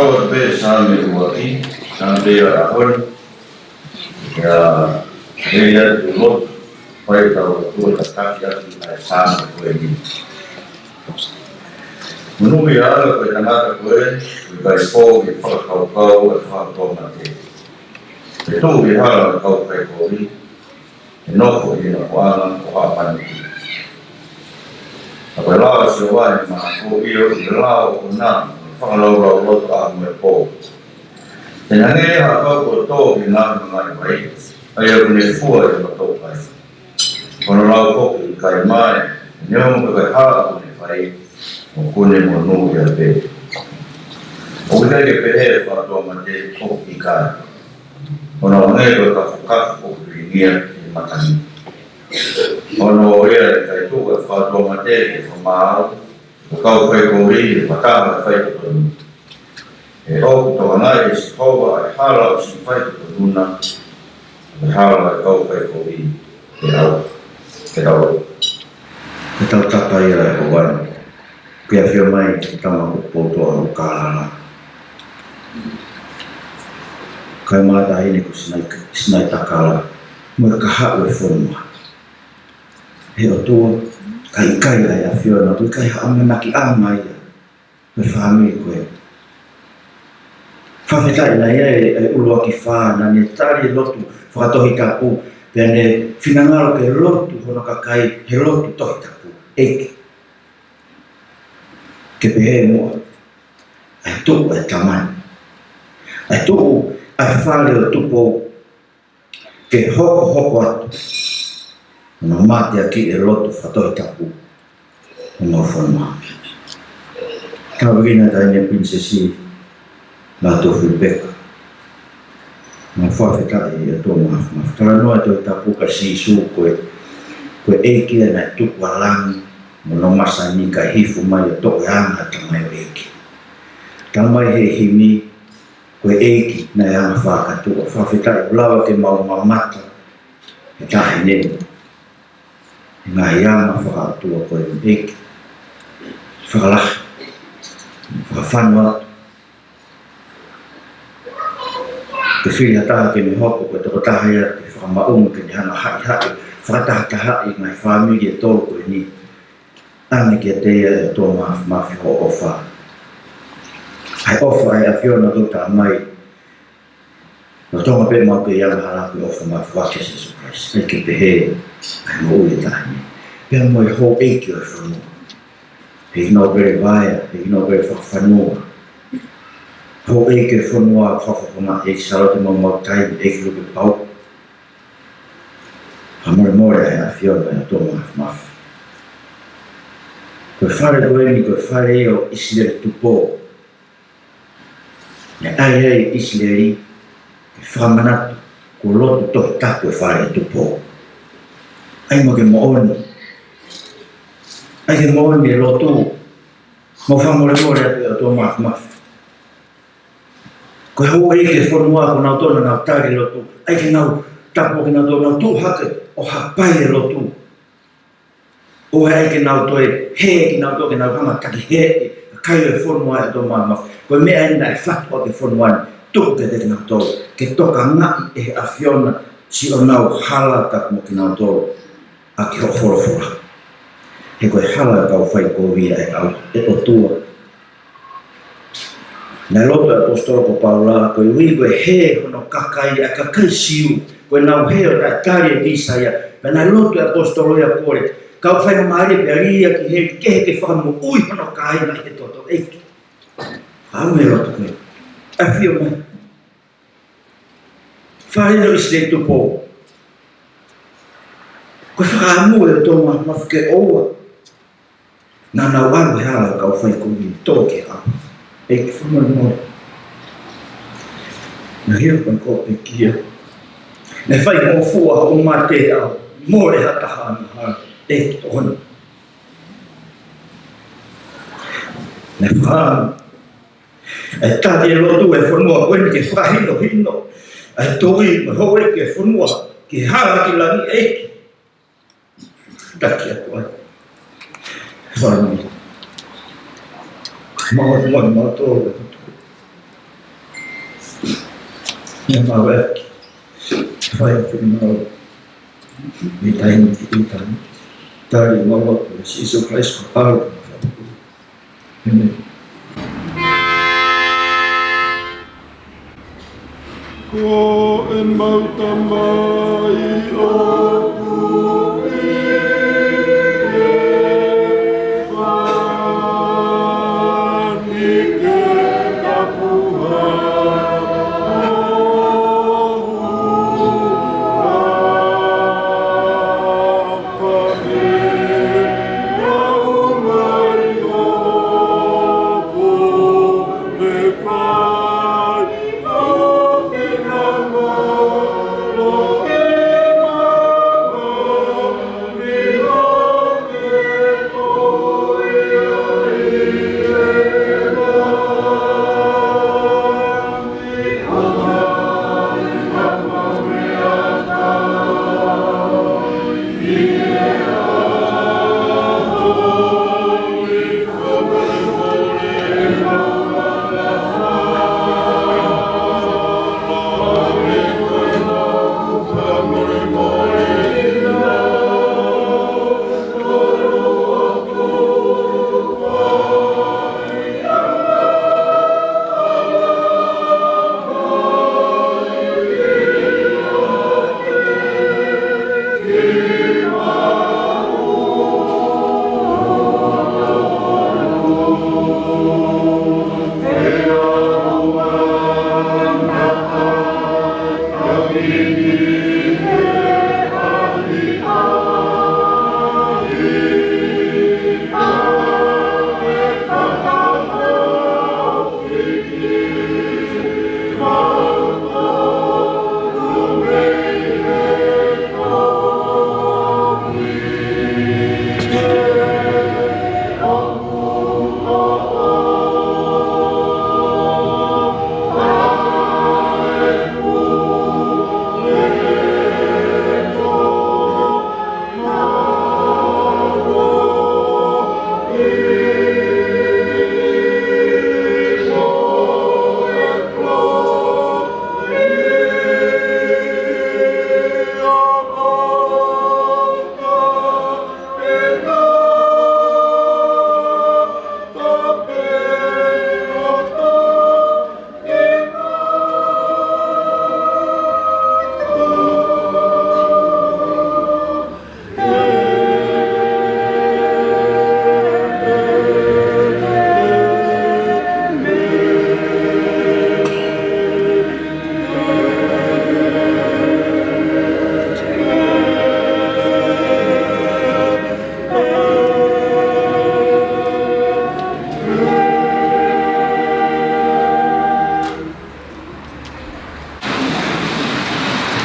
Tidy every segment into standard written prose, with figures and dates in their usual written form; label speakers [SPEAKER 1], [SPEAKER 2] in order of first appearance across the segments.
[SPEAKER 1] Kalau sampai buati, sampai orang ya dia dulu pai tahu tu tak ya sampai ini. Menunggu ya kalau tengah terkuat, kita kau kita kau nanti. Itu kita kau ini, kau ini orang apa nanti. Apabila sesuatu yang kau lau nak, kalau tak mampu. Dan ini aku tahu dengan baik. Ayah punya fuad yang tahu baik. Kalau kau ikai mai, nyom berhak punya baik. Mungkin menunggu ya be. Orang yang berhak pada macam kau ikai. Orang yang berkah dunia makan. Orang yang itu pada macam mau kau pergi patah pergi. Oh, tawana iskoba hala simpai tuna. Hala kau pergi. Kita tak payah kawan. Pihak firman kita mahu foto kala. Kau mata ini ku senai takala. Mereka hak reforma. Tu kai ya fiona tu kai ame maki amai me family ko fa feta ina ye ulo ki fa na ni tari lotu fa to hitapu bene finangalo ke lotu hono kakai he lotu to hitapu ek ke pe mo ai tu e taman ai tu ai fa le Tupou ke hoko no mate aqui e lotu fatoi tapu no forma kawina tanya prinsesi Latu Rebecca ma fa feta e to ma tra no to tapu ka sisu ko eki na tu walang no masani ka hifu mai to yang ta mai eki tamai he himi ko eki na yang fa ka tu fa feta lawa ke mau mamata ta ine ngayama whakatua koe mek whakalah whakawhanua ke whiri hataha ke me hoko koe toko tahaya ke whakamaunga ke ni hana hai whakatahataha ngai whamiri e tolu koe ni ane ke teia e tō mawhi ho ofa ai ofa ai a whiona tōta mai no tonga pe mau ke ianga haraku ofa mawhi wake Jesu Christ e ke pehe ai mo ui tahi pia mo i ho eiki o e whanua he ino bere vaia he ino bere whakawhanua ho eiki o e whanua whakawhanga eiki sarote mo mau tai eiki lupe pau ha more ai a whiona e tō mafi koe whare koeni koe whare i o Isileli Tupou ne ai Isileli ke whamanatu ko lotu tohi tapu e whare Tupou ai mo ke mooni ai ke mooni e lotu mo whamore atu e tō mafi koe hau e ke whanua ko nau tōna nau tari lotu ai ke nau tapu ke nau tōna tū hake o hapai e lotu o ai ke nau toe he ke nau tō ke nau hanga taki he kai e whanua e tō mafi koe mea ina e whatua ke whanua tuku ke te nau tō ke toka ngai e a whiona si o nau hala tapu mo ke nau tō a ki ho whorofora. He koe hala kau whai kōwia e o tua. Nai loto e apostolo ko Paula, koe ui koe he hono kakai a kakai siu, koe nau he o tai tari e Isaia, pe nai loto e apostolo ia kore, kau whai na maari pe aria ki he kehe ke whakamu ui hono kaina he toto eiki. Hau me loto koe, a whio mai. Whare no Isileli Tupou. Koe whakaamu e tō mafi ke oua. Nā nau aru he ala kau whai kumi tō ke au. Eki whamore more. Nā heo pan kōpe kia. Nā whai mō fua o mā te au. More hataha ana hana. Eki tohona. Nā whaamu. E tāti e lotu e whanua koeni ke whahino hino. E tōi me hoe ke whanua. Ke hara ki langi eki. Taki a koe. Whanui. Mau tōre.
[SPEAKER 2] Yamawe, fai primau, mitain ikan, dari mawa Jesus Christ Paula. Amen.
[SPEAKER 3] Ko en mautamai o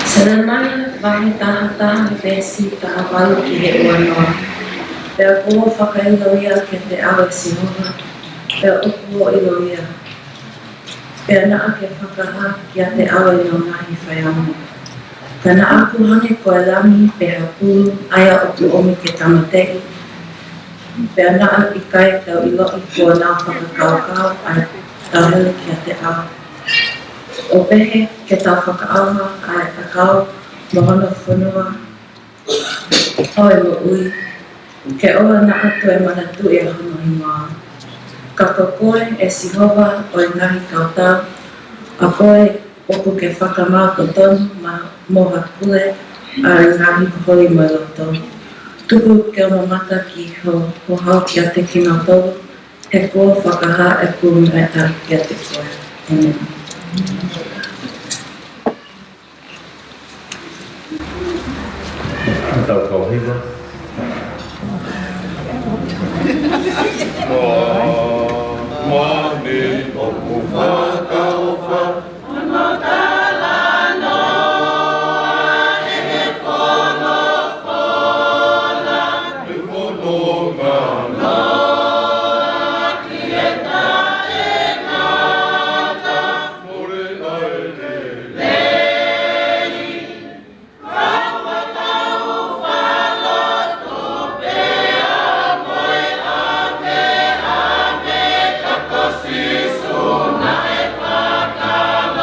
[SPEAKER 4] Sananaya wahitaha pesi kahawalu ki he uanoa. Pea kua whakailoia ke te awe sinona. Pea ukuo iloia. Pea naa ke whakaha ki a te awe no nahi whaiamu. Ka na aku hange koe lami pe hapulu aya o tu omi ke tamatei. Pea naa i kai tau iloi kua nā whakakaukau ai tauhele ki a te awe. O pehe ke tau whakaawa ai akau mohona whanua hoi mo ui ke oa na atu e manatu e hono hinoa. Ka koe e sihova o e ngahi kautau a koe oku ke whakamau ko tonu ma moha kule a e ngahi kohori mai loto. Tuku ke o mamata ki ho hau ki a te kino tolu he kua whakaha e kuru e a ki a te koe. Amen.
[SPEAKER 5] Tau kau hiwa.
[SPEAKER 3] Mani oku whakaofa Anotalano e whono whona E whono ngana Ki e ta e ngata More aere Lei Rawa tau whaloto Pea moe ame ame Kako sisu na e whakalo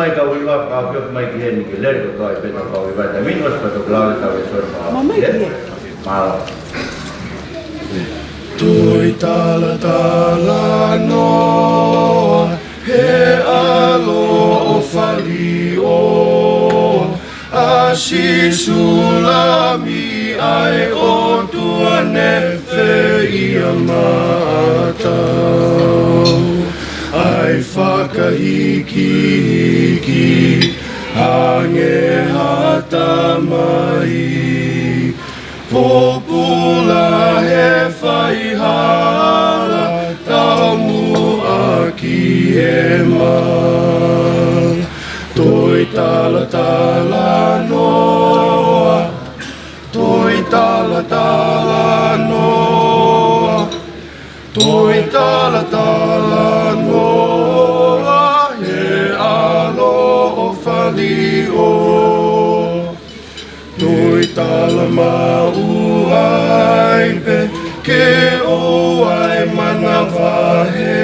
[SPEAKER 1] mai ka wiwa ka pio mai ki ni ki le ko ai pe ka wiwa da min was pa to klau ta we so ma
[SPEAKER 3] Tui tala tala no he alo o fali o asi sulami ai o tua nefe ia mata ai whakahiki hange hata mai Popula he whai hala tamu aki e ma Toi tala tala noa Toi tala tala noa Toi tala tala noa He alo o whali o Toi tala mau ai pe ke o ai mana vahe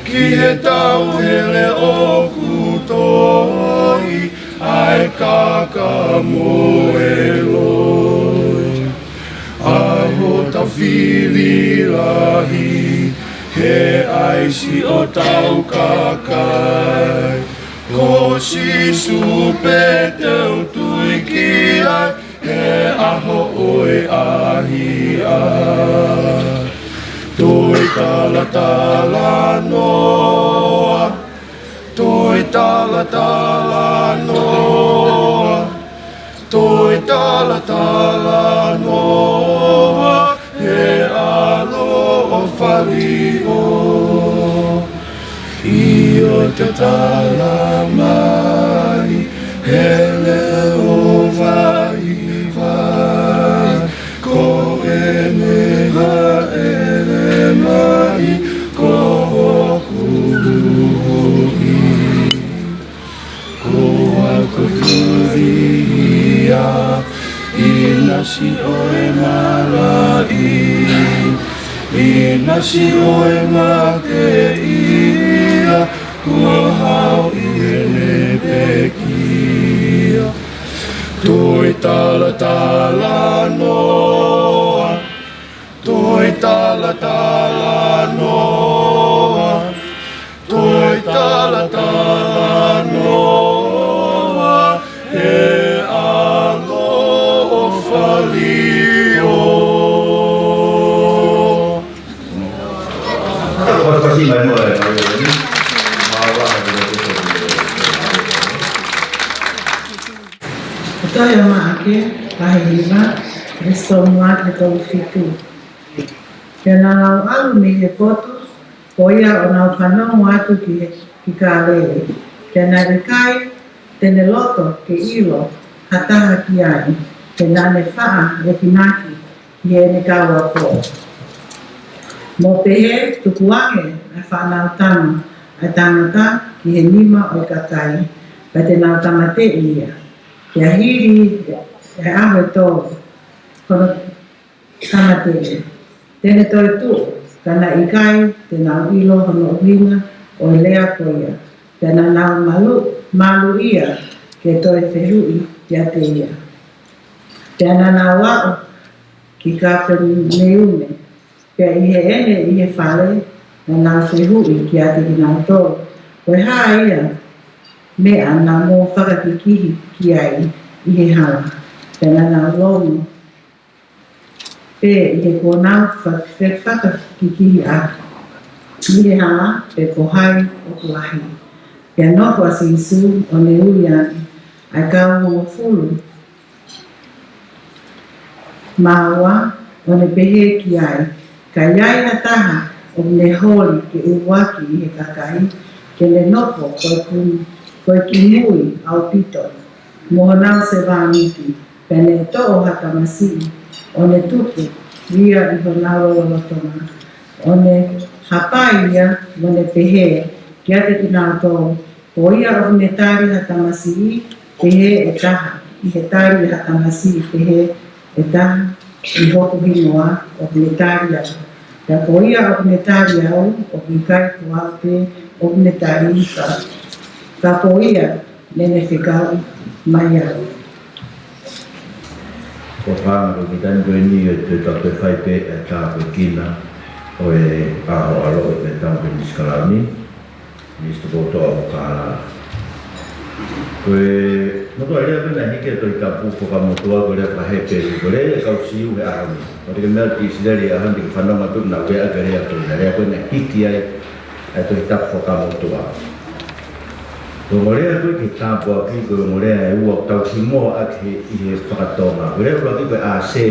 [SPEAKER 3] ki he tau hele o kutoi ai kaka mo e loi aho ta whiri lahi he aisi o tau kakai Ko si supe tau tui ki ai he aho oe ahi ai Toi tala tala noa Toi tala tala noa Toi tala tala noa He alo o whali o Io te tala mai, hele o vai vai, ko e meha ele mai, ko hokuhi. Ko ako turia, ina si oe malai, ina si oe makei. Kua hau i ele peki tala noa, toi tala noa, toi tala noa, e alo falio.
[SPEAKER 1] Kasi mai mo ai ni. Mawa ni.
[SPEAKER 5] Ito yung maake, kahilima, gusto mo at ito fitu. Kaya nangaw ni Hepoto, koya o na whanau atu ki kalele. Kaya narikai, teneloto ke ilo, hataha ki ai, kaya nane faa e kinaki, i e ne kawa ko. Mo pehe, tukuange, e whanau tano, e tangata ki he nima o i kakai, pa te nau tamate ia. Ia hiri e aho tō kono tamate. Tēne toi tū, kana ikai, tēnā ilo hono uhinga o lea koia. Tēnā nau malu ia, ke toi whehui ia te ia. Tēnā nau wao, ki ka perneume. Pea ihe ene ihe whare, na nau whehui ki ate ki nau tō. Koe hā ia, mea nā mō whakakikihi ki ai i he hala. Tēnā nā lomu. Pē i he kōnau whakakikihi ake. I he hala, pē ko hai o kulahi. Pea nofo a Sisu o ne ui ane, ai kau mō fulu. Māua o ne pehe ki ai, ka iai na taha o ne holi ke uwaki i he kakai, ke ne nofo koe ki mui au pito, mohonau se wāmiti, pene to o hata masii, o ne tupu, ria i honau lolotona, o ne hapai ia, o ne pehe, ki ate ki nau tō, o ia o ne tari hata masii, pehe e taha, i he tari hata masii, pehe e taha, i hoku hinoa, o ne tari au. Ia ko ia o ne tari au, o ki kai kua pe, o ne tari ika. Ka po ia, nene whikau, mai au.
[SPEAKER 1] Ko whāngu ki tani koe ni e te tape whaipe e tāpe kina o e aho alo e te tampe ni skalani. Nisto koto au kāra. Koe, noto a rea pena hike toi tapu poka motua ko rea pahe peru. Ko rea e kau siu he ahami. O te ke mea ki Isileli a handi ki whanonga tu na wea ka rea toi. Rea koe ne hiki ai e toi tapu poka motua. Ko morea koe ki tāpua ki koe morea e ua tau ki moa ake i he whakatonga. Ko rea koe koe a se.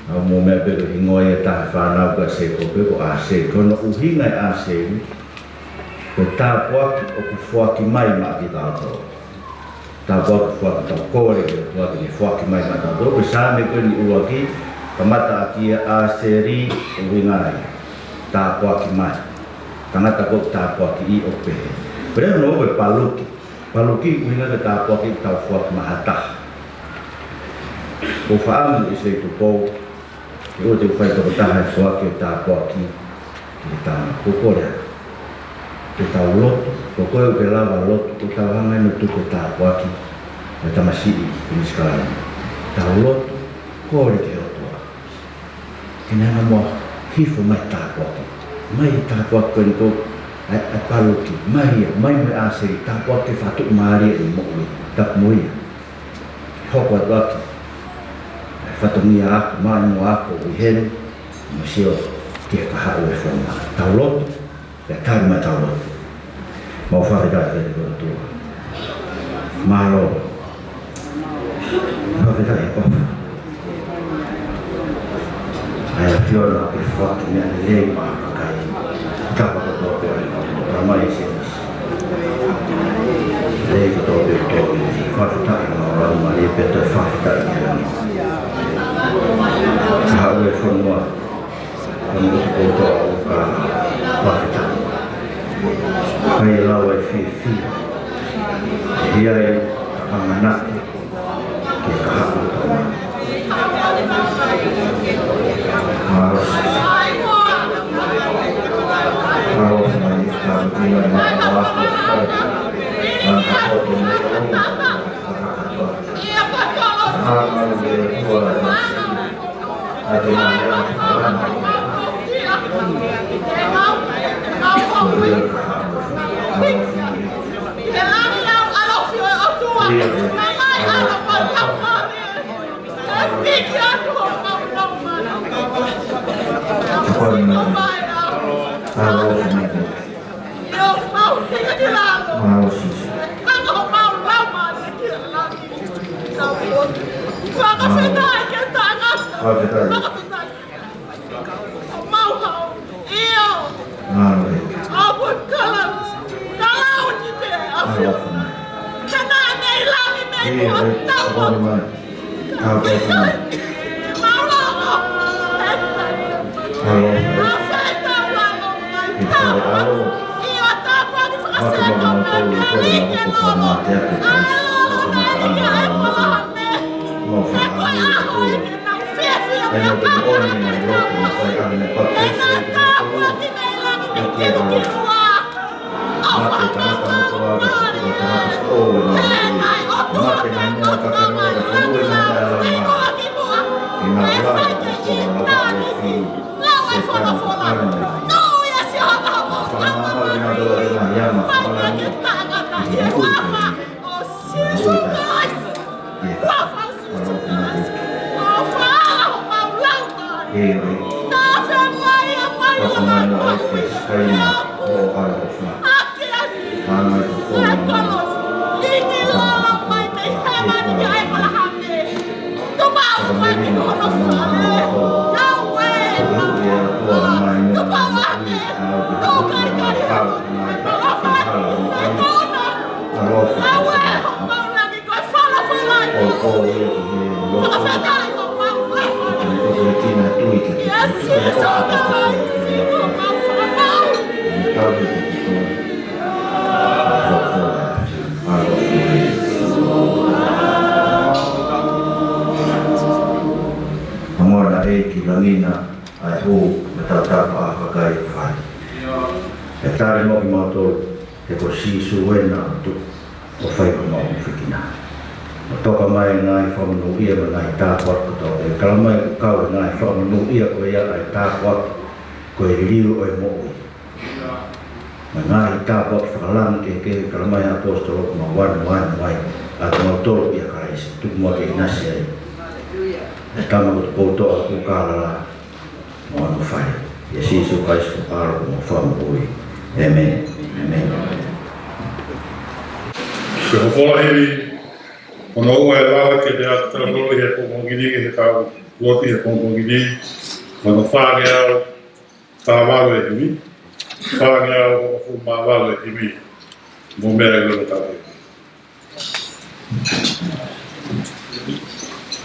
[SPEAKER 1] Au mō mea peko i ngoi e taha whanau ka se ko peko a se. Kono uhinga e a se. Ko tāpua ki o ku whuaki mai ma ki tātou. Tāpua ki whuaki tau kore ki whuaki mai ma tātou. Ko sāme koe ni ua ki ka mata aki a se ri o wingai. Tāpua ki mai. Tangata ko tāpua ki i o pehe. Prea no koe paluki. Paluki kuhinga ka tāpua ki tau whuaki mahataha. Ko whaamu i se Tupou, ki o te whai toko taha e whuaki o tāpua ki i tāna kukorea. Te tau lotu, ko koe o ke lawa lotu, ko tau hanga ino tuko tāpua ki e tamasii i niskalani. Tau lotu, kore te otua. Kena nga mua hifo mai tāpua ki. Mai tāpua ki koe niko a paluki, mai mai aseri, tāpua ki whatu maaria i mo'ui, tak moia. Hoko atu aki. Whatongia ako, mai mo ako, i here, mo sio ki e kahau e whonga. Tau lotu, e tari mai tau lotu. Mau whawhitai e te kora tua. Mahalo. Whawhitai e kofa. Ai a whiora e whaki mea ni lei maa kakai. Kapa ka tōpe o ina, ramai e senis. Lei ka tōpe o tōpe, whawhitai e maa rau maa e peta whawhitai e ina. Hau e whanua, kama utu koutoa o ka whawhita. Kai e lau e whia. E hia e panganaki ke ka hapu tōna. Maros. Maros mai ka tina e maa wako whai. Nanga koto me o whakatoa.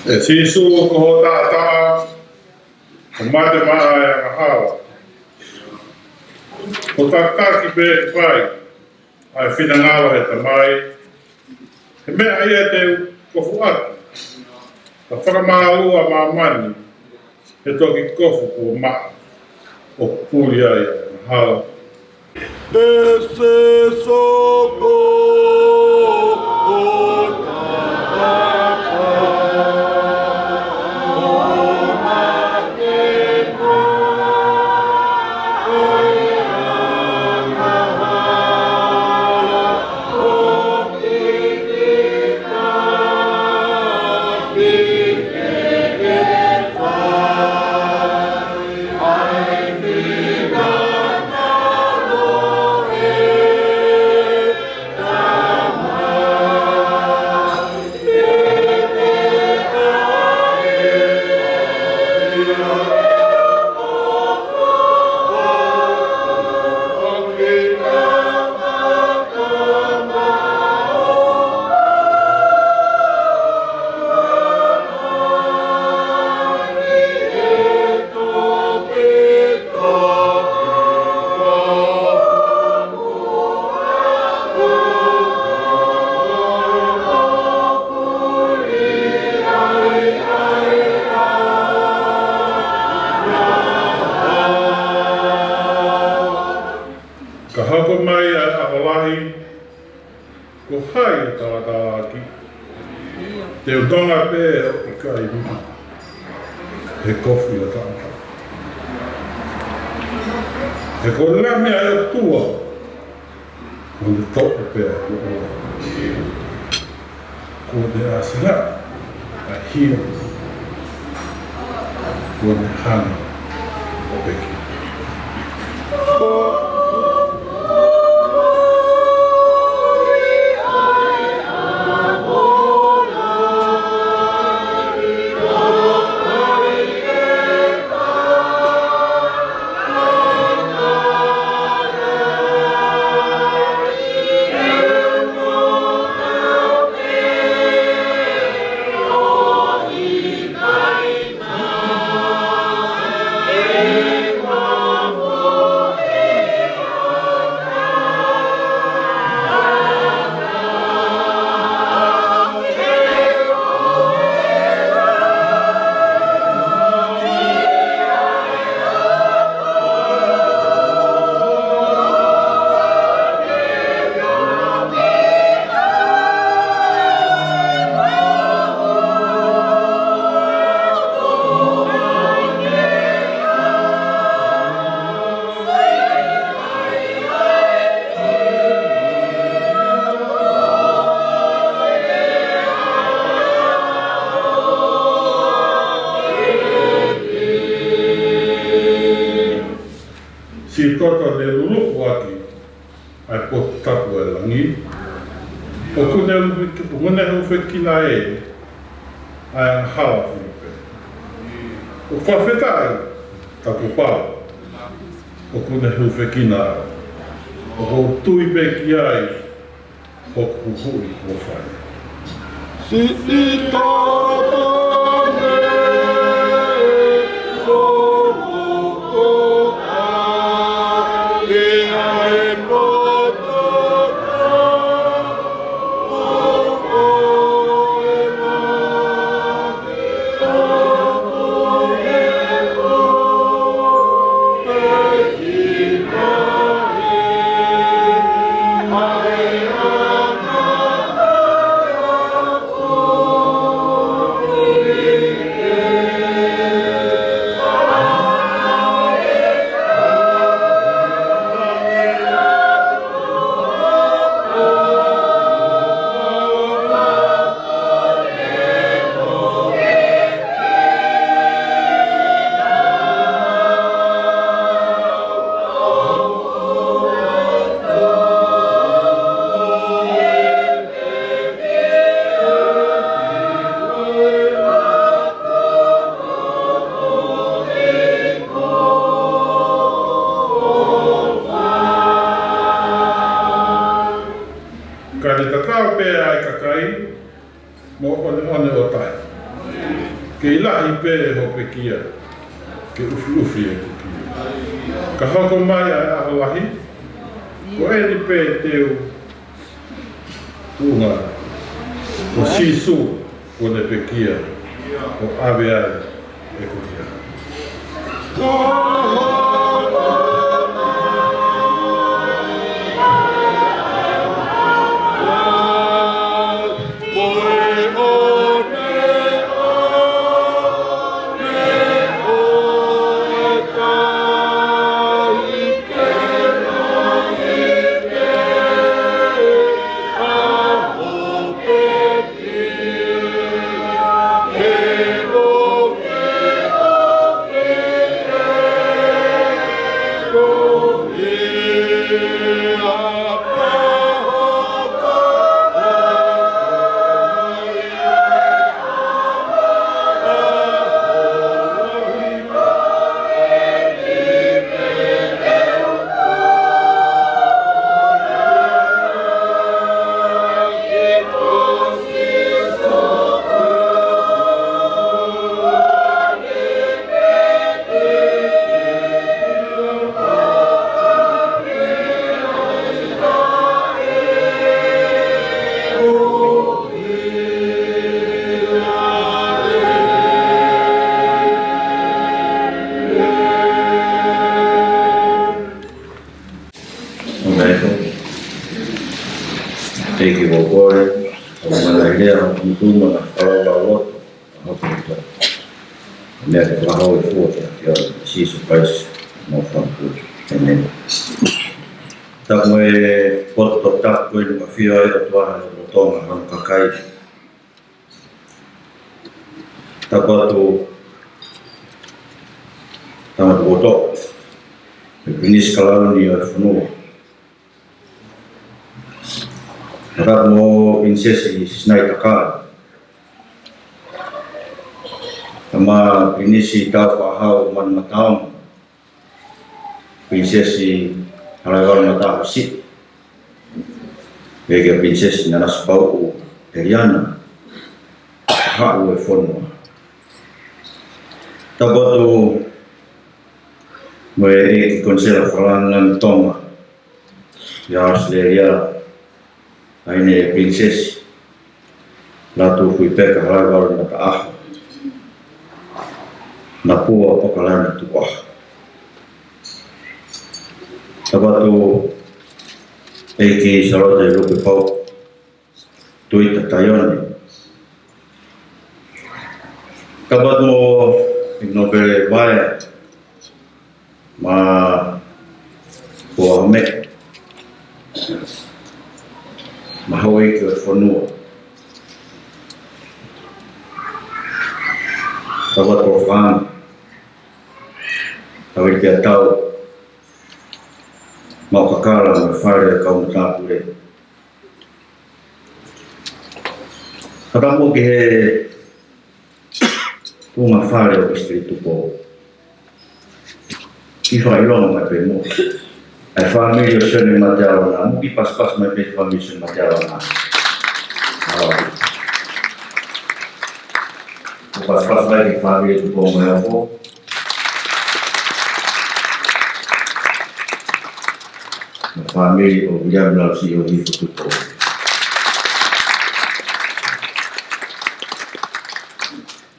[SPEAKER 3] Sisu ko tata umate maa ya kahawa. Ko tata ki be fai ai fina ngawa he tamai. He me ai te ko fuat. Ka whakamaa ua maamani he toki kofu ko ma o puri ai kahawa.
[SPEAKER 6] Ese soko
[SPEAKER 3] Te utonga pe o kai muna. He kofi o tanga. He kola mea e o tua. O le topo pe o. Ko te asira. A hio. Ko te hana o peki. Si toto le luluku aki, ai potu tapu e langi. O kune hufe kina e, ai an hawa whiupe. O whawhetai, tapu pao. O kune hufe kina, o hou tui pe ki ai, hoku hui o whai.
[SPEAKER 6] Si toto ke ilahi pe ho pe kia, ke ufi e kukia. Ka hoko mai ai aholahi, ko e ni pe teu tunga, o sisu o ne pe kia, o ave ai e kukia.
[SPEAKER 1] Thank you, Lord. lea o mutuma na whakaroto, hoki to. Lea te wahau e fuote a te o Jesus Christ mo whamputu. Amen. Tamu e poto tapu e nuka whio e o tuaha o tonga hau kakai. Tapu atu tamatu boto. E pinis kalauni o e whanua. Tapu mo insesi sinai takara. Tama pinisi tau whahau man mataonga. Prinsesi halawar mata sit. Vega prinsesi nanas pau Eliana. Hau e fonua. Tabotu mo e konsela whalangan tonga. Ya Isileli aine prinsesi. Latu hui peka halawar mata aho. Na pua pokalana Tupou. Sabatu eiki sarote lupi pau tuita tayone. Kabat mo ignobe bae ma pua me mahawai ke fonua. Kabat po fang kawit kia tau mau kakala me whare kau matapu e. Katamu ki he tunga whare o Istri Tupou. Ki whailonga mai pe mo. Ai whamiri o sene matiawana, muki pas mai pe whamiri sene matiawana. Pas mai ki whamiri Tupou mai o. Family o William Lalsi o Hifu Tupou.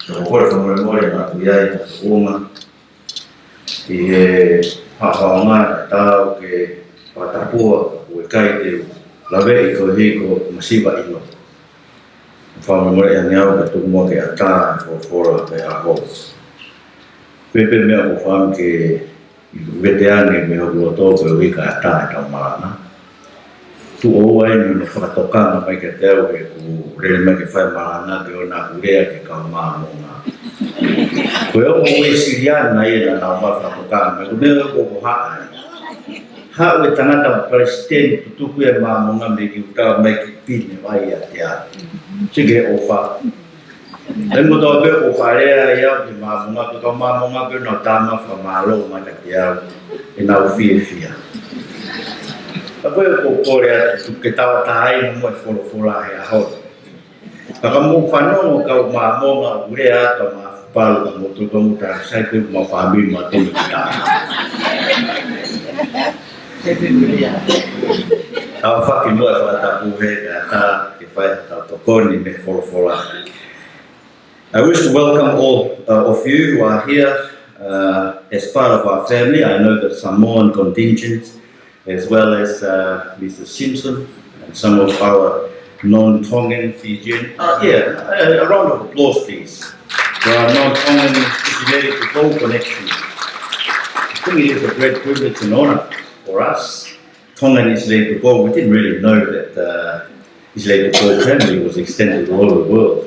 [SPEAKER 1] So kore whamoremore na tuiai na uma i he hawhaonga tau ke patapua o e kai te lawe i ko hiko masiva ino. Whamoremore e neau na tukumua ke ata o fora pe aho. Pepe mea ko wham ke veteane me hoku o tōku e wika ata e tau marana. Tu o ai ni whakatokanga mai ke teo e ku rere mai ke whai marana te o nā kurea ke kau māmonga. Koe o mo e siriana e na nā mai whakatokanga, me kumea ko ko haa. Haa ue tangata president tutuku e māmonga me ki utau mai ki pine vai a te a. Sige o wha. E mo tō pe o wharea ia ki māmonga, ki kau māmonga pe no tāma wha mālo mai ka te au e nau fie fia. Ka koe ko kore atu ke tawa tāai mo e wholofola he aho. Ka ka mo whanongo kau māmonga ure ata mā whapalu ka mo tutongu tā sai pe mo whamiri ma tonu ki tā. Tawa whaki mo e whatapu he ka tā ke whai tā tokoni me wholofola. I wish to welcome all of you who are here as part of our family. I know the Samoan contingent, as well as Mr. Simpson and some of our non-Tongan Fijian. A round of applause, please, for our non-Tongan Isileli Tupou connection. I think it is a great privilege and honor for us, Tongan Isileli Tupou. We didn't really know that Isileli Tupou family was extended all over the world.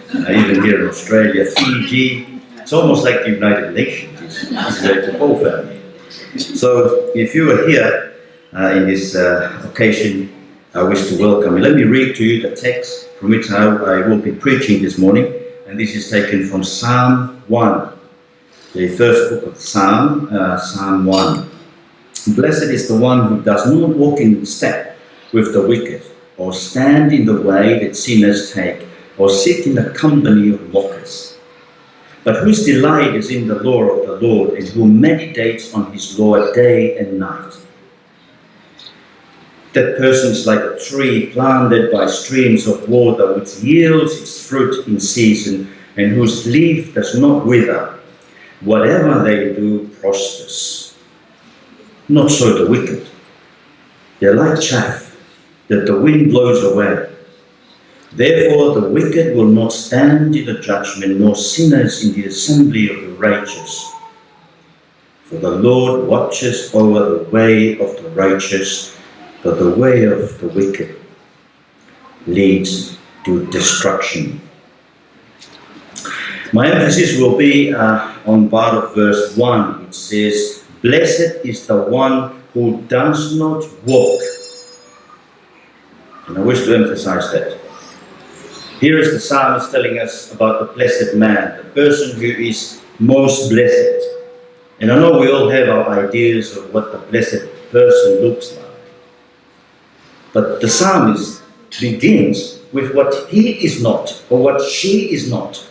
[SPEAKER 1] Even here in Australia, Fiji, it's almost like the United Nations, it's like the Tupou family. So if you are here in this occasion, I wish to welcome you. Let me read to you the text from which I will be preaching this morning, and this is taken from Psalm 1, the first book of Psalm 1. Blessed is the one who does not walk in step with the wicked, or stand in the way that sinners take, or sit in the company of mockers, but whose delight is in the law of the Lord, and who meditates on his law day and night. That person is like a tree planted by streams of water, which yields its fruit in season, and whose leaf does not wither. Whatever they do prospers. Not so the wicked. They're like chaff that the wind blows away.
[SPEAKER 7] Therefore the wicked will not stand in the judgment, nor sinners in the assembly of the righteous. For the Lord watches over the way of the righteous, but the way of the wicked leads to destruction. My emphasis will be on part of verse 1, which says, Blessed is the one who does not walk. And I wish to emphasize that. Here is the psalmist telling us about the blessed man, the person who is most blessed. And I know we all have our ideas of what the blessed person looks like. But the psalmist begins with what he is not, or what she is not.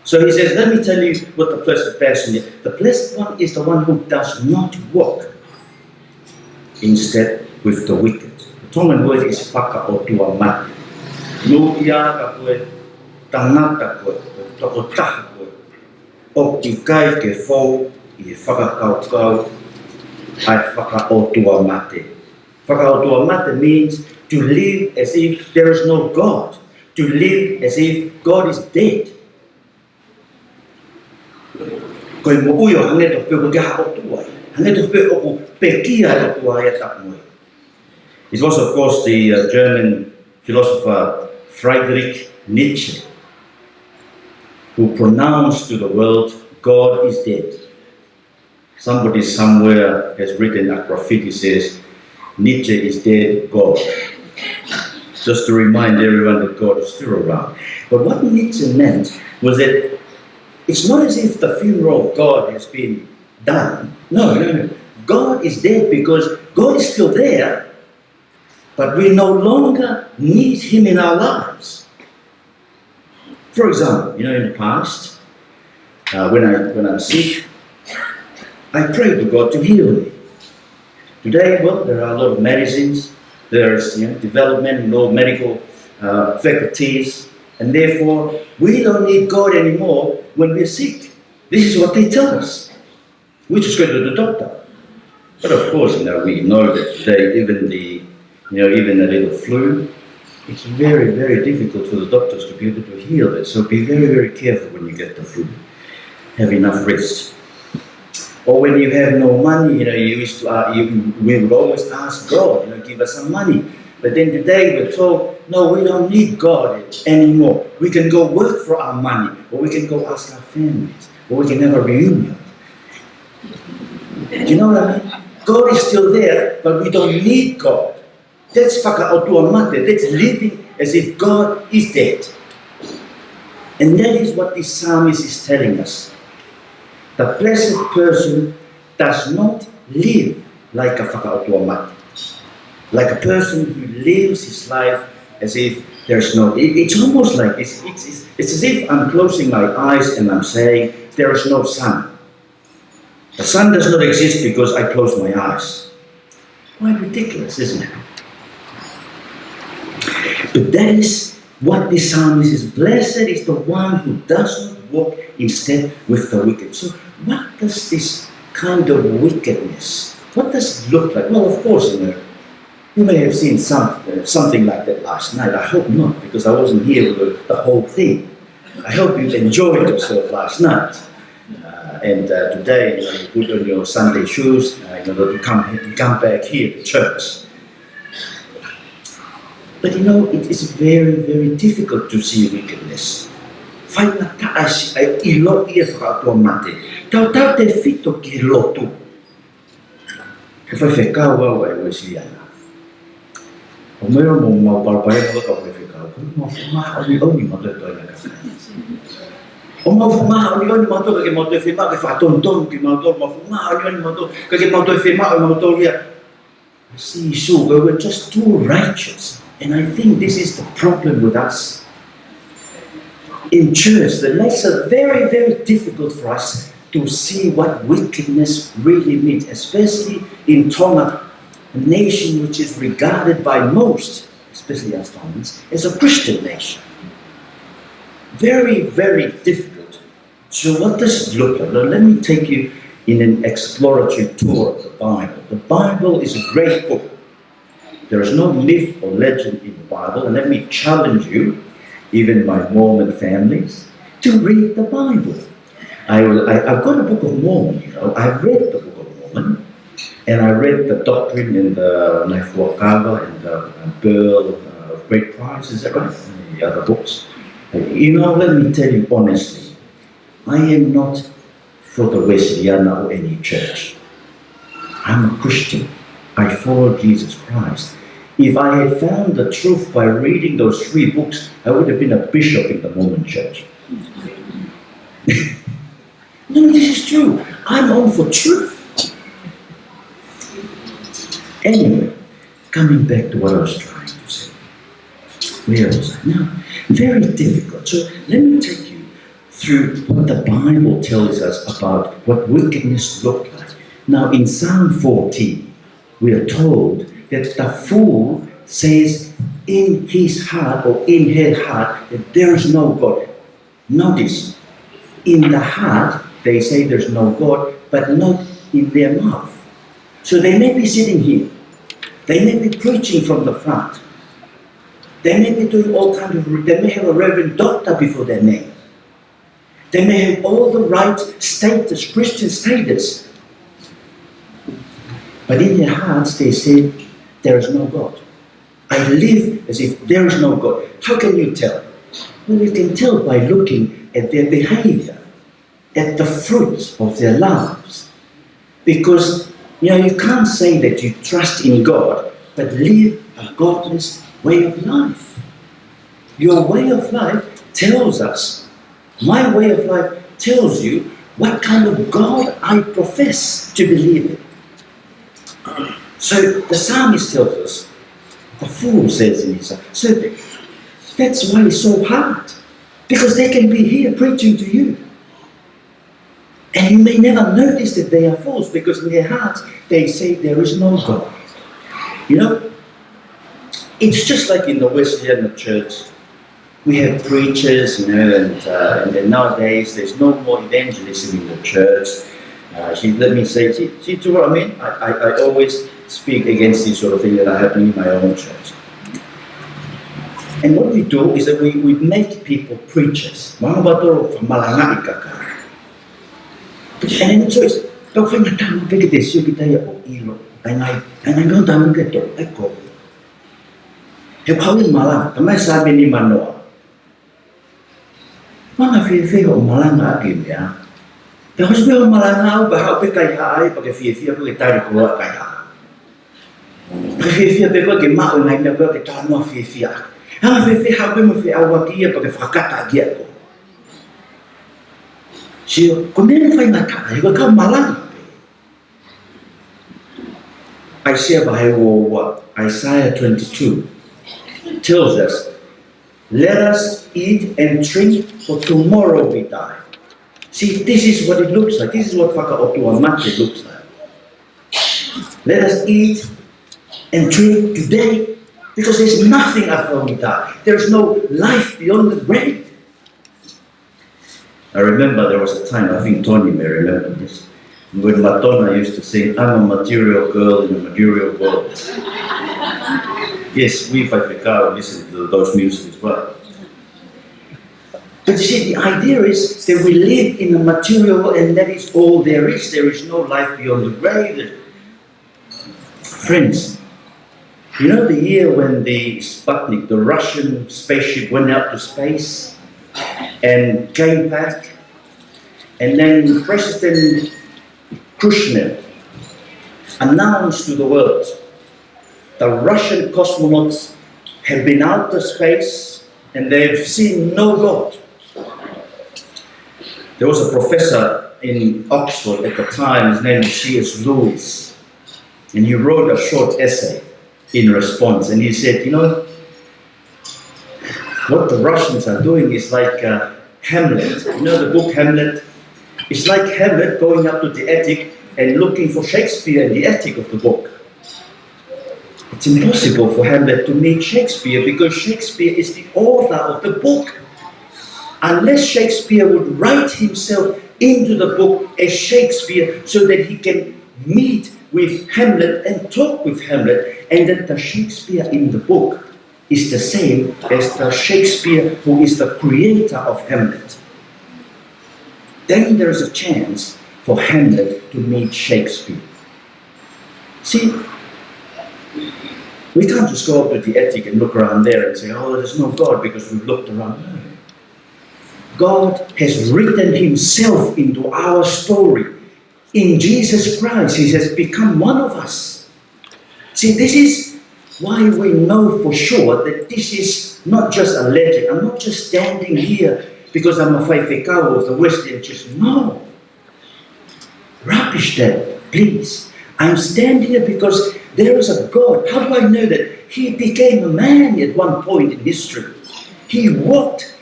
[SPEAKER 7] So he says, let me tell you what the blessed person is. The blessed one is the one who does not walk instead with the wicked. The Tongan word is Fakaha'apai. No ia ka koe, tangata koe, tokotaha koe. O ki kai ke fou, I whakakaukau, ai whakaotua. Whakaotua means to live as if there is no God. To live as if God is dead. Koe mo uio hange to pe koe otua. Hange to pe oku pekia otua e takmoe. It was of course the German philosopher Friedrich Nietzsche who pronounced to the world, God is dead. Somebody somewhere has written a graffiti says, Nietzsche is dead, God. Just to remind everyone that God is still around. But what Nietzsche meant was that it's not as if the funeral of God has been done. No. God is dead because God is still there, but we no longer need Him in our lives. For example, in the past, when I'm sick, I pray to God to heal me. Today, there are a lot of medicines, there's development in all medical faculties, and therefore we don't need God anymore when we're sick. This is what they tell us. We just go to the doctor. But of course, we know that today even a little flu, it's very, very difficult for the doctors to be able to heal it. So be very, very careful when you get the flu. Have enough rest. Or when you have no money, we would always ask God, give us some money. But then today we're told, no, we don't need God anymore. We can go work for our money, or we can go ask our families, or we can have a reunion. Do you know what I mean? God is still there, but we don't need God. That's Fakaha'apai. That's living as if God is dead. And that is what this psalmist is telling us. The blessed person does not live like a Fakaha'apai. Like a person who lives his life as if there's no... It's almost like, it's as if I'm closing my eyes and I'm saying, there is no sun. The sun does not exist because I close my eyes. Quite ridiculous, isn't it? But that is what the psalmist is. Blessed is the one who does not walk instead with the wicked. So what does this kind of wickedness, what does it look like? Well, of course, you may have seen something like that last night. I hope not, because I wasn't here with the whole thing. I hope you enjoyed yourself last night. And today, you put on your Sunday shoes to come back here to church. But it is very, very difficult to see wickedness. Whai na taasi ai ilo ia whakatoa mate. Tau te whito ki lotu. Ka whai whekau au ai wesi ana. O mea mo mau parapare mo ka whai whekau. Mo whumaha o ni mato e toina ka whai. O mau whumaha o ni mato ka ke mato e whema ke whatontonu ki mato. Mau whumaha o ni mato ka ke mato e whema o mato ria. See, so we're just too righteous. And I think this is the problem with us in church that makes it very, very difficult for us to see what wickedness really means, especially in Tonga, a nation which is regarded by most, especially as Tongans, as a Christian nation. Very, very difficult. So what does it look like? Now, let me take you in an exploratory tour of the Bible. The Bible is a great book. There is no myth or legend in the Bible, and let me challenge you, even my Mormon families, to read the Bible. I've got a Book of Mormon, you know. I've read the Book of Mormon, and I read the Doctrine in the Life Wakava and the Pearl of Great Price, is that right? And the other books. You know, let me tell you honestly, I am not for the Wesleyana or any church. I'm a Christian. I follow Jesus Christ. If I had found the truth by reading those 3 books, I would have been a bishop in the Mormon church. No, this is true. I'm on for truth. Anyway, coming back to what I was trying to say. Where was I? Now, very difficult. So let me take you through what the Bible tells us about what wickedness looks like. Now, in Psalm 14, we are told that the fool says in his heart or in her heart that there is no God. Notice, in the heart, they say there's no God, but not in their mouth. So they may be sitting here. They may be preaching from the front. They may be doing all kinds of, they may have a reverend doctor before their name. They may have all the right status, Christian status. But in their hearts, they say, there is no God. I live as if there is no God. How can you tell? Well, you can tell by looking at their behavior, at the fruits of their lives. Because, you know, you can't say that you trust in God, but live a godless way of life. Your way of life tells us, my way of life tells you what kind of God I profess to believe in. So the psalmist tells us, the fool says in his heart. So that's why it's so hard. Because they can be here preaching to you. And you may never notice that they are fools, because in their hearts they say there is no God. You know, it's just like in the Wesleyan church. We have preachers, you know, and nowadays there's no more evangelism in the church. Let me say, see to what I mean? I always speak against this sort of thing that are happening in my own church. And what we do is that we make people preachers. And then so it's, don't think that I'm going to get you get there or ilo. And I'm going to get to echo. He probably malang, the my sabi ni Manoa. Mga fifi o malanga agim ya. Tapos may malanga o bahaw pe kaya ay pag fifi ako itari ko kaya. Pag fifi ako ke mao na ina ko ke tano fifi. Ha fifi ha pe mo fi awaki pag fakata dia ko. Siyo, kung hindi mo fay nakakaya, huwag kang malang. Isaiah 22 tells us, let us eat and drink, for tomorrow we die. See, this is what it looks like. This is what Fakaha'apai looks like. Let us eat and drink today, because there's nothing after we die. There's no life beyond the grave. I remember there was a time, I think Tony may remember this, when Madonna used to sing, I'm a material girl in a material world. Yes, we Fakaha'apai listen to those music as well. But you see, the idea is that we live in a material world, and that is all there is. There is no life beyond the grave. Friends, you know the year when the Sputnik, the Russian spaceship, went out to space and came back, and then President Khrushchev announced to the world, the Russian cosmonauts have been out to space and they've seen no God. There was a professor in Oxford at the time, his name was C.S. Lewis, and he wrote a short essay in response, and he said, you know, what the Russians are doing is like Hamlet. You know the book Hamlet? It's like Hamlet going up to the attic and looking for Shakespeare in the attic of the book. It's impossible for Hamlet to meet Shakespeare, because Shakespeare is the author of the book. Unless Shakespeare would write himself into the book as Shakespeare so that he can meet with Hamlet and talk with Hamlet, and that the Shakespeare in the book is the same as the Shakespeare who is the creator of Hamlet. Then there is a chance for Hamlet to meet Shakespeare. See, we can't just go up to the attic and look around there and say, oh, there's no God because we've looked around. No. God has written himself into our story. In Jesus Christ, he has become one of us. See, this is why we know for sure that this is not just a legend. I'm not just standing here because I'm a Fakaha'apai of the Wesleyan Church. No. Rubbish that, please. I'm standing here because there is a God. How do I know that? He became a man at one point in history. He walked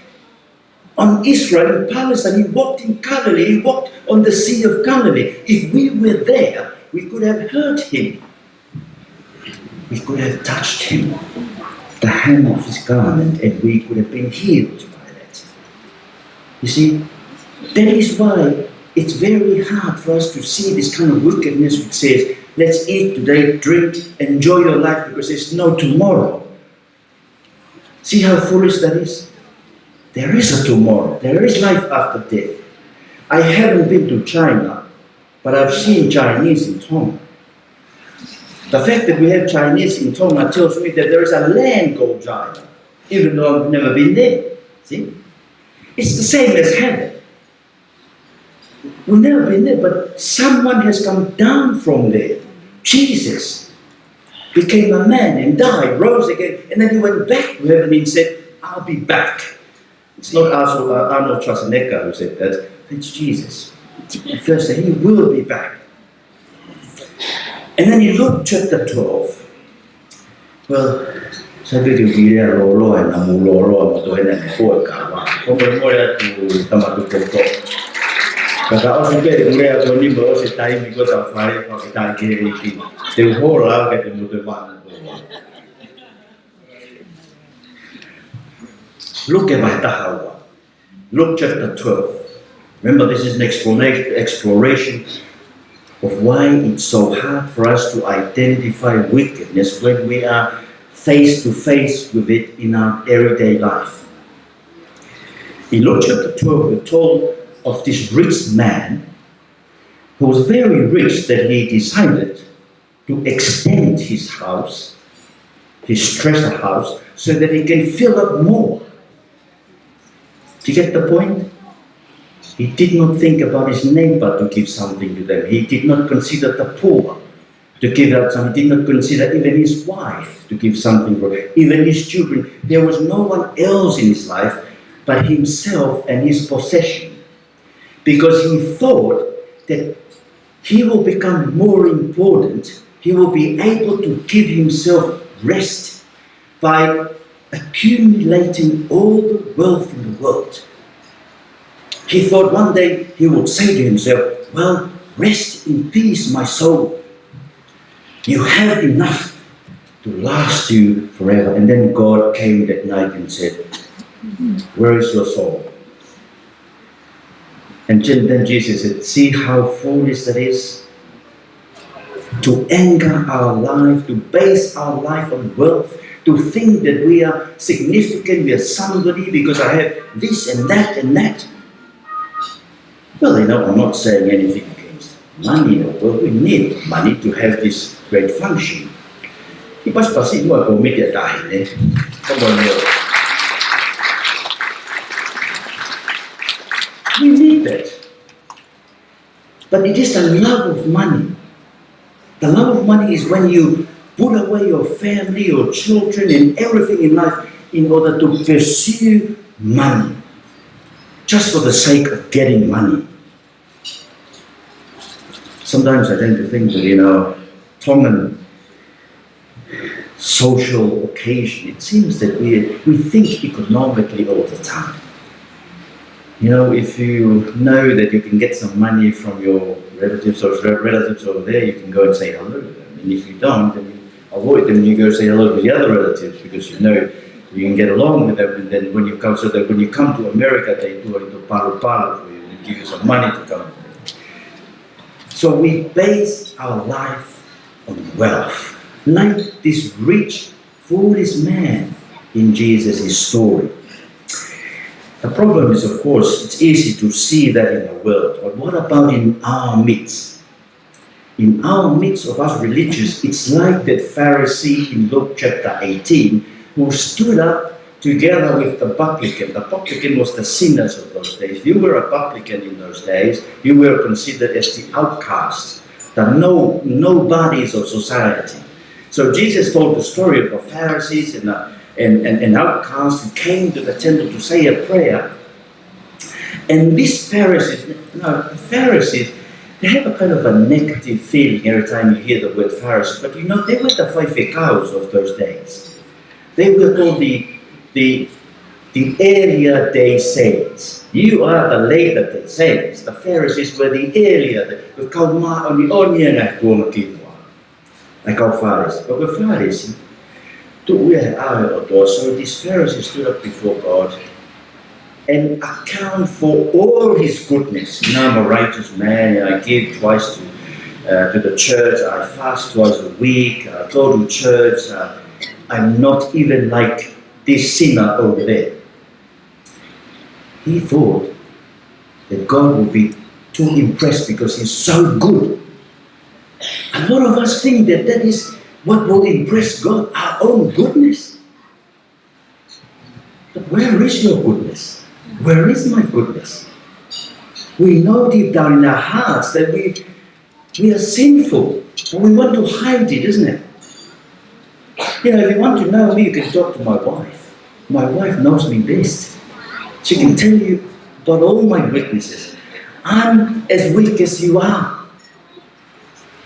[SPEAKER 7] on Israel and Palestine. He walked in Galilee. He walked on the Sea of Galilee. If we were there, we could have heard him. We could have touched him, the hem of his garment, and we could have been healed by that. You see, that is why it's very hard for us to see this kind of wickedness which says, let's eat today, drink, enjoy your life because there's no tomorrow. See how foolish that is? There is a tomorrow. There is life after death. I haven't been to China, but I've seen Chinese in Tonga. The fact that we have Chinese in Tonga tells me that there is a land called China, even though I've never been there. See? It's the same as heaven. We've never been there, but someone has come down from there. Jesus became a man and died, rose again, and then he went back to heaven and said, I'll be back. It's not Arnold Schwarzenegger who said that, it's Jesus. He first said, he will be back. And then in Luke chapter 12, well, sabi ko kaya lolo ay namulolo mo to ay nagpo ka ba. Kung mo ya tu tamatuto. Kada o sige kaya ko ni mo si tayo mi ko sa fire ko kita kiri ki. Te hola ka te mo te man. Look at Fakaha'apai. Luke chapter 12. Remember, this is an exploration of why it's so hard for us to identify wickedness when we are face to face with it in our everyday life. In Luke chapter 12, we're told of this rich man who was very rich that he decided to extend his house, his treasure house, so that he can fill up more. Do you get the point? He did not think about his neighbor to give something to them. He did not consider the poor to give out something. He did not consider even his wife to give something for them. Even his children. There was no one else in his life but himself and his possession. Because he thought that he will become more important. He will be able to give himself rest by accumulating all the wealth in the world. He thought one day he would say to himself, well, rest in peace, my soul. You have enough to last you forever. And then God came that night and said, where is your soul? And then Jesus said, see how foolish that is? To anchor our life, to base our life on wealth, to think that we are significant, we are somebody because I have this and that and that. Well, I'm not saying anything against money. Well, we need money to have this great function. We need that. But it is the love of money. The love of money is when you put away your family, your children, and everything in life in order to pursue money. Just for the sake of getting money. Sometimes I tend to think that, Tongan social occasion, it seems that we think economically all the time. If you know that you can get some money from your relatives over there, you can go and say hello to them. And if you don't, then you avoid them and you go say hello to the other relatives because you know you can get along with them. And then when you come to America, they do a little palu for you and give you some money to come. So we base our life on wealth, like this rich, foolish man in Jesus' story. The problem is, of course, it's easy to see that in the world, but what about in our midst? In our midst of us religious, it's like that Pharisee in Luke chapter 18 who stood up together with the publican. The publican was the sinners of those days. If you were a publican in those days, you were considered as the outcast, the nobodies of society. So Jesus told the story of the Pharisees and an outcast who came to the temple to say a prayer. And these Pharisees, they have a kind of a negative feeling every time you hear the word Pharisee. But you know, they were the Fakaha'apai of those days. They were called the earlier day saints. You are the later day saints. The Pharisees were the earlier, the kauma o ni oniana kuona kiwa. Like our Pharisees. But the Pharisees, so these Pharisees stood up before God and account for all his goodness. You know, I'm a righteous man, and I give twice to the church, I fast twice a week, I go to church, I'm not even like this sinner over there. He thought that God would be too impressed because he's so good. A lot of us think that that is what will impress God, our own goodness. But where is your goodness? Where is my goodness? We know deep down in our hearts that we are sinful, but we want to hide it, isn't it? You know, if you want to know me, you can talk to my wife. My wife knows me best. She can tell you about all my weaknesses. I'm as weak as you are.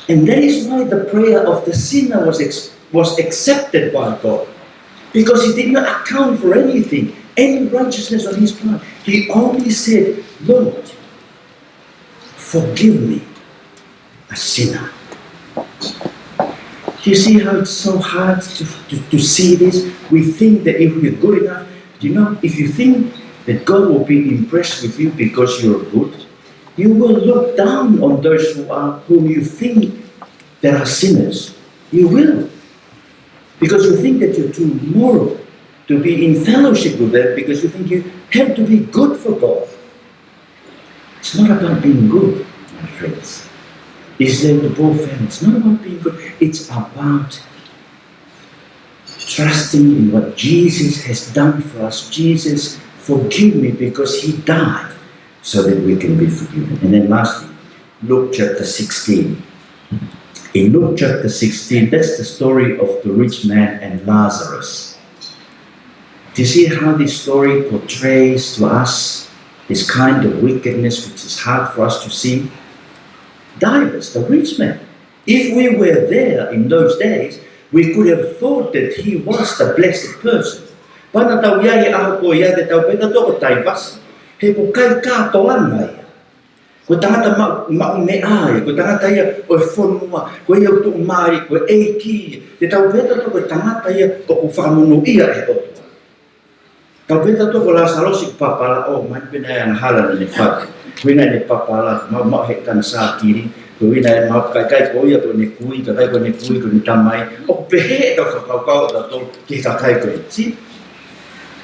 [SPEAKER 7] And that is why the prayer of the sinner was accepted by God. Because he did not account for anything, any righteousness on his part. He only said, Lord, forgive me, a sinner. Do you see how it's so hard to see this? We think that if we're good enough, you know, if you think that God will be impressed with you because you're good, you will look down on those whom you think that are sinners. You will. Because you think that you're too moral to be in fellowship with them, because you think you have to be good for God. It's not about being good, my friends. Isileli, Tupou family, it's not about being good. It's about trusting in what Jesus has done for us. Jesus, forgive me because he died so that we can be forgiven. And then lastly, Luke chapter 16. In Luke chapter 16, that's the story of the rich man and Lazarus. Do you see how this story portrays to us this kind of wickedness which is hard for us to see? Divers, the rich man. If we were there in those days, we could have thought that he was the blessed person. Pana tau ia he aho ko ia te tau peta toko taivas, he po kai kato ana ia. Ko tangata mau me ai, ko tangata ia o whonua, ko ia utu umari, ko eiki, te tau peta toko tangata ia o ku whakamono ia e otua. Tau peta toko la salosi papala, o mai pena ia hala ni whaka. Wina ni papala, mau he kan sa kiri, ko wina e mau kai ko ia ko ne kui, ko ne kui, ko ni tamai, o pehe tau whakau da tau ki ka kai ko. See?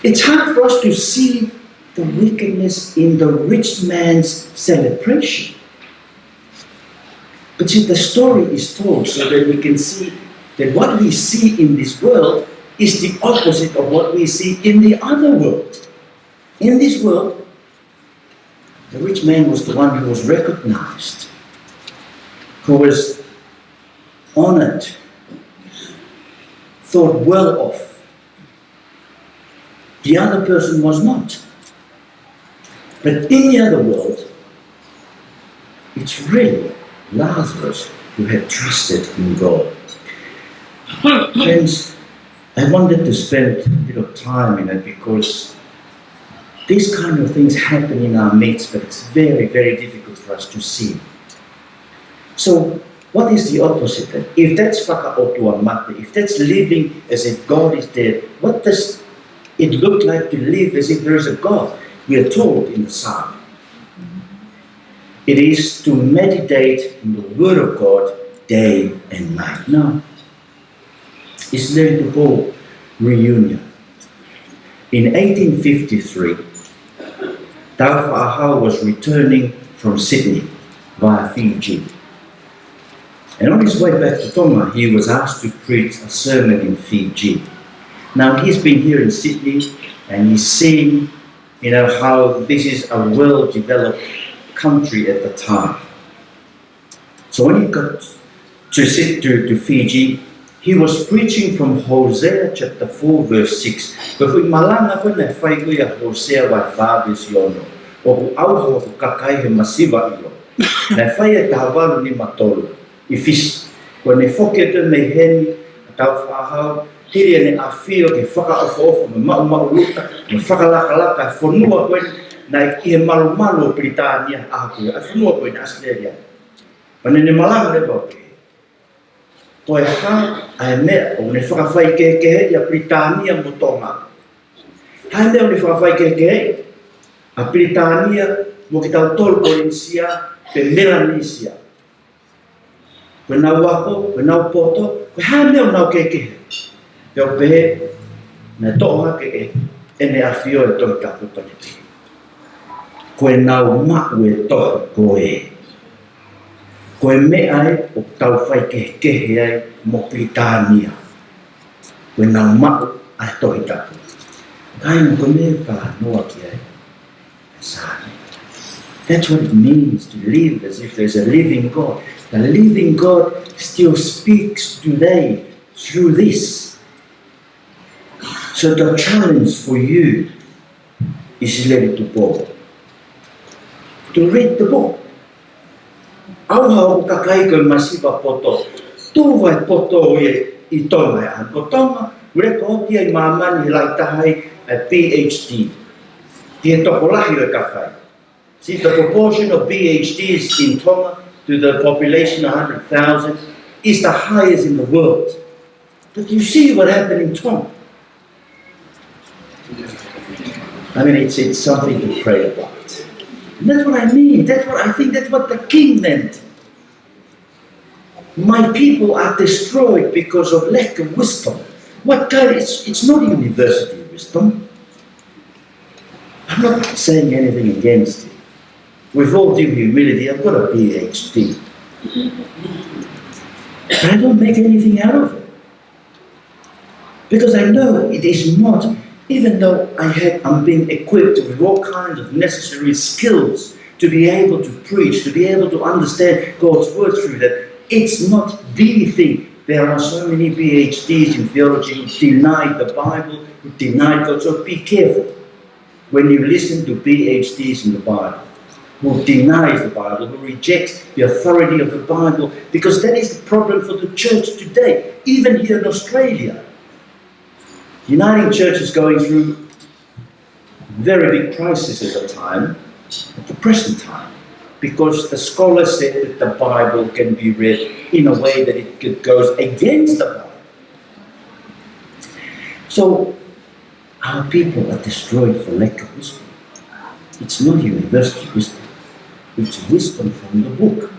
[SPEAKER 7] It's hard for us to see the wickedness in the rich man's celebration. But see, the story is told so that we can see that what we see in this world is the opposite of what we see in the other world. In this world, the rich man was the one who was recognized, who was honored, thought well of. The other person was not. But in the other world, it's really Lazarus who had trusted in God. Friends, I wanted to spend a bit of time in it because these kind of things happen in our midst, but it's very, very difficult for us to see. So, what is the opposite then? If that's Fakaha'apai, if that's living as if God is dead, what does it look like to live as if there is a God? We are told in the Psalm. It is to meditate in the Word of God day and night. Now, Isileli Tupou reunion. In 1853, Fakaha'apai was returning from Sydney via Fiji. And on his way back to Tonga, he was asked to preach a sermon in Fiji. Now, he's been here in Sydney and he's seen, how this is a well-developed country at the time. So when he got to Fiji, he was preaching from Hosea chapter 4 verse 6. Hosea by 5 verse yono. O au ho kakai he masiva ilo. Na fai te havalu ni matolo. I fisi. Ko ne foke te mei heni tau whahau. Hiri ane a whio ke whakaofo me mauluta. Me whakalaka whanua koe na I he malu Britania aku. A whanua koe na Australia. Pane ne malanga rewa pe. Ko e ha ai mea o ne whakawhai ke a Britania mo Tonga. Hai mea o ne whakawhai ke a Britania mo ki tau tolu Polynesia pe Melanesia. Koe nau wako, koe nau poto, koe hai mea o nau ke. Peo pehe, me toa ke ene a whio e tohi ka pupane pe. Koe nau mau e tohi koe. Koe mea e o tau whai kehe ai mo Britania. Koe nau mau a tohi tapu. Kai mo koe mea ka noa ki ai. That's what it means to live as if there's a living God. The living God still speaks today through this. So the challenge for you is to read the book. Auha o kakai koe masiva poto. Tu vai poto I Tonga an. Ko Tonga, ure ko tia I mamani lai tahai a PhD. Tia topolahi o kakai. See, the proportion of PhDs in Tonga to the population 100,000 is the highest in the world. But you see what happened in Tonga. I mean, it's something to pray about. And that's what I mean. I think that's what the king meant. My people are destroyed because of lack of wisdom. What kind? It's not university wisdom. I'm not saying anything against it. With all due humility, I've got a PhD. But I don't make anything out of it. Because I know it is not, even though I'm being equipped with all kinds of necessary skills to be able to preach, to be able to understand God's word through that, it's not the thing. There are so many PhDs in theology who deny the Bible, who deny God. So be careful when you listen to PhDs in the Bible, who denies the Bible, who rejects the authority of the Bible, because that is the problem for the church today, even here in Australia. Uniting Church is going through very big crisis at the time, at the present time, because the scholars said that the Bible can be read in a way that it goes against the Bible. So our people are destroyed for lack of wisdom. It's not university wisdom. It's wisdom from the book.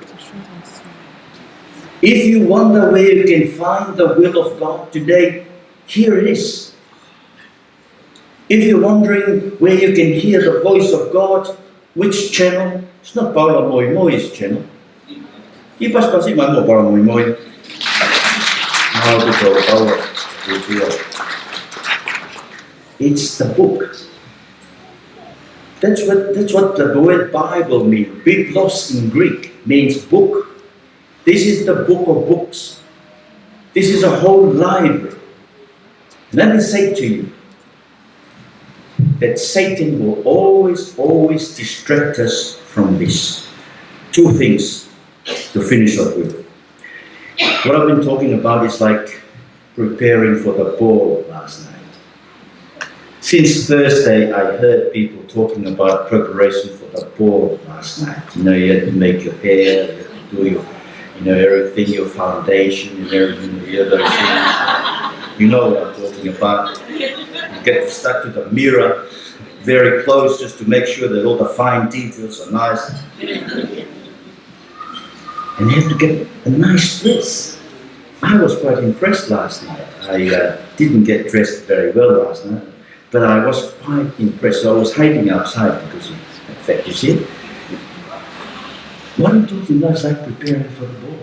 [SPEAKER 7] If you wonder where you can find the will of God today, here it is. If you're wondering where you can hear the voice of God, which channel? It's not Paula Moimoi's channel. Paula Moimoi. It's the book. That's what the word Bible means. Biblos in Greek means book. This is the book of books. This is a whole library. Let me say to you that Satan will always distract us from this. Two things to finish off with. What I've been talking about is like preparing for the ball last night. Since Thursday, I heard people talking about preparation for the ball last night. You had to make your hair, you had to do your, everything, your foundation and everything, those things. You know what I'm talking about. You get stuck to the mirror very close just to make sure that all the fine details are nice. And you have to get a nice dress. I was quite impressed last night. I didn't get dressed very well last night, but I was quite impressed. So I was hiding outside because of the fact, you see. What I'm talking about is like preparing for the ball.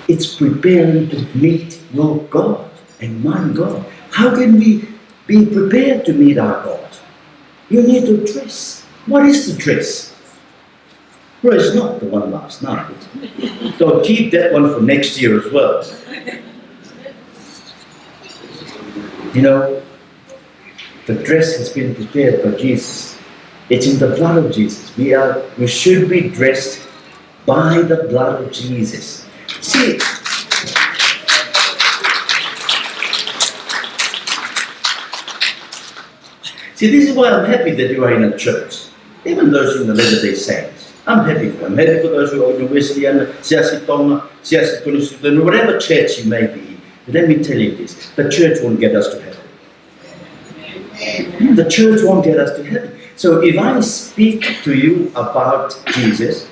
[SPEAKER 7] It's preparing to meet your God and my God. How can we be prepared to meet our God? You need to dress. What is the dress? Well, it's not the one last night. So keep that one for next year as well. You know, the dress has been prepared by Jesus. It's in the blood of Jesus. We should be dressed by the blood of Jesus. See, this is why I'm happy that you are in a church. Even those in the Latter-day Saints. I'm happy for them. I'm happy for those who are in the Wesleyan, Siasi Tonga, Siasi Kunisutan, whatever church you may be. But let me tell you this, the church won't get us to heaven. The church won't get us to heaven. So if I speak to you about Jesus,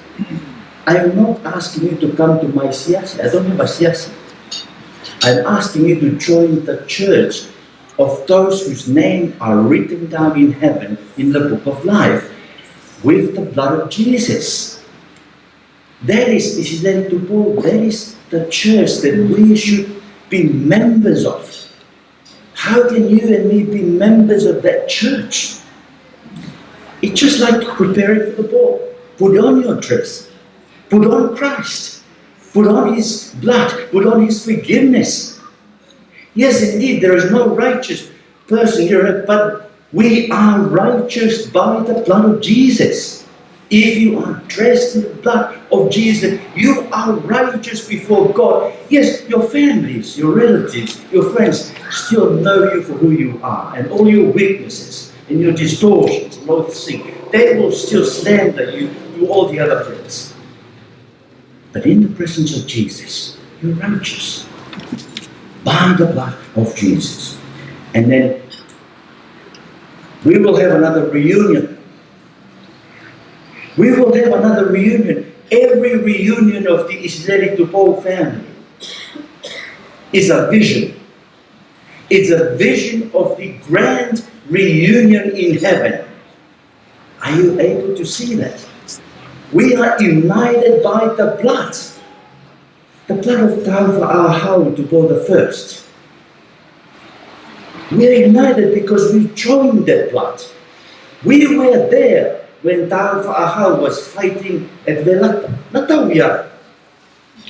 [SPEAKER 7] I'm not asking you to come to my siasi. I don't have a siasi. I'm asking you to join the church of those whose names are written down in heaven in the book of life with the blood of Jesus. That is Isileli Tupou. That is the church that we should be members of. How can you and me be members of that church? It's just like preparing for the ball. Put on your dress. Put on Christ. Put on His blood. Put on His forgiveness. Yes, indeed, there is no righteous person here, but we are righteous by the blood of Jesus. If you are dressed in the blood of Jesus, you are righteous before God. Yes, your families, your relatives, your friends still know you for who you are, and all your weaknesses and your distortions and all things, they will still slander you to all the other friends. But in the presence of Jesus, you're righteous by the blood of Jesus. And then we will have another reunion. We will have another reunion. Every reunion of the Isileli Tupou family is a vision. It's a vision of the grand reunion in heaven. Are you able to see that? We are united by the blood. The blood of Fakaha'apai Tupou the first. We are united because we joined that blood. We were there when Fakaha'apai was fighting at Latu.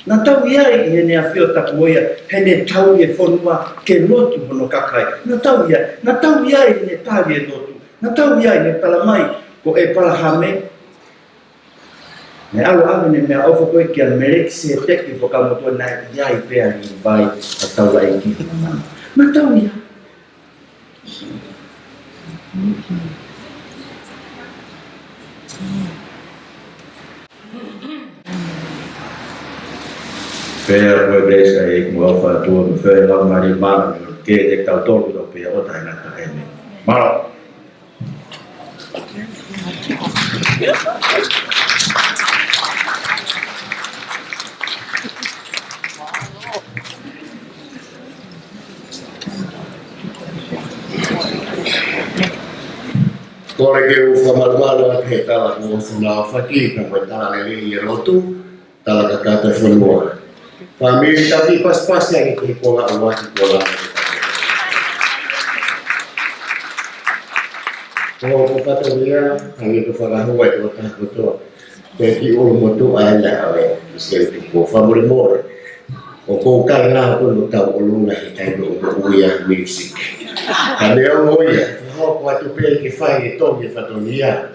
[SPEAKER 7] Natau ia i hene a whio tapuoia, hene tau e whanua ke lotu mono kakai. Natau ia i hene tāwi e lotu. Natau ia i hene palamai ko e palahame. Me alu alu ne mea ofa koe ki a mereksi e teki po kamotua na ia i pēa ni vai a tau ai ki. Natau ia.
[SPEAKER 1] Pea koe gresa e iku alfa tua me whare lau mari mana me ke te tau tolu tau pea o tai ngata e me. Maro!
[SPEAKER 8] Kore ke ufa malualo a ke tala ko ufa na whaki ka koe tala le li e lotu, tala ka kata whanua. Whamiri tabi pas-pas yang ikut pola awak pola. Kalau ko kata dia, hangi ko Fakaha'apai ko ta ko to. Peki ul motu ala awe, Isileli Tupou famuri more. O ko ka na ko no ta ulunga hitai do uya music. Kane o oia, ho ko atu pe ki fai to ki fatonia.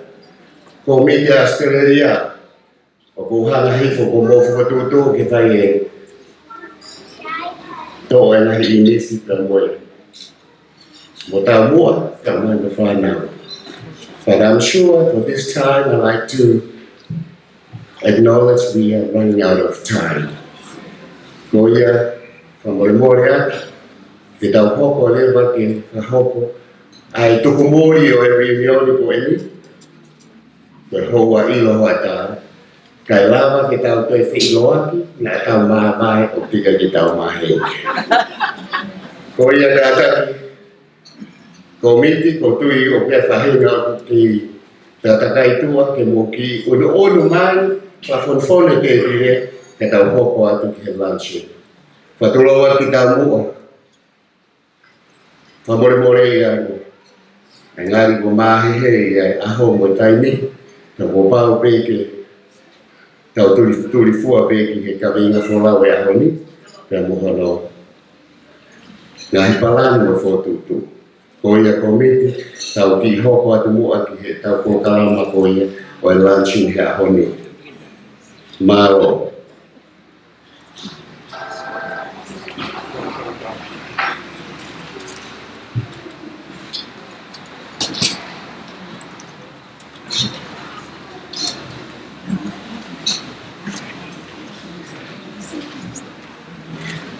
[SPEAKER 8] Ko media Australia. O ko hanga hifo ko mo fo to ki fai to and I miss it away. What I want, I'm going to find out. But I'm sure for this time, I'd like to acknowledge we are running out of time. Goya, from Moimoi, the Tupou leva que Fakaha'apai, ai tukumori o e reunioni ko eni, the hoa ilo hoa ta, Kai lava ke tau toi whiloaki, na tau mahapai o tika ke tau mahe. Ko ia tātaki, ko miti, ko tui o pia whahinga o ki tātakai tua ke mo ki onu mai, pa fonfone ke ire, ke tau hoko atu ki he Luncheon. Whatuloa ki tau mua, whamore ia anu. Ngari ko mahehe ia aho mo taimi, ka ko pau peke, tau tuli fua peke he kawinga wholau e aho ni, ka moholo. Ngahi palani mo whotutu. Ko ia komiti, tau ki hoko atu mua ki he tau ko kalama ko ia, o e Luncheon he aho ni. Maro.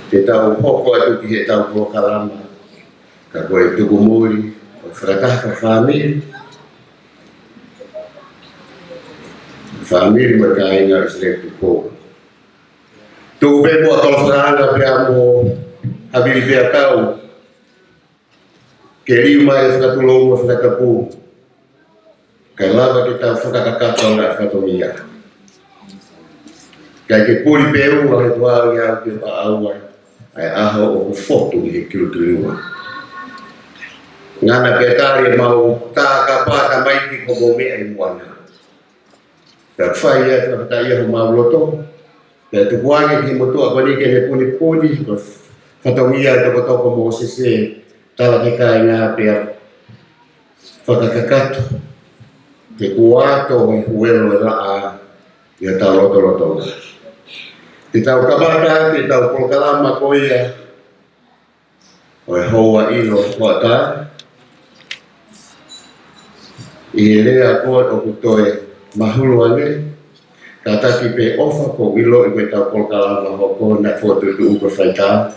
[SPEAKER 8] Ke tau hoko atu ki he tau ko kalama, ka koe tuku muri, o Fakaha'apai family. Family berkainga Isileli Tupou. Tuku bebo atau whakaanga pia mo habili pia tau, ke lima e whakatulou mo whakatapu, kai lava ke tau whakakakata o ngā whatomia. Kai ke puri peu wa he tuau ia ke paaua, ai aho o ku fotu i he kilutulua. Ngana pia tari e mau tā kapata maiti ko mo mea i muana. Ka whai e whakatai e ho mau loto, ka tukuangi ki motua koni ke ne puni, ko whatomia e toko mo sese, tala ke kai ngā pia whakakakato, ke kuato i huelo e raa, ia tau loto. Te tau kabaka, te tau polkalama ko ia, o e hoa ilo hoa tā. I lea koe o kutoe mahulu ane, ka taki pe ofa ko ilo i koe tau polkalama ho ko na fotu tu uko whaita.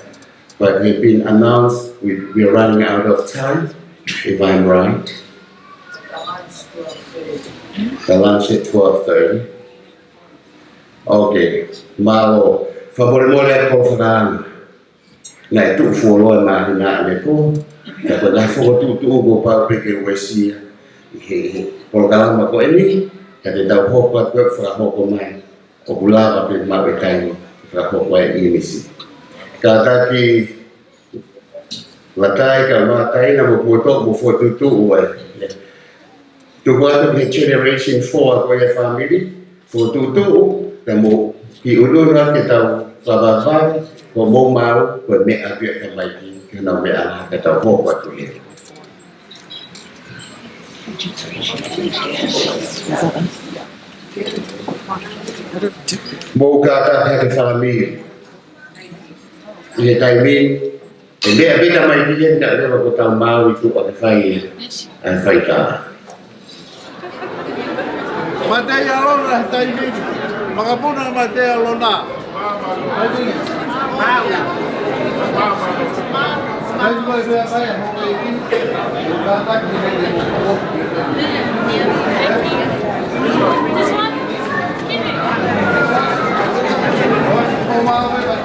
[SPEAKER 8] But we've been announced, we're running out of time, if I'm right. The lunch at 12:30. Okay, malo, favore ko whakaanga. Na e tuk fuoloa mahi na ane ko, ka koe lai whokotutu ugo pau peke uesia. He polkalama ko eni, ka te tau hoko at koe whakahoko mai, o kulava pe mau e kaino, whakahoko e imisi. Ka taki latai ka matai na mo puto mo fotutu ue. Tuku atu he generation 4 ko e family, fotutu, ka mo ki ulura ke tau whabawhai, ko mo mau, ko me atu e kamaiki, ka nau me ala ka tau hoko atu he. Mo kata he family. Ia taimi, e mea beta mai kia ka lewa ko tau mau i tuka ke whai ai whaita.
[SPEAKER 6] Matei alona he taimi, makapuna matei alona. Ai koe pia kai a hoka i ki, ka taki hei mo koki.
[SPEAKER 9] This one?
[SPEAKER 6] O mawe ba,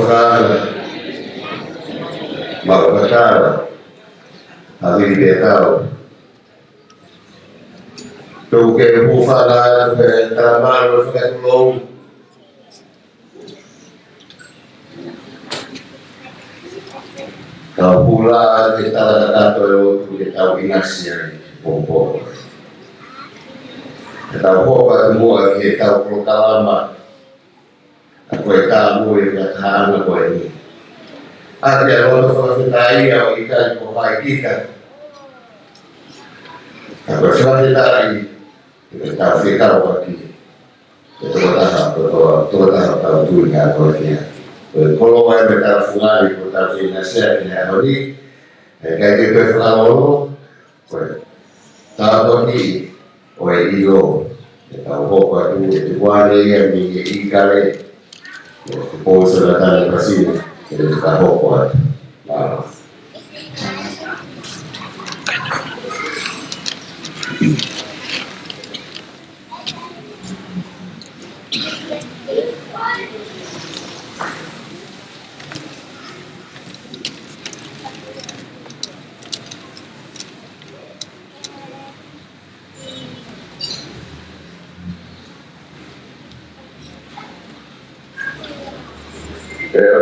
[SPEAKER 8] Paula, Makakara, Habib Betau. Tu que bufala, trabalho, fica longo. Kau pula kita kata tu kita inasnya bobo. Kita bobo semua kita proklama. Aku tahu yang tahan aku ini. Ada orang kita yang kita buat kita. Aku selalu kita fikir lagi. Itu tahap dunia dunia. Kalau saya bertarung di kota Indonesia ini hari kayak gitu kalau tahap ini oleh ilo tahu apa itu buat yang diikat Tupou selatan Brasil itu tahu apa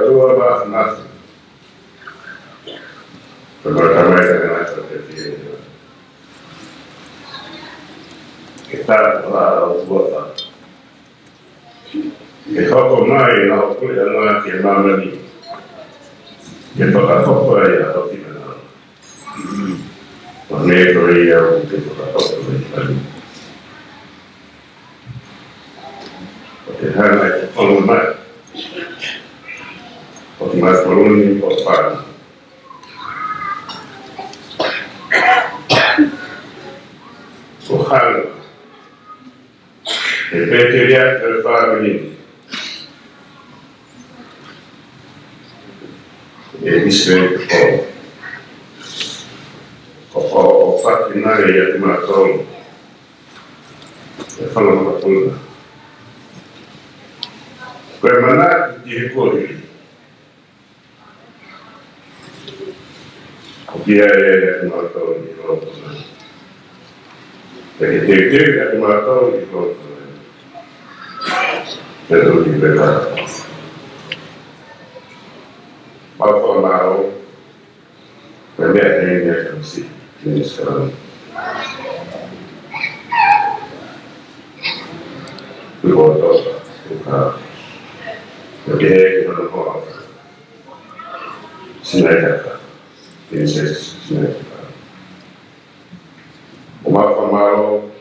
[SPEAKER 6] dua bahas pertama dengan seperti ini kita buat kita komai na kuliah na kemana ni kita Fakaha'apai atau di mana Moimoi yang kita Fakaha'apai Tuhan itu pengumuman Mas Koloni Paula. Tuhan, repetirá el Padre. Isileli o fatinare ya timatong. Fala uma coisa. Permanente de recolher. Dia yang matau di kota. Jadi tiap yang matau di kota. Jadi di belakang. Apa mau? Banyak yang mesti ini sekarang. Di kota, jadi kita nak sinai Princess Uma Famaro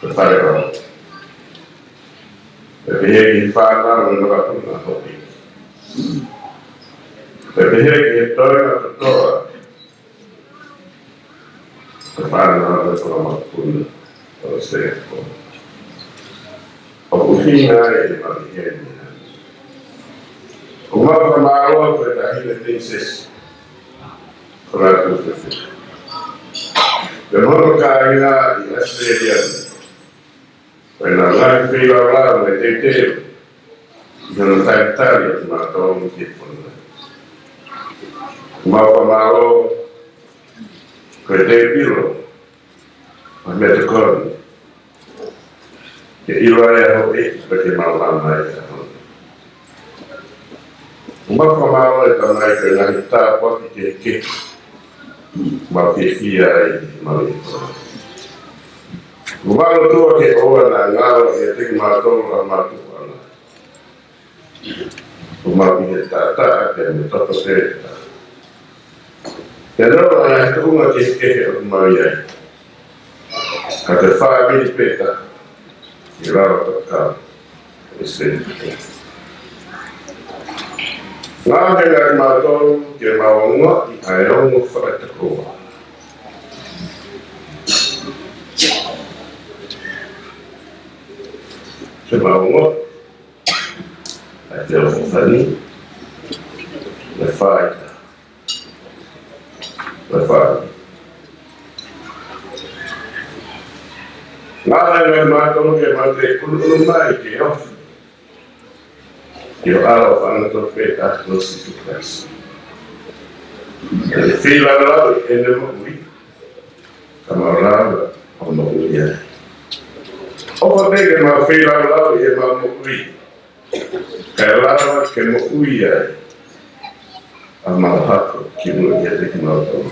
[SPEAKER 6] Prepare Perché farla non va più una hobby perché torna tuttora per fare una cosa più lo stesso o cucina e va bene Uma Famaro per la Princess Latu. Demono caina in Isileli. Quella là che vive là, mettete non sta in Italia, ma non ti fanno. Ma fa malo, quelle pillo, ma mette con. Che io ero perché mamma è ma fa malo e tornare per la città, poi che ma che sia e malissimo. Gumalo tua che ora nangalo e te mato ma tu ana. Gumalo che tata che mi tocca se. E allora è una che Maria. Che fa mi rispetta. E va a toccare. E se. Nāke ngā mātou ke maonga I kai ongo whakatakoa. Ke maonga, ai te o whani, le whaita, le whani. Nāke ngā mātou ke mātou kuru mai ke ofi. Yo ao whangato pe tātou si tukas. E whila rau e ne mokui. Ka mauranga o mokui ai. Opa teke ma whila rau e ma mokui. Ka rawa ke mokui ai. A mahako ki mua ia te ki mautau.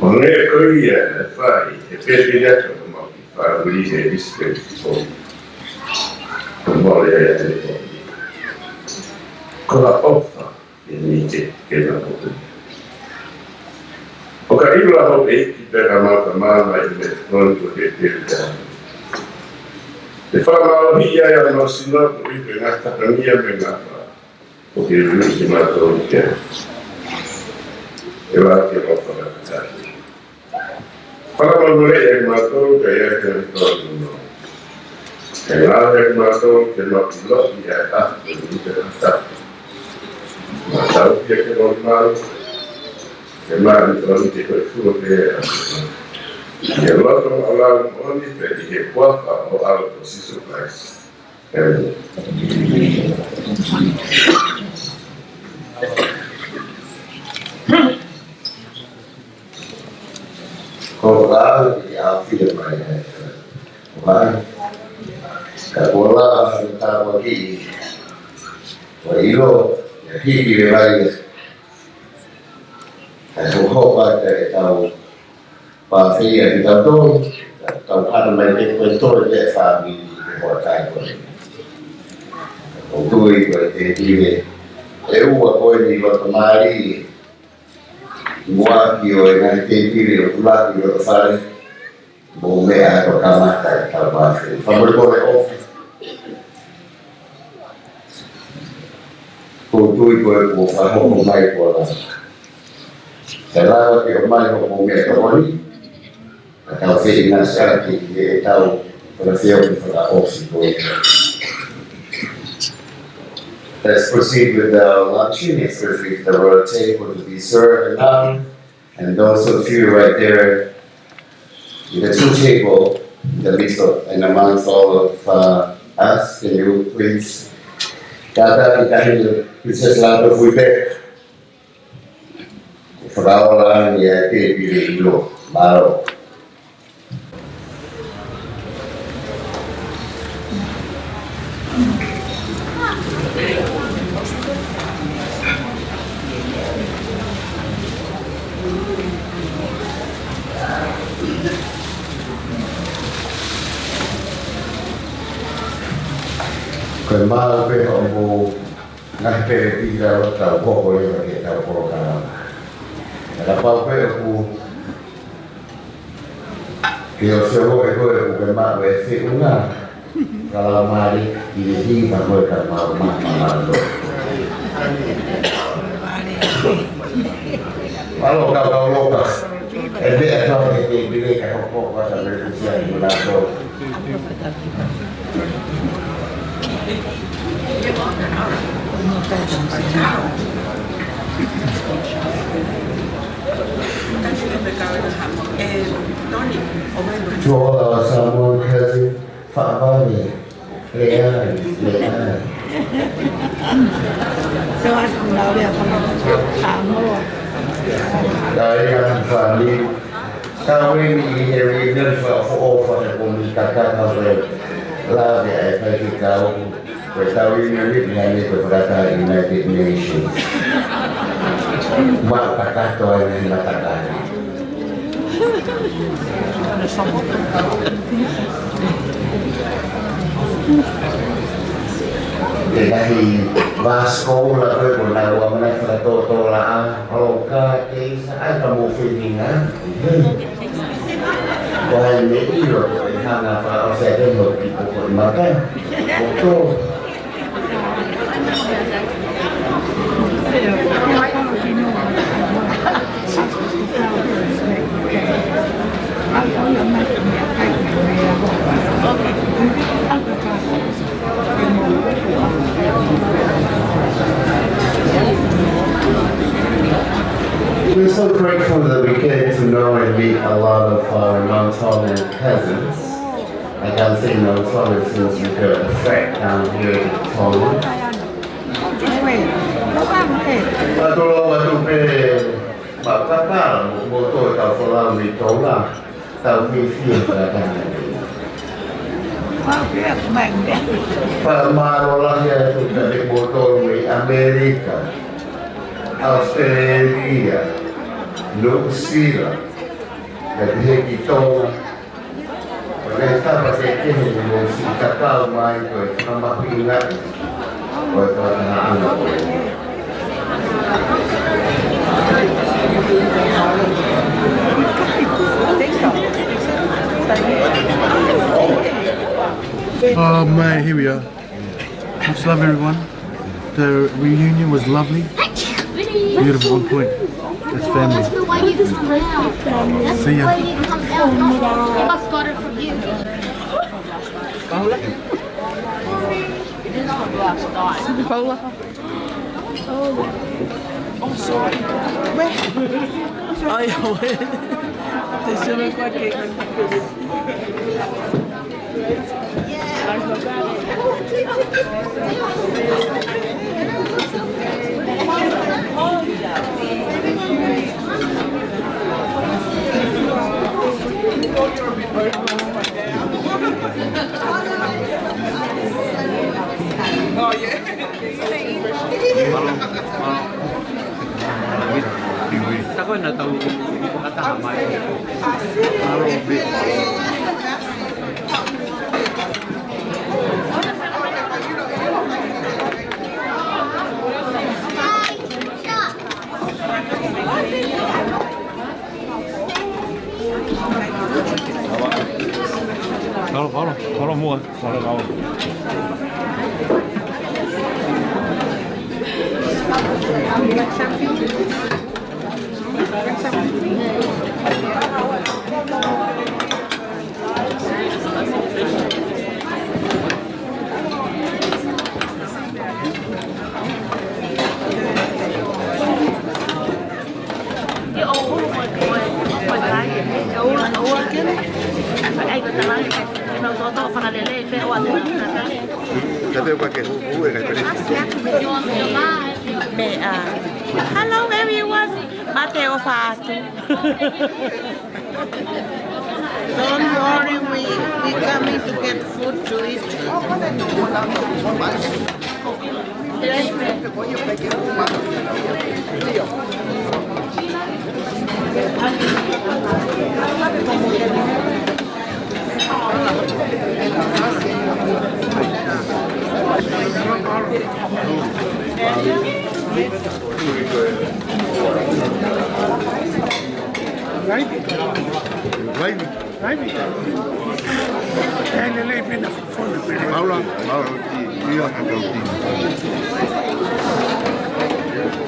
[SPEAKER 6] O nge koi ia e whai e pēti ato o mauki. Whauri e ispeti ki pōi. Ko mori ai te pōi. Ko la ofa e ni te ke na pōi. O ka iwa ho e ki pēra mauka māma i me tonu ko te pēri tā. Te whamau hi ai a mau sinoku i pe ngā takangia me ngā wha. O ke rui ki mātou i kia. E wā ke ofa ka tāti. Whamau mure e mātou ka ia ke ni tonu no. Ke ngā e mātou ke mapi loki ai atu i te tāti. Mā tau kia ke roi mau. Ke māri tonu ke koe fua ke e atu. Ke loto alau moni pe i he kuapa o au o sisu kais.
[SPEAKER 8] Koula i a whia mai e. Mai. Ka Koula a tā waki i. Wa ilo, ia hiki me mai e. Ka hohopa te tau pāwhia ki tau tōi. Tau hana mai te koe tōi te whāmi i hoa tai koe. O tui koe te tine. E ua koe ni roto maari. Muaki o e ngai te tine o tulaki o te whare. Mō mea ko kamata e tau pāwhia. Whamuri kore ofi. Ko tui koe ko whahoko mai ko la. Te lawa ki o mai ko mea ka wani. Tau whiri ngā saraki e tau whanawhio ki whakaofi koe. Let's proceed with the luncheon. It's perfect the royal table to be served now. And those of you right there in the two table, in the midst of and amongst all of us, can you please Tata kita Princess Latu fuite. Paula ya te pilih lo baru. Kau mau pe omu ngai pe tidak tahu kok boleh pakai tahu program. Kalau kau pe aku dia sewa aku kemana wesi unga kalau mari ini kamu kan mau malu. Kalau kau lokas, dia tahu ini bila kau kok pasal berusia berlaku. Chua sama cousin Fakaha'apai, Leah.
[SPEAKER 5] So I don't know if I'm more.
[SPEAKER 8] Dari yang family, kami ini hari ini for the komunikasi kami lah di Afrika. Kita ini dengan beberapa United Nations. Mak kata tuan yang mengatakan. Dari Vasco lah tu pun lalu mana satu tolak kalau kata saya kamu feelingan. Wah ini itu hang apa saya tu berpikir makan. Betul. We're so grateful that we get to know and meet a lot of our non-Tongan cousins. I can say non-Tongan since we got a fact down here in Tongan. Watu pe makaka moto ta fola mi tola ta mi fi para ta. Para marola ya tu dari moto mi Amerika, Australia, New Zealand, dari kita. Mereka pakai kini musik kapal main tu, nama ingat, buat anak-anak.
[SPEAKER 9] Oh man, here we are. Much love everyone. The reunion was lovely. Beautiful, on point. It's family. See ya.
[SPEAKER 10] You must got it from you.
[SPEAKER 11] Paula? Paula? Oh, sorry. Ay, te sube cualquier
[SPEAKER 12] Ako na tahu Fakaha'apai. Kalau mua, kalau kau.
[SPEAKER 5] Hello everyone, Mateo Fatu. Don't worry, we coming to get food to eat.
[SPEAKER 9] Paula, dia akan tahu tim.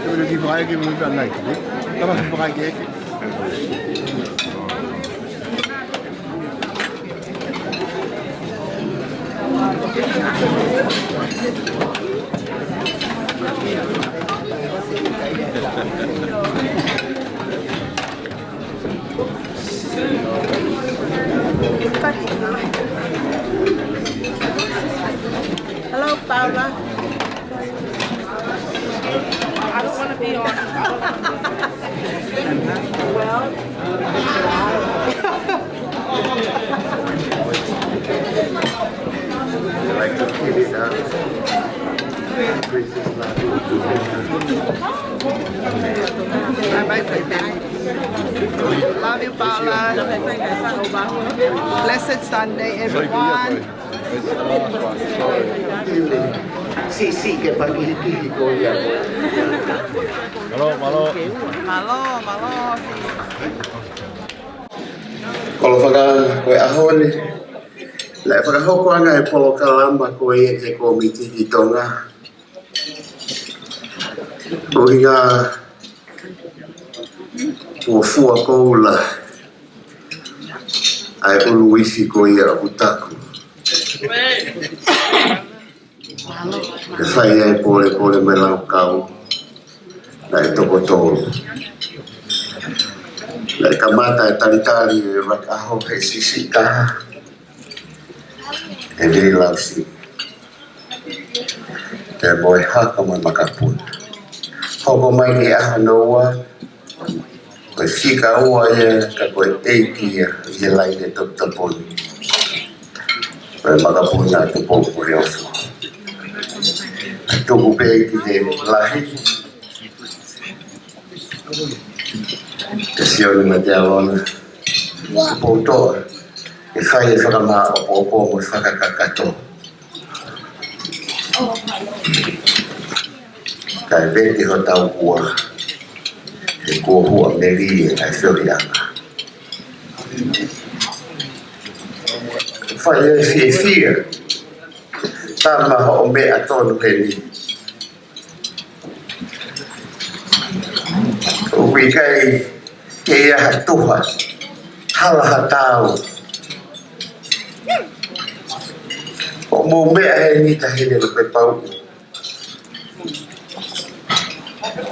[SPEAKER 9] Kalau di Brai kita mungkin naik, kalau di Brai kita.
[SPEAKER 5] Hello, Paula.
[SPEAKER 11] I don't want to be on. Well,
[SPEAKER 8] Like to keep it down. Princess Latu.
[SPEAKER 11] love you, Paula. Blessed Sunday, everyone.
[SPEAKER 8] Si que pagi ko ya.
[SPEAKER 9] Malo.
[SPEAKER 8] Kalau Fakaha'apai ahon le Fakaha'apai nga e polo kalama ko e komiti di tonga. Oinga fua Koula ai ulu wifi ko ia utaku. E fai ai pole melau kau na e toko tolu. Le kamata e talitali e rakaho he sisi kaha e viri lausi. te moi haka mo makapun hoko mai ki aha noa ko fika ua ia ka ko eiki ia i lai de Tupou ko makapun na Tupou ko reofu tuku pe ki te lahi te sioni ma te alona Tupou toa e whai e whakamaa opo mo whakakakato kai vete ho tau kua e kua hua meri e kai whiorianga whai e whia tama ho o mea tonu ke ni ui kai ke ia ha tuha hala ha tau o mo mea he ni tahine lo pe pau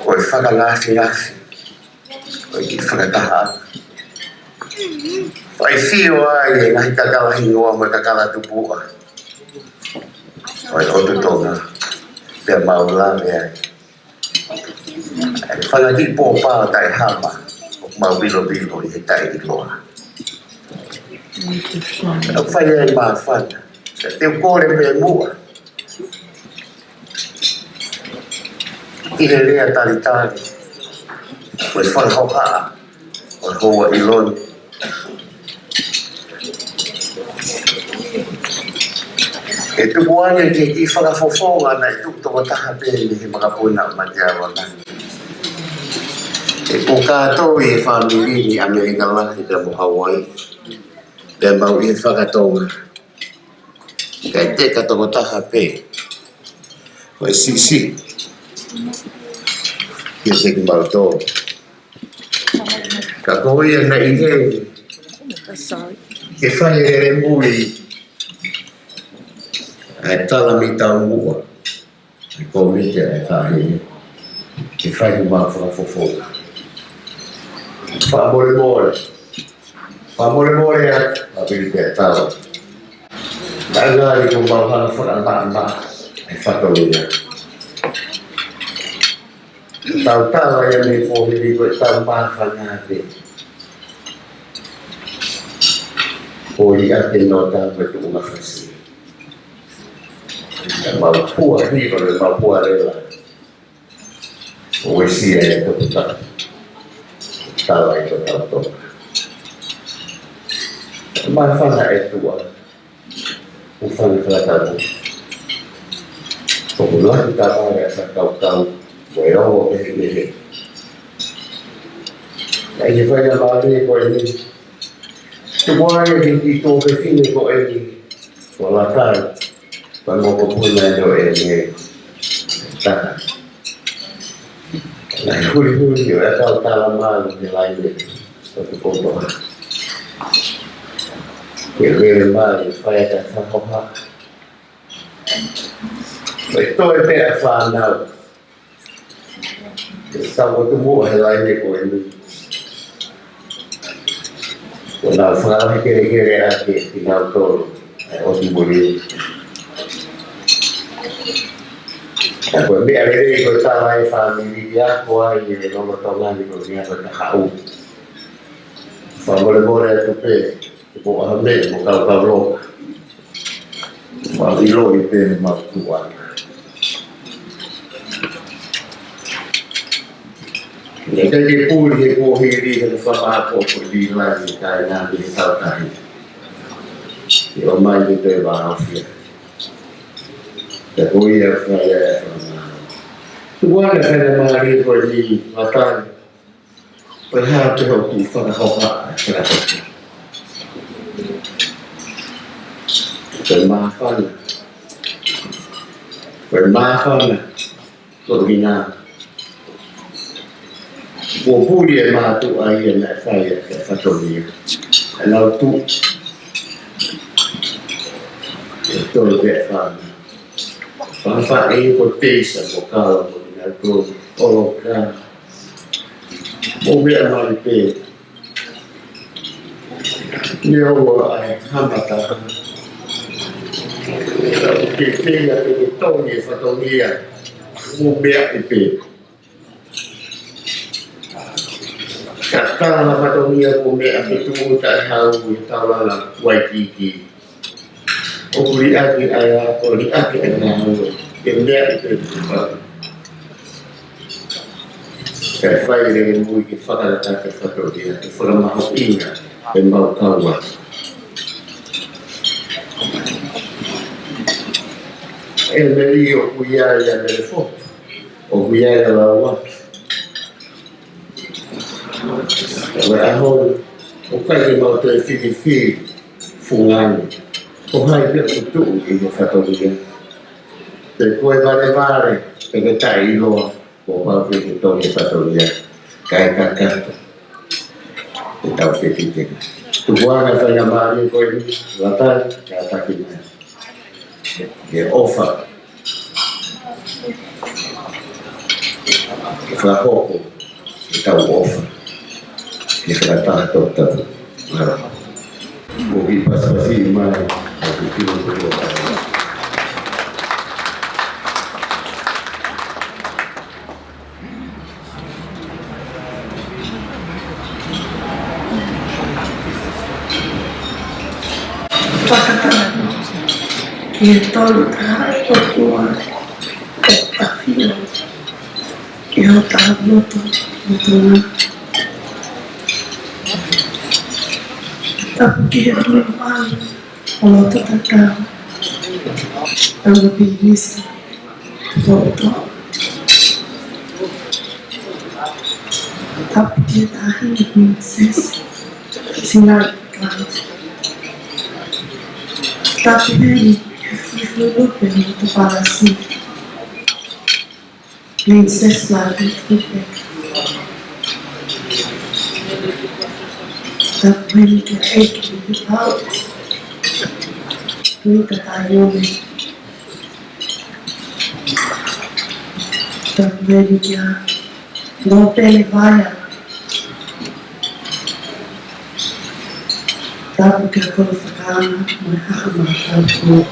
[SPEAKER 8] o e whakalasi o i whakataha whai whio ai e ngahi kakala hingoa mo e kakala tupua o e otu tonga pia maulame ai e whakati pōpā tai hama o mau bilo bilo i he tai i loa o whai e maa whana te ukore me mua i he rea tali tali o e whakahokaa o e hoa i loni e tuku ane ke ki whakafofonga na i tuku toko taha pēni he makapuna o Matiawa na e ko kātou i e whamiri ni Amerika lahi te mo Hawaii te mau i he whakatonga kai te katoko taha pē o e sisi i se ki mau tō ka koia na i he ke whai e re mui e tala mi tau mua e komite e kahi ke whai ku mau whakafofonga whamore more a pili te tala Agari ko mau hana whakanganga e whakauia. Tau tawa ia me pōhiri ko e tau māwhanga te. Pōri ate no tau me tu umawhasi. Mau pua hiro le mau pua rela. O e sia e tuku tau. Tawa i ko tau toka. Māwhanga e tua. Ufang Latu. Koula kita pakai sakau-kau, boyo behe. Jadi saya balik ko ini. Semua yang itu kesini ko ini. Kolakan, pangoko punya do ini. Tak. Nah, huri-huri ya tahu talaman di lain satu kotor. Kira mai fai ta whakaha. Ito e pēr whānau. Tau o tu mua he laine ko e nui. Ko nau whakaha kere ake ki nau tōru o tu muri. Ko mea rei ko tawa e whamiri i ako ai e nono tongani ko ni ako ta hau. Whamore atu pē. Ko ahame mo kau lo ma ilo i te ma tua ne te puli e ko hiri he fa ko di la ni kai na ni tau kai e o mai te va afia teoi e fa e tu guarda se ma ri ko di matan per ha te ho ku fa ho ha bermaafan koordinat bopuli e matu ai na fai e fatoria alors tout to be fa e ko tesa ko ka ko na ko o ka o be ma pe ni o ai hamata Ke whenga te te tongi e whatongia, o mea e pē. Ka tāna whatongia o mea pe tū tai hau i tāwala Waikiki. O kuri ake ai a, o ri ake ai a hau e mea e pē tū. Kai whai re mui ki whakarata te whatongia, te whakamaho inga e mau kaua. E meri o kuia ia mere fo, o kuia ia la waki. Wa ahol, o kai mau te whiwhi fungani, o hai pia kutu i me whatongia. Te koe vare, e me tai iloa, o mau whiwhi tongi whatongia, kai kakato, e tau whiwhitinga. Tupuanga whainga maari koe ni, watai, ka taki mai. E ofa e whakoko e tau ofa e whakatato tau o ki pasapasi mai o ki tino kuro
[SPEAKER 4] Fakaha'apai ki tolu taha o kua o pawhio ki hau taha moto o tōna. Tapu ki he tui wālu o loto tatau tau pi nisi o tō. Tapu ki he tahi ni princess sinai kāna. Tapu hei ke whiwhirupe o te parasi. Princess Latu whiwhirupe. Tapu hei ke eiki i pau. Tui ka taione. Tapu hei ke a Novotel vaya. Tapu ke a koro whakaana mai hama tapu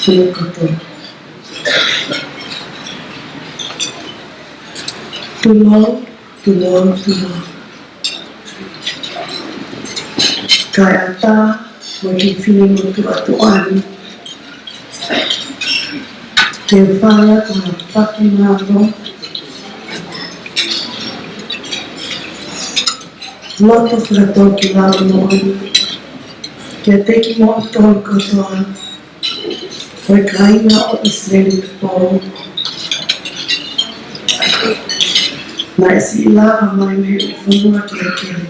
[SPEAKER 4] kua koto. Tulo. Kai ata mo ki whini tu atu ani. Te whara kua whaki ngāro. Loto whakato ki lau no ani. Kia teki mo o tōru katoa. Koe ka inga o Isileli Tupou. Na esi I lava mai me o whunua ki a kere.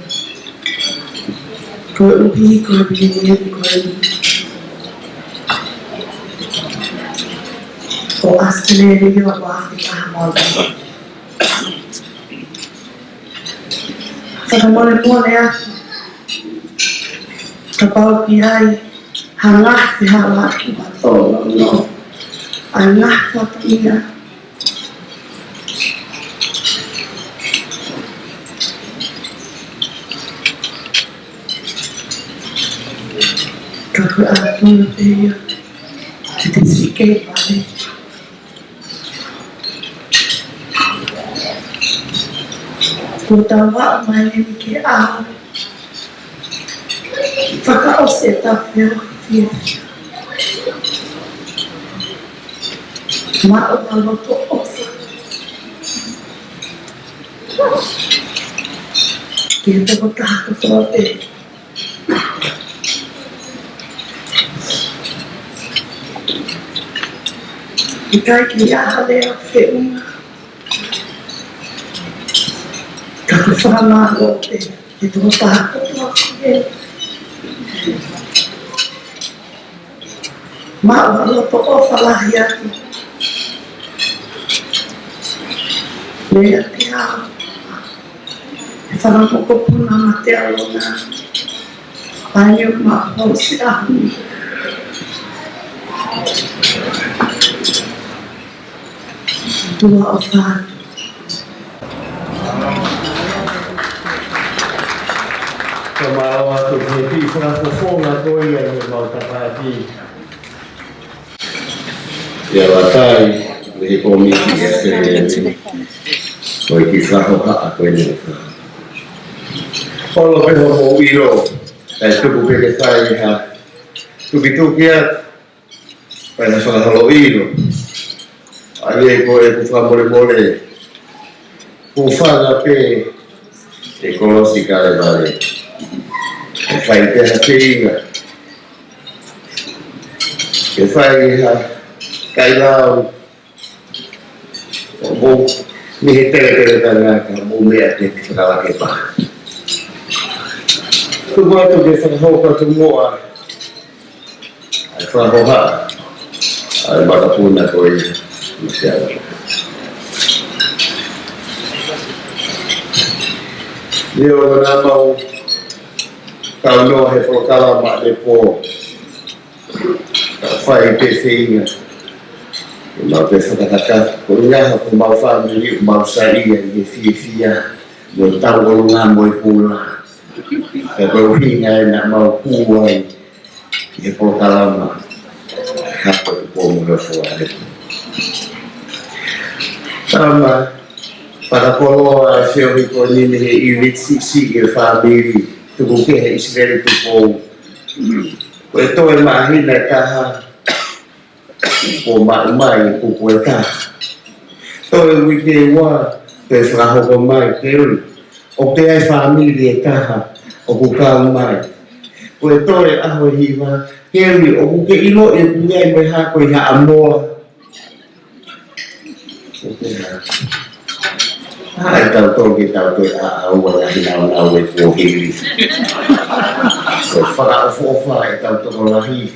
[SPEAKER 4] Koe uhi, koe bihenieru, koe ni. O Isileli o Fakaha'apai. Whakamone atu. Ka pau ki ai, ha ngāwhi hala ki watoa no. Ai ngāwhi atu ia. Ka koe ātuna pēia, ki te sike pare. Ko tau wā mai ni ke āu. Whakaose e tau wheo ki whia. Ma o na loto ofa. Ki he toko taha katoa te. I kai ki aha lea whiunga. Ka ku whakamāro te. He toko taha katoa ki he. Ma o na loto ofa lahi atu. Lea te ao. E whanamoko puna ma te alona. Pae o ma hausi ahuni. Tua o whātu.
[SPEAKER 8] Ka mao atu he pi whakawhonga koia i mau tapāti. Ia watai, me komiti Isileli, koi ki Fakaha'apai ni whakahoa. Paula pe ho iro, tai tuku peke tai ha, tuki at, pai na whakaholo iro. Ai ko e ku whamore ku whanga pe, e kolosi kare vare. E whai te ha whiinga, e whai ha kailau, o mo ni he tere tanga ka mo mea te whakalake pa. Tu watu ke whakahoka tu moa, ai whahoha, ai makapuna koe i te awa. Leo na mau kau no he prokala ma de po whai te whiinga. Mau te whakataka, ko ngaha ko mau whamiri, mau saria i he whia, mo tau o ngā mo i Koula. E koe whiinga e na mau kūai i he prokalama, hapa te pō mga whua. Tama, whakakoloa e whiohi ko nini he iritsi i e whamiri, tuku ke he Isileli Tupou. Ko e toe mahina e kaha, ko mai ko ko ka to we ke wa te fra ho mai ke o te ai family ka o ko ka mai ko to e a ho hiwa ke ri o ke ilo e ku ngai mai ha ko ha amo ai tau to ke tau to a wa la na we ko hiri so fa e tau to la hi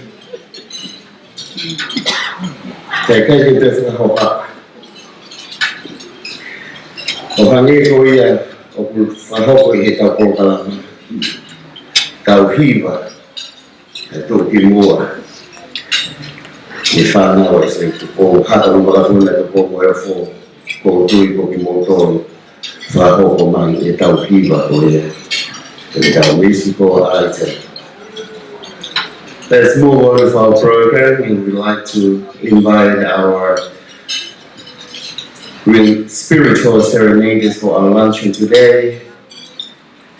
[SPEAKER 8] Te kai te whakahoka. O hange ko ia, o ku whahoko i he tau pōkalama. Tau hiwa, e tōki mua. I whanau e se ko hata umakatuna te pōko e fō, ko tui ko ki mōtoro. Whahoko mai e tau hiwa ko ia. E tau misi ko a aite. Let's move on with our program, and we'd like to invite our real spiritual serenaders for our luncheon today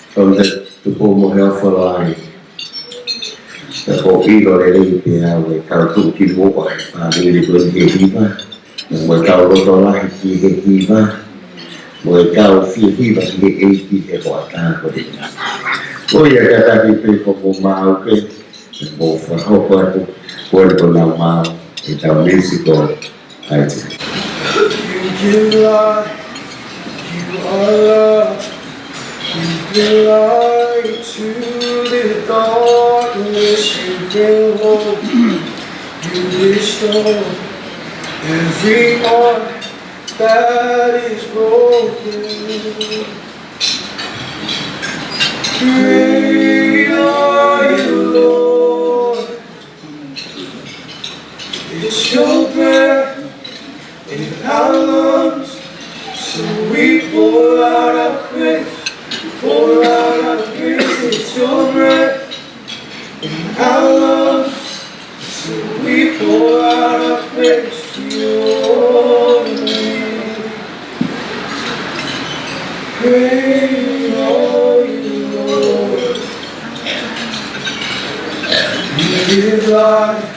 [SPEAKER 8] from the Tupou Health Line. The whole ego that we have, kau ki mo ai family ko he hiva, mo kau roto lahi ki he hiva, mo kau fi hiva ki he ko ata ko dina. Ko ia kata ki pe ko mau ke mo whahoko atu kōreko nā mau e tau musical aite.
[SPEAKER 2] You give light, you are love, you bring light to the darkness, you bring hope, you restore every heart that is broken. Great are you, Lord. It's your breath in our lungs, so we pour out our praise, pour out our praise. It's your breath in our lungs, so we pour out our praise to your name. Great are you, Lord. You give life.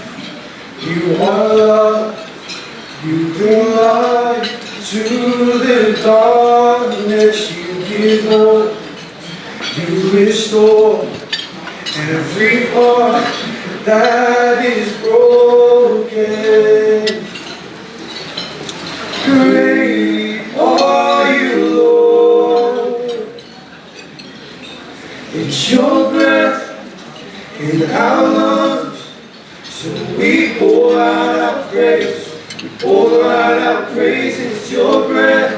[SPEAKER 2] You are love, you bring light to the darkness, you give hope, you restore every heart that is broken. Great are you, Lord. It's your breath in our lungs. So we pour out our praise, we pour out our praise, it's your breath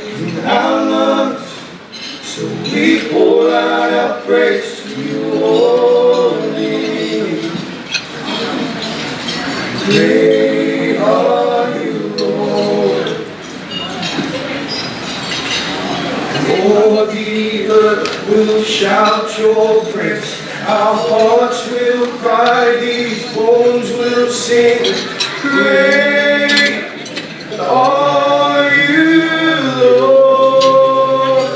[SPEAKER 2] in our lungs. So we pour out our praise to you only. Great are you, Lord. For the earth will shout your praise. Our hearts will cry, these bones will sing. Great are you, Lord.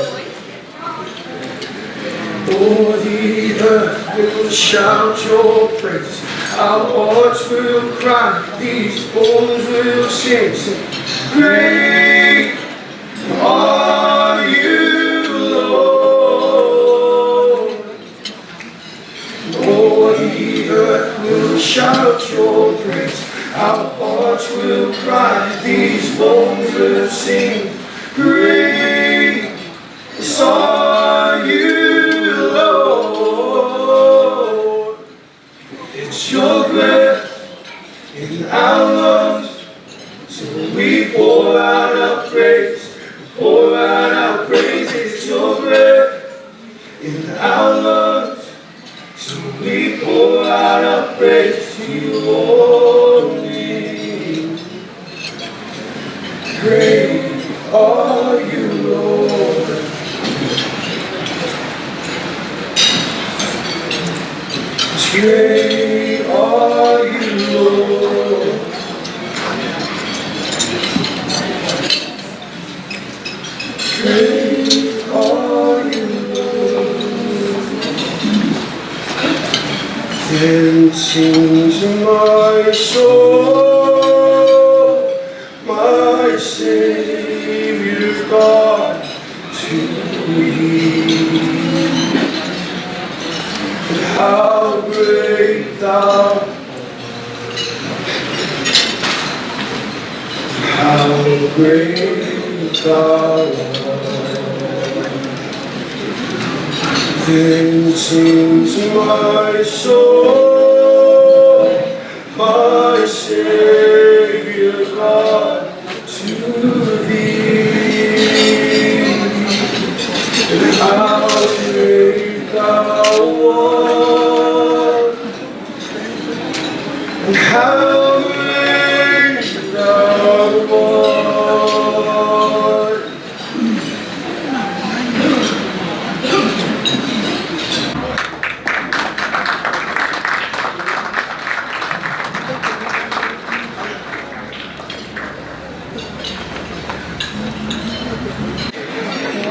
[SPEAKER 2] Oh, the earth will shout your praise. Our hearts will cry, these bones will sing. Great are you, Lord. Oh, the earth will shout your praise. Our hearts will cry, these bones will sing. Great are you, Lord. It's your breath in our lungs, so we pour out our praise. Pour out our praise. It's your breath in our lungs, so we pour out our praise to you only. Great are you, Lord. Great are you, Lord. Great are you, Lord. Then sings my soul, my Savior God, to thee. How great thou, how great thou art. Then sings my soul, my Savior God, to thee. And how great thou art, and how great thou art.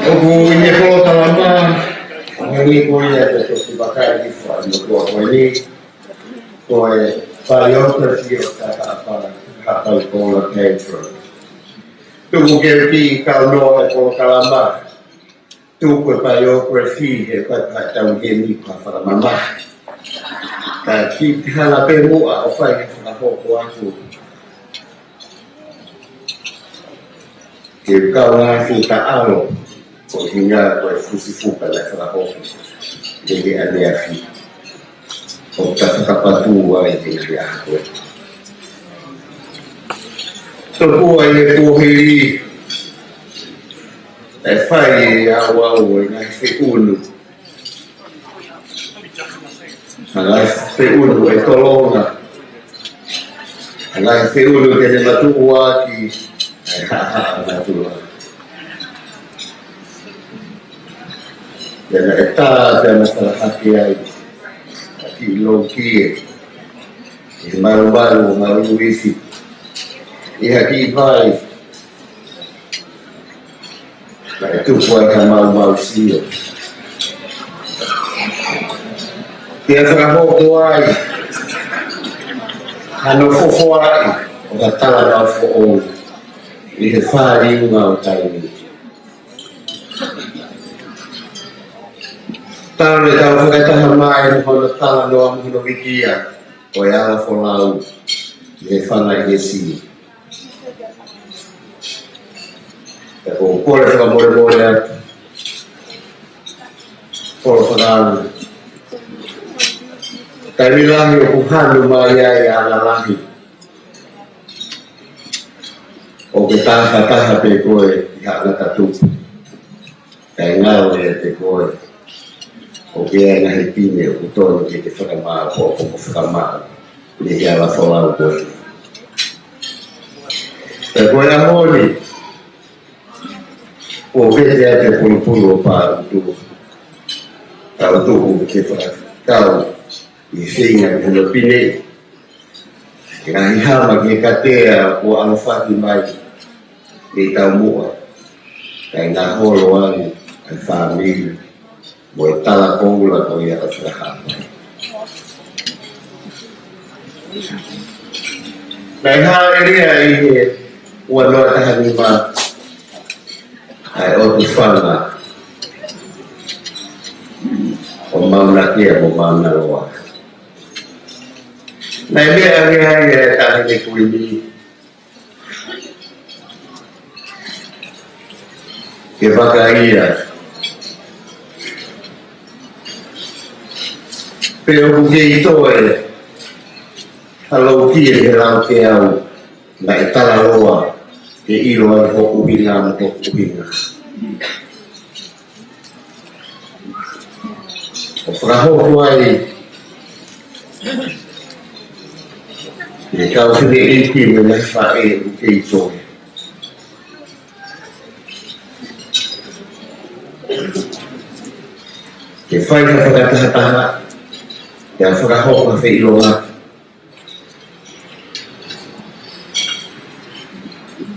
[SPEAKER 8] Oku ini kalau lama, ini boleh ada dipakai di luar ini, boleh bayar tersier kata apa Koula Pedro. Tu mungkin kalau lama, tu bayar tersier kata tahu ini pada mama. Tapi kalau pemu apa yang aku aku. Kau ngasih tahu. Hingga fusifu pada serapok jadi ada afi otak kapal tua itu dia aku Tupou ele corri fai awal na feuno ala feuno e kolonga ala feuno que de Latu aqui Latu dan eta dan masalah hati loki baru isi hati vai itu buat mau sih dia serah tuai hano fofora kata fo ini fari mau tahu tahu kata hamai kalau tahu doang kalau bikia Oya folau le fana yesi ko pole fa mole por folau kailang yo kuhanu maya ya alahi o kita kata hape koe ya Latu kainga le te koe o que na repine o tono que te fala mal o como fala mal le ya la sola o pues pero el amor o que te puro para tu que fala tal y sin el opine Kaya hihama kikatea po ang Fatimay di taumua. Kaya nahuluan ang family. Buat tala Koula ko iya Fakaha'apai. Dahil hari ay wala tahan lima ay otufanga. Pembangunan dia pembangunan luar. Nah ini hari-hari tahan ini Fakaha'apai. Pero begitu kalau dia hilang kau nggak italawa ke iluan kau bilang Fraho kuai kau sendiri ini menasai begitu. Kefai kata-kata yang Fraho masih iluan.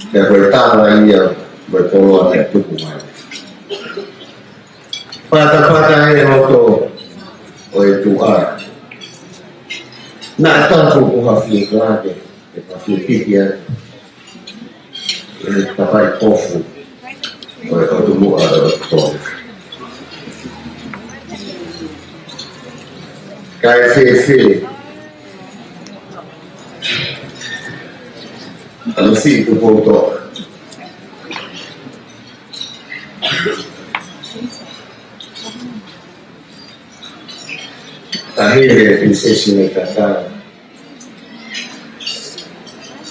[SPEAKER 8] Dan bertambah ia berpeluang itu kemana. Patah-patah yang auto oleh Tuhan. Nak tahu ku hafi kelade, hafi pikir, tapai kofu oleh auto muar KFC. Assim tu voltou. Akhirnya prinsesi kata.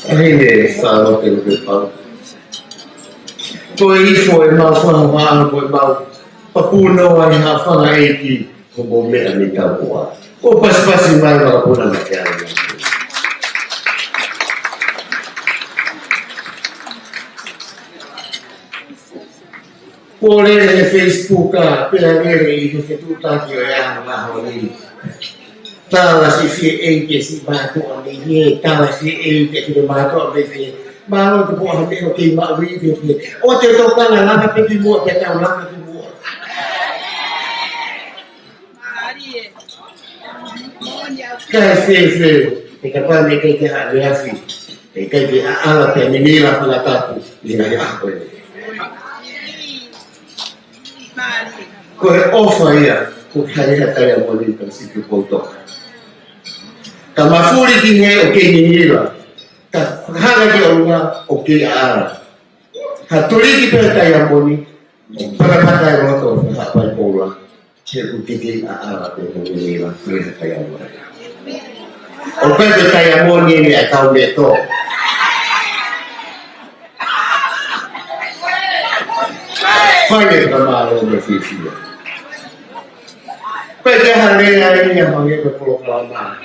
[SPEAKER 8] Akhirnya selalu terlepas. Koi foi mau falar koi mau papuno ai hafa aiki como me amita boa. O pas mai mau puna naquela. Boleh di Facebook pela diri itu tuta yang mahoni. Tala si si batu ini, tala si si batu ini. Baru tu buat hamil okey mak beri dia. Oh tertokan lah nak pergi buat kita ulang pergi buat. Kasi kita pandai kita lihat kita alat yang ini lah Latu ini apa ini. Kau offer ya, kau hari yang boleh tersipu kotor. Kamafuri kini okey ni lah. Hal dia orang okey haturi kita yang boleh pada pakai motor apa Paula. Saya kutip apa ni lah kita yang boleh. Okey kita yang boleh ni atau beto. Fire kemarin berfisial. Pada hari ini yang panggil berpuluh lama.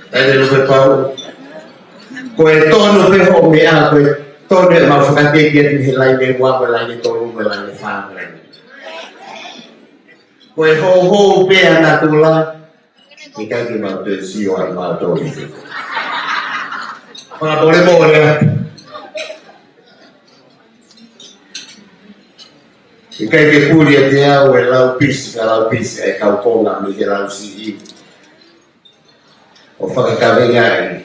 [SPEAKER 8] Ada lupa tahu. Kue tono peho mea kue tono mau fakati dia di lain dewa belani tono belani fang belani. Kue ho pe anatula. Kita di mau tesio ai mau tono. Mana boleh. Ikai ke pulia dia lau pis kau ponga mi lau si. O Fakaha'apai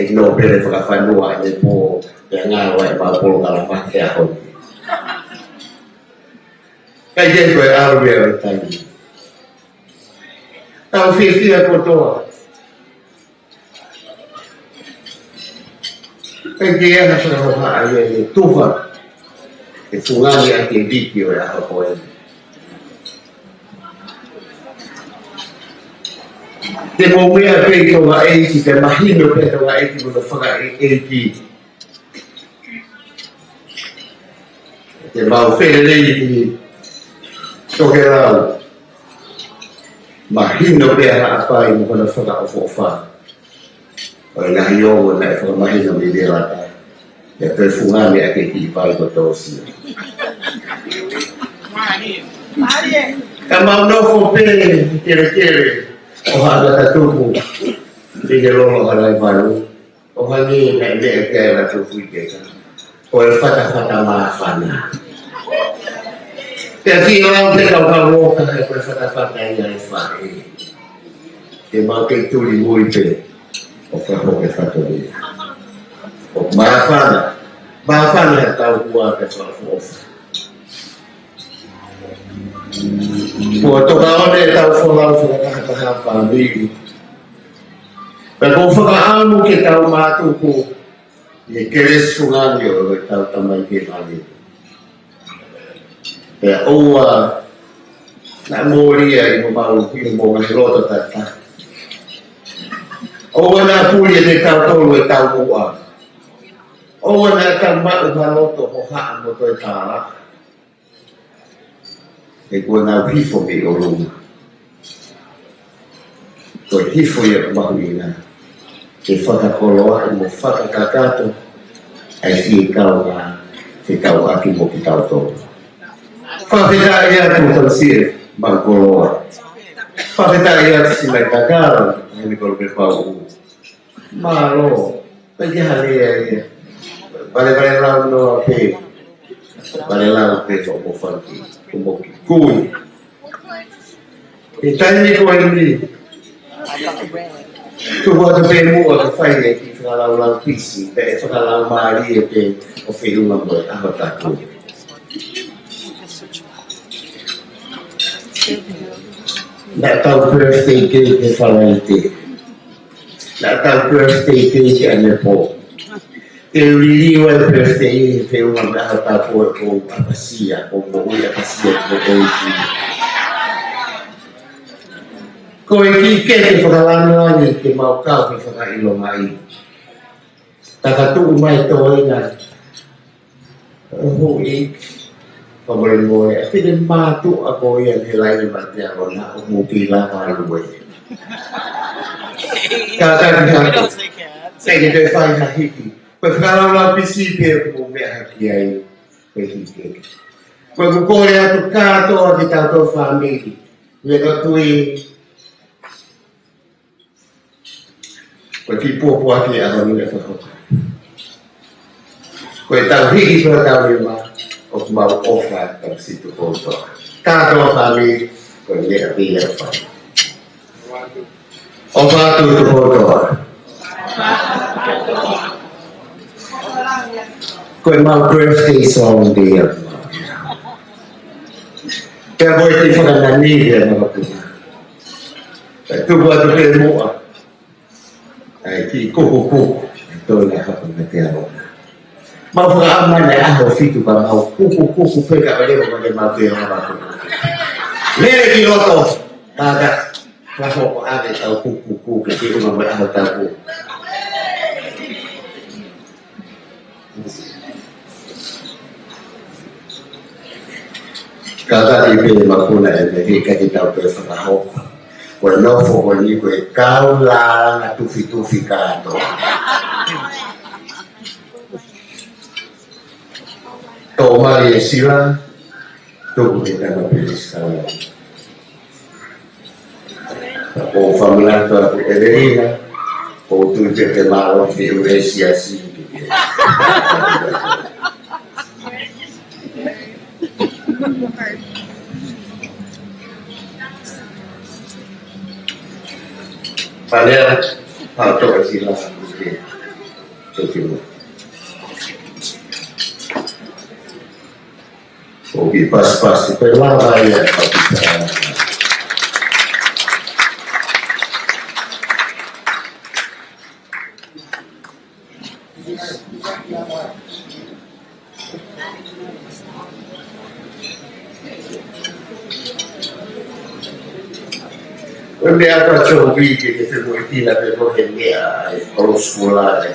[SPEAKER 8] igno pere Fakaha'apai ni po yang awak papul kalau pakai aku. Kajian gue arwah tadi. Tahu visi aku tu. Kajian nasional ayah ni Tuhan. Kesungan yang tinggi oleh apa ini. Temo mea pe to wa eiki te mahino pe to wa eiki mo whaka eiki. Te mau where rei ki toke rau. Mahino pe Fakaha'apai mo kona whaka ofofa. O e nahi ongo na e whaka mahino mi de rata. Ya te fungane ake ki pai ko tosi. Ka mau nofo pe kere. O hada Tupou. Dia lolo halai baru. O hangi na ile ke la tu fui ke. O e fata maafana. Tapi orang kita kalau kita berfata yang faham. Dia makin tu limui pe. O faham ke fata dia. O maafana tahu kuat ke faham. Buat orang dia tahu faham family. Pero Fakaha'apai kita umatu ko. Ni keres sungan yo tahu tamai ke mali. Ya Allah, nak mulia ibu malu ibu mengelola tata. Allah nak punya dia tahu buat. Allah nak tambah kalau tu hak betul tak. Ibu nak hifo di orang. Tu hifo ya bahuina. Kifaka koloa ibu faka kakato. Aisi kau aki mo kita tu. Fakita ia tu tersir bangkoloa. Fakita ia si mereka kau ini kalau berbau. Malo, pergi hari ini. Balik laut no pe. Balik laut pe so mofanti, kumoki kui. Kita ini kau ini. Tu buat tu pemu atau file ni kalau laut pisi, pe kalau mari pe ofelu mambo apa takut. Nak tahu birthday cake ni Valentine. Nak tahu birthday cake ane po. Really well birthday ni orang dah tahu po apa sia, po apa sia po. Kau ini cake Fakaha'apai ni ke mau kau ke Fakaha'apai. Tak tu umai tu ingat. Oh Moimoi, tapi dia matu aku yang nilai macam orang nak mukila malu. Kata saya jadi faham hati. Kalau lapis sipir mungkin hakiai pergi. Kalau kau yang tu kata kita tu family, mereka tui. Pergi puas dia orang ni faham. Kau tahu hiki perkara mana? Of mau offer dari situ foto. Kalau kami kerja di apa? Offer tu foto. Kau mau birthday song dia. Kau boleh tiada nani dia nak punya. Tu buat tu demo. Ai kuku tu nak apa nak mau Fakaha'apai nak ahok fitu ba mau kuku peka balik balik mati yang apa tu. Lele di loto, ada kalau ada tahu kuku kecil mau ahok tahu. Kata ibu makuna ini kita tahu Fakaha'apai. Kalau fokus ni kau lah nak tu fikado. Toma y sila, tu kita pilih sekali. Aku familiar tu aku Evelina, aku tu kita malu di Indonesia sih. Padahal atau sila mungkin cukup. Oke pas-pas itu lama ya Quindi a cobi che ti vuoi la per bohemia e con lo scolare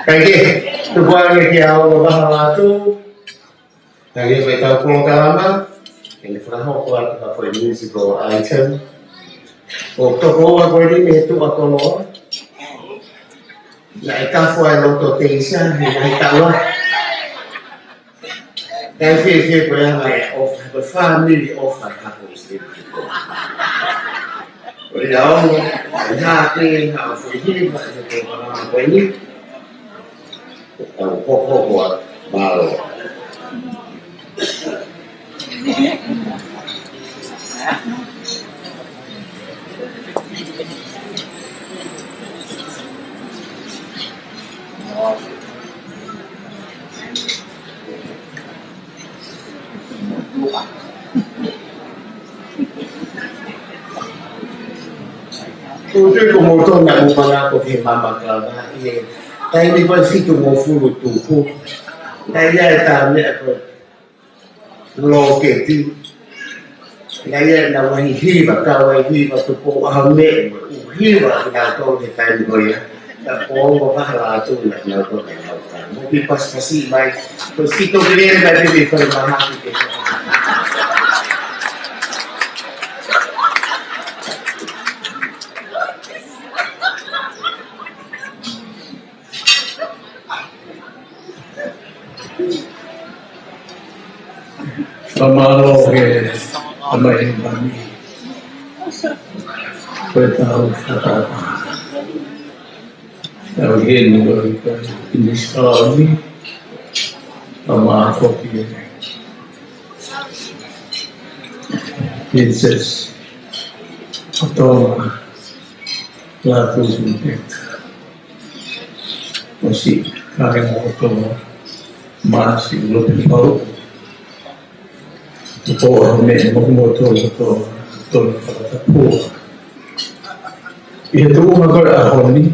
[SPEAKER 8] Kaya tu buat ni dia orang Latu, kaya mereka pulang lama, ini pernah buat apa musical item. Waktu aku ini itu aku lo, naik kafe loto tension, naik tawa. Kaya sih boleh naik off, the family off aku sendiri. Riau, hati, harus ini apa ini? Pokok buat balo. Untuk kemudian nak mengaku ke mama kerana ini, tapi pasti tu mau fulu Tupou, saya tanya apa, loketi, saya nak hiba, kau hiba Tupou ahme, hiba kita tahu di time goya, tak kau bahasa tu nak tahu nak tahu, mungkin pas kasih baik, pasti tu beliau berada di perumahan kita.
[SPEAKER 2] Pamalo ke amay kami. Pwetao Fakaha'apai. Tawagin mo ito in this colony. Pamako ke Princess Paula Latu Luncheon. Masih kaya mo ito masih Tupou. Tupou Moimoi Tupou itu magor ahon ni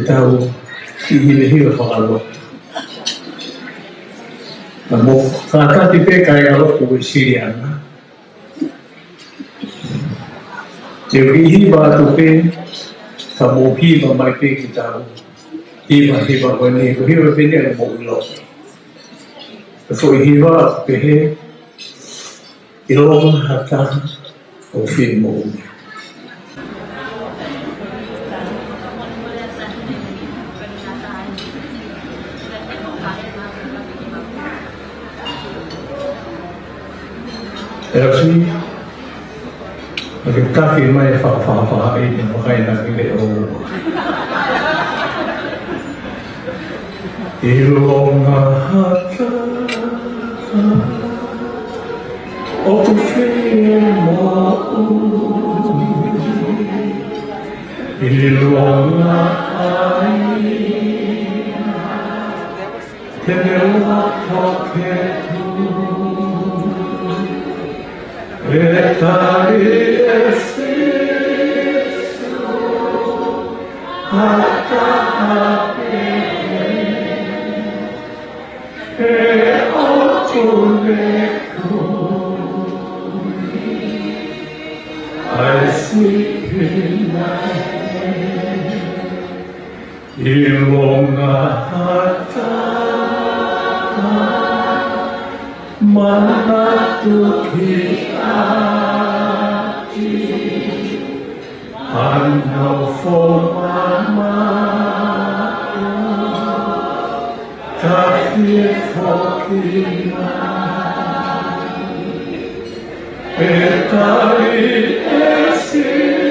[SPEAKER 2] tahu hihil fakalo kamu kata tipe kaya lo tu Siriana jadi hiba tu pe kamu hiba mai pe kita hiba bani hiba pe ni mo lo so hiba pe ilong hata o film mo Erasi, kita kini Fakaha'apai ini makanya nak beli ilong hata, o firmo ilong hata, Etari esisto Fakaha'apai e otuneku I sleep in my head ilong hata manatuki Ano for mama, kafir for kima, etari esisto,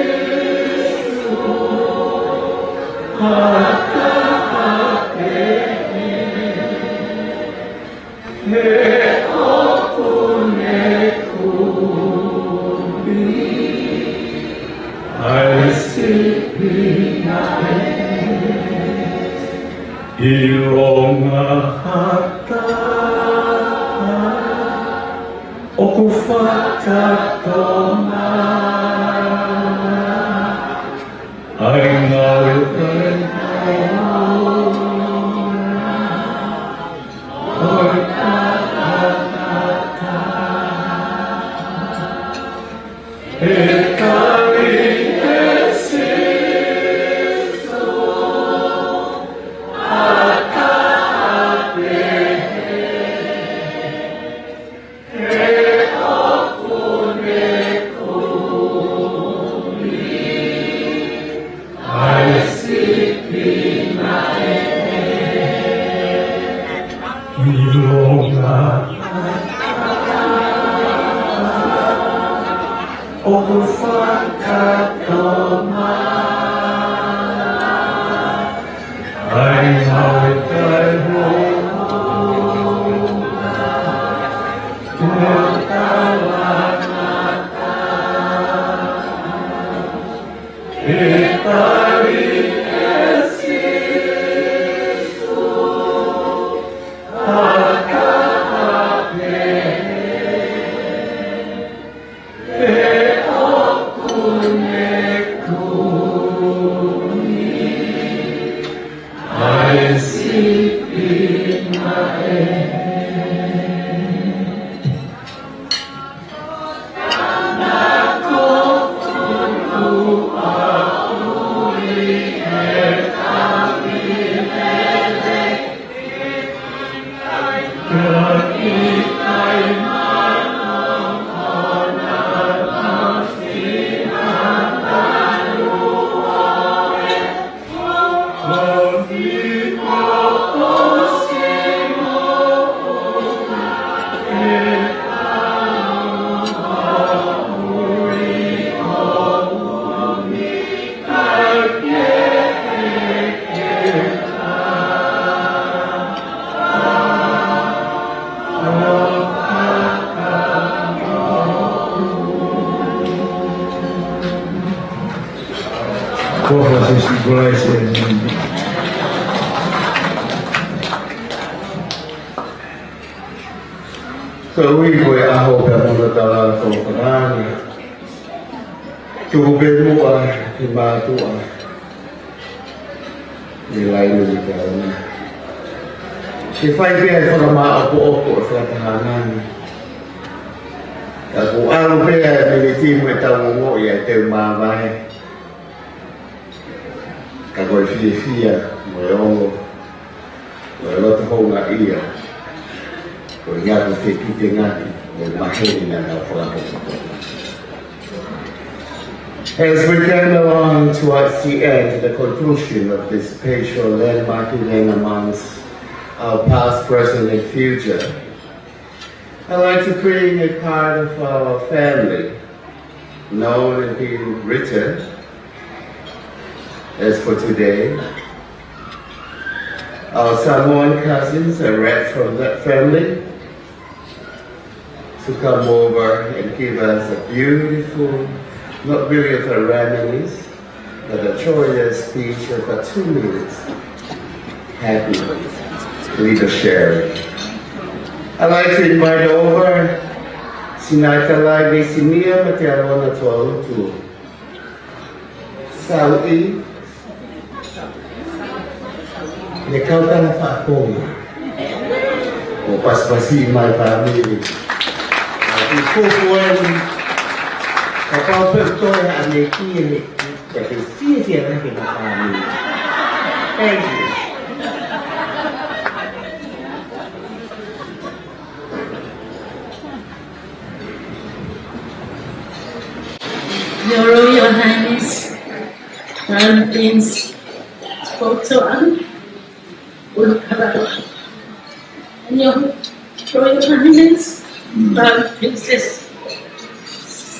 [SPEAKER 2] Fakaha'apai, e otuneku. I sleep in my head, ilong hata, okufakatona, I know it right
[SPEAKER 8] So we go aho ka mga tala ko panani. Tubig mo ba himato ang nilay mo dito na. Si Fai Pia ko maapo-opo sa tahanan. Ako ang Pia militi mo itang mo ya te mamay. Kagoy fia mo yongo. Wala to ho nga iya. As we come along towards the end, the conclusion of this spiritual landmarking amongst our past, present, and future, I'd like to bring a part of our family, known and being written, as for today. Our Samoan cousins are read from that family to come over and give us a beautiful, not really of a reminiscence, but a joyous speech of a 2 minutes. Happy leader sharing. I'd like to invite over Sinatalai Besinia Matiarona Tualutu. Saudi, Nekauta na Fakaha'apai. O paspasi my family. Kukuan kapal bertoya ameki tapi sia-sia lagi kami. Thank you.
[SPEAKER 5] Your Royal Highness, Crown Prince Tupou, and Your Royal Highness, Crown Princess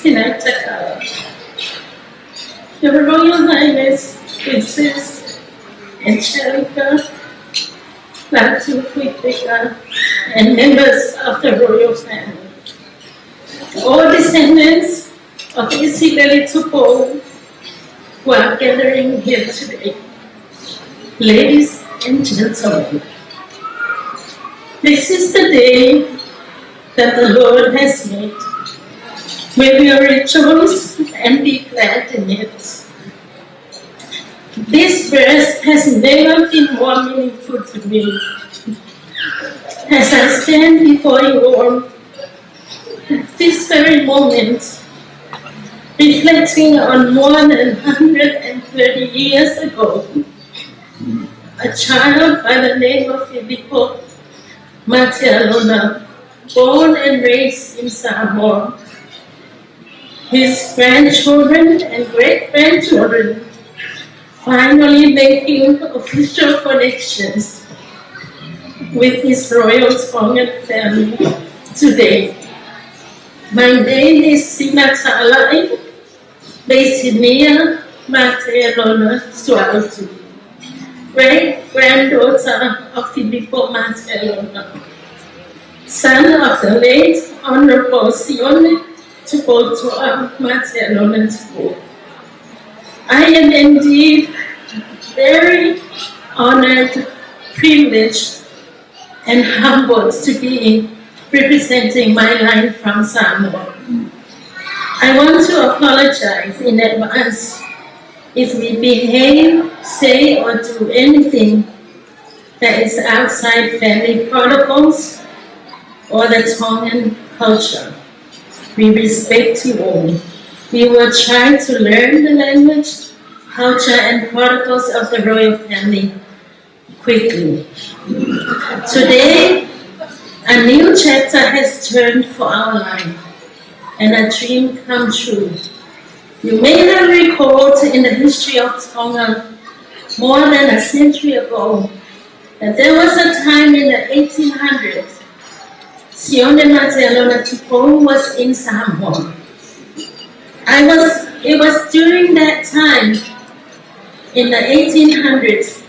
[SPEAKER 5] Sinataka, Your Royal Highness, Princess Angelica, Latu, and members of the royal family. All descendants of Isileli Tupou who are gathering here today. Ladies and gentlemen, this is the day that the Lord has made. May we rejoice and be glad in it. This verse has never been more meaningful to me. As I stand before you all, at this very moment, reflecting on more than 130 years ago, a child by the name of Filippo Matialona, born and raised in Samoa. His grandchildren and great-grandchildren finally making official connections with his royal Tongan family today. My name is Sinatalai
[SPEAKER 13] Basinia Martelona Sualtu, great granddaughter of Filippo Martelona, son of the late Honorable Sione Tupou Martelona Tupou. I am indeed very honored, privileged, and humbled to be representing my line from Samoa. I want to apologize in advance if we behave, say, or do anything that is outside family protocols or the Tongan culture. We respect you all. We will try to learn the language, culture, and protocols of the royal family quickly. Today, a new chapter has turned for our life, and a dream come true. You may have recalled in the history of Tonga more than a century ago that there was a time in the 1800s, Sione Martelona Tupou was in Samoa. It was during that time, in the 1800s,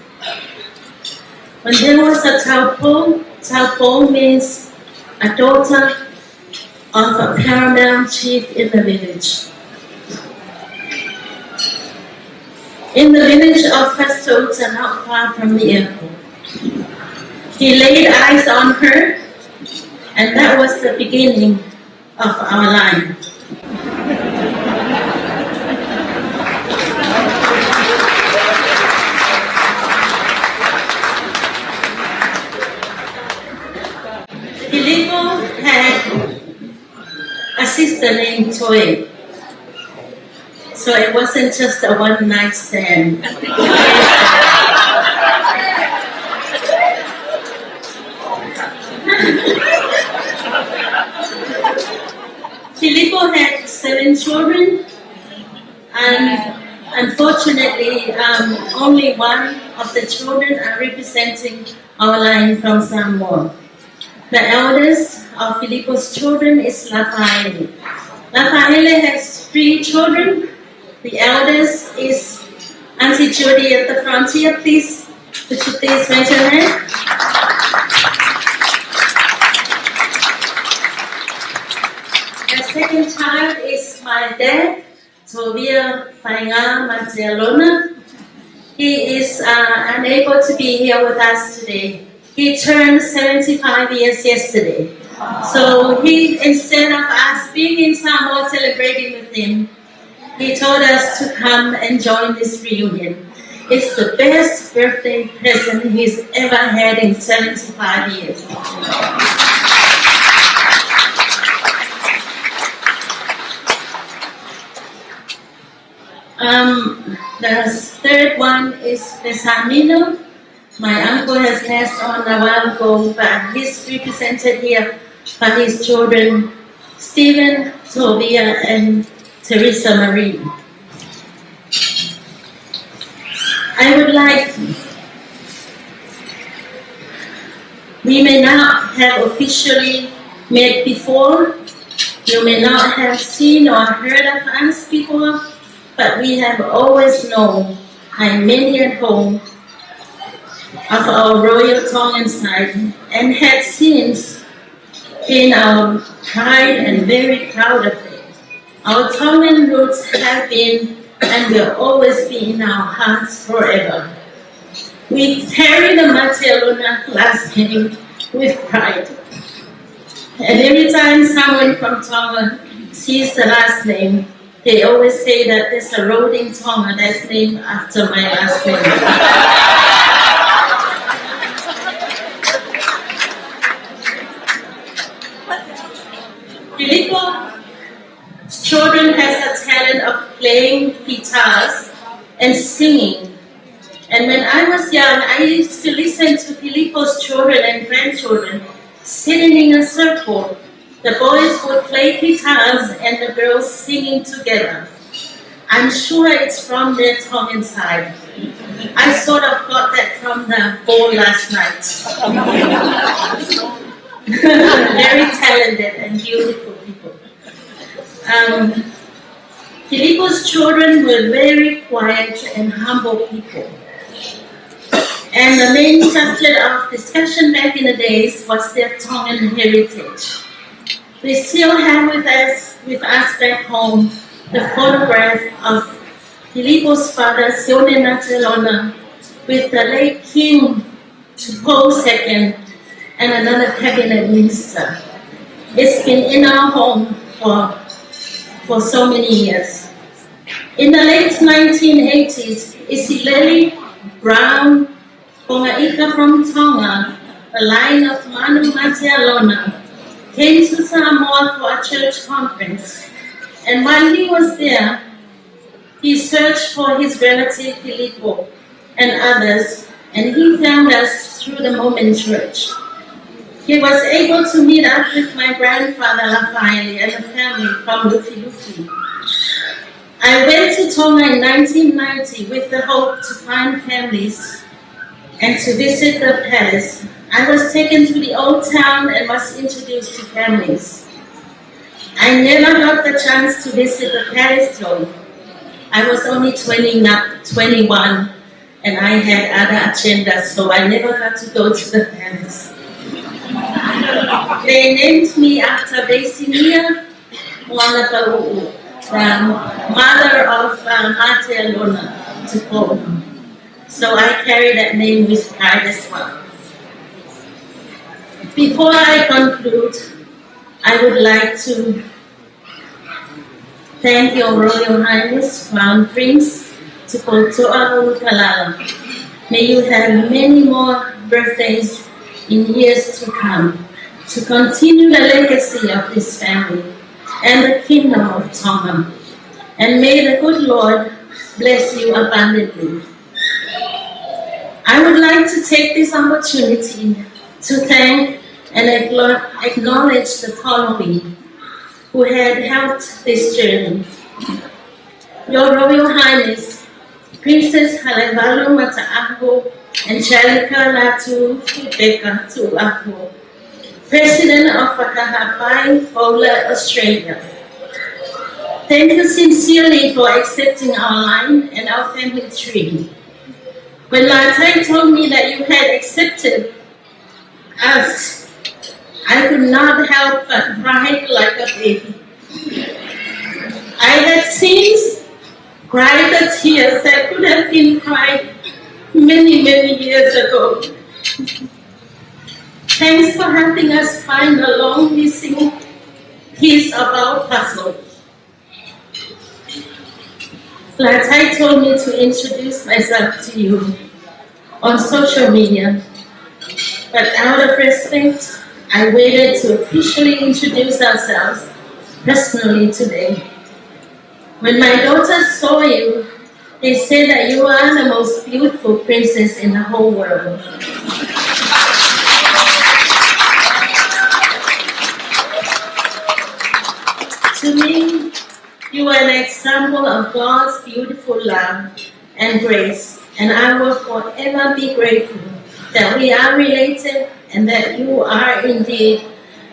[SPEAKER 13] when there was a Tupou. Tupou means a daughter of a paramount chief in the village. In the village of Fastota, not far from the airport. He laid eyes on her, and that was the beginning of our line. Filippo had a sister named Toi. So it wasn't just a one-night stand. Filippo had 7 children, and unfortunately, only one of the children are representing our line from Samoa. The eldest of Filippo's children is Lafaele. Lafaele has 3 children. The eldest is Auntie Judy at the front here. Please, would you please raise your hand? The second child is my dad, Tovia Fainga Martelona. He is unable to be here with us today. He turned 75 years yesterday. So instead of us being in Samoa celebrating with him, he told us to come and join this reunion. It's the best birthday present he's ever had in 75 years. The third one is Pesamino. My uncle has passed on a while ago, but he's represented here by his children, Stephen, Tovia, and Teresa Marie. I would like, we may not have officially met before, you may not have seen or heard of us before, but we have always known, and many at home, of our royal Tongan side, and had since been our pride and very proud of it. Our Tongan roots have been and will always be in our hearts forever. We carry the Martelona last name with pride. And every time someone from Tonga sees the last name, they always say that there's a road in Tonga that's named after my last name. Filippo's children has a talent of playing guitars and singing. And when I was young, I used to listen to Filippo's children and grandchildren sitting in a circle. The boys would play guitars and the girls singing together. I'm sure it's from their Tongan side. I sort of got that from the ball last night. Very talented and beautiful people. Filippo's children were very quiet and humble people. And the main subject of discussion back in the days was their Tongan heritage. We still have with us back home the photograph of Filippo's father, Sione Natalona, with the late King Tupou II and another cabinet minister. It's been in our home for so many years. In the late 1980s, Isileli, Brown, Pongaika from Tonga, a line of Manu Matealona, came to Samoa for a church conference. And while he was there, he searched for his relative Filippo and others, and he found us through the Mormon church. He was able to meet up with my grandfather Lafaili and the family from Lufi. I went to Tonga in 1990 with the hope to find families and to visit the palace. I was taken to the old town and was introduced to families. I never got the chance to visit the palace though. I was only 21 and I had other agendas, so I never got to go to the palace. They named me after Basinia Wanapau, the mother of Matealona, Tupou. So I carry that name with pride as well. Before I conclude, I would like to thank Your Royal Highness, Crown Prince Tupou Kalala. May you have many more birthdays in years to come to continue the legacy of this family and the Kingdom of Tonga. And may the good Lord bless you abundantly. I would like to take this opportunity to thank and acknowledge the following who had helped this journey. Your Royal Highness, Princess Halevalo Mata'aho, Angelica Latu Fubeka Tu'aho, President of Fakaha'apai, Paula, Australia. Thank you sincerely for accepting our line and our family tree. When Latu told me that you had accepted us, I could not help but cry like a baby. I had seen cried the tears that could have been cried many, many years ago. Thanks for helping us find the long missing piece of our puzzle. Latai told me to introduce myself to you on social media, but out of respect, I waited to officially introduce ourselves personally today. When my daughters saw you, they said that you are the most beautiful princess in the whole world. To me, you are an example of God's beautiful love and grace, and I will forever be grateful that we are related and that you are indeed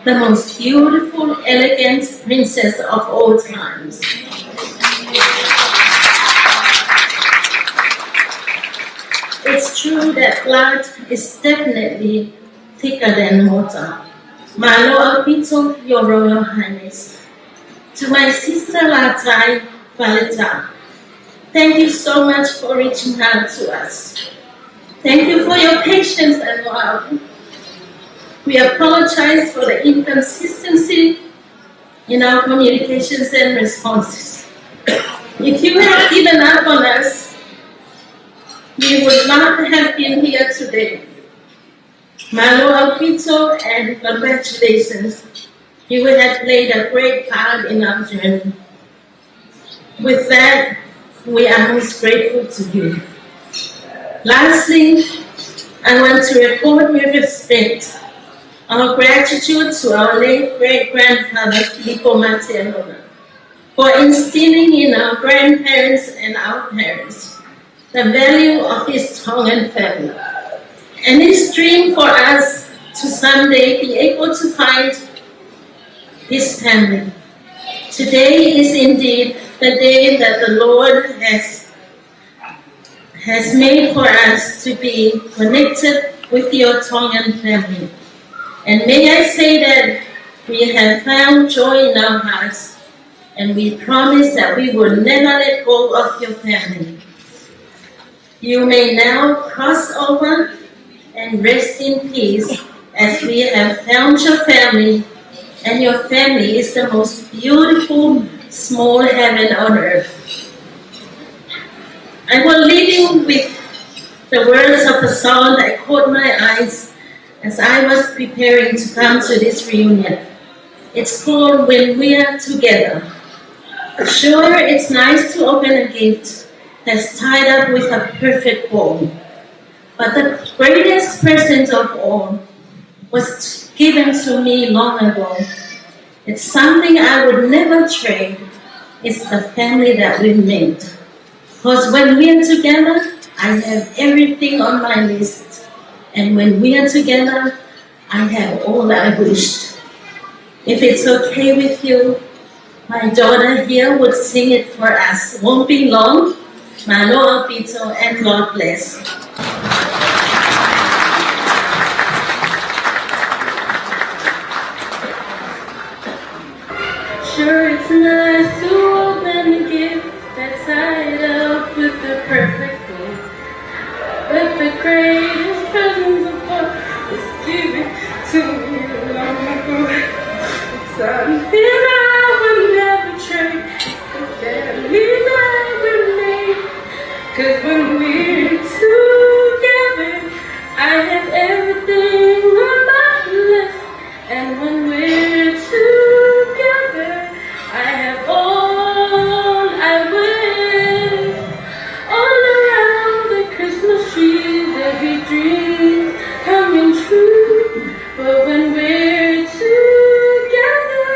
[SPEAKER 13] the most beautiful, elegant princess of all times. It's true that blood is definitely thicker than water. Malo Alpito, Your Royal Highness. To my sister Latai Valeta, thank you so much for reaching out to us. Thank you for your patience and love. We apologize for the inconsistency in our communications and responses. If you had given up on us, we would not have been here today. Malo Alpito, and congratulations. You have played a great part in our journey. With that, we are most grateful to you. Lastly, I want to record with respect our gratitude to our late great-grandfather, Filippo Matealona, for instilling in our grandparents and our parents the value of his Tongan family, and his dream for us to someday be able to find his family, Today is indeed the day that the Lord has made for us to be connected with your Tongan family. And may I say that we have found joy in our hearts, and we promise that we will never let go of your family. You may now cross over and rest in peace, as we have found your family, and your family is the most beautiful small heaven on earth. I will leave you with the words of a song that caught my eyes as I was preparing to come to this reunion. It's called When We Are Together. Sure, it's nice to open a gift that's tied up with a perfect bow, but the greatest present of all was given to me long ago. It's something I would never trade. It's the family that we made. Because when we are together, I have everything on my list. And when we are together, I have all I wished. If it's okay with you, my daughter here would sing it for us. Won't be long. Malo Apito, and God bless. Sure, it's nice to open a gift that's tied up with the perfect bow. But the greatest present of all was given to me long ago. It's something I would never trade. The family that we made. 'Cause when we're together, I have everything on my list. And when we're together, I have all I wish. All around the Christmas tree, there'll be dreams coming true. But when we're together,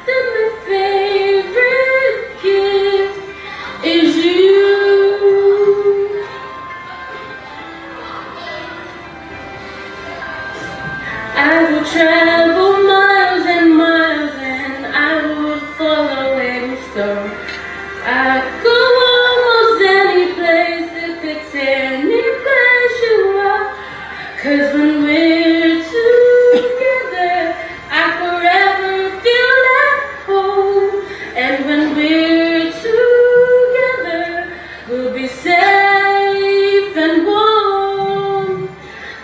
[SPEAKER 13] then my favorite gift is you. I will travel miles and miles, and I will follow any star. I'd go almost any place if it's any place you are. 'Cause when we're together, I forever feel at home. And when we're together, we'll be safe and warm.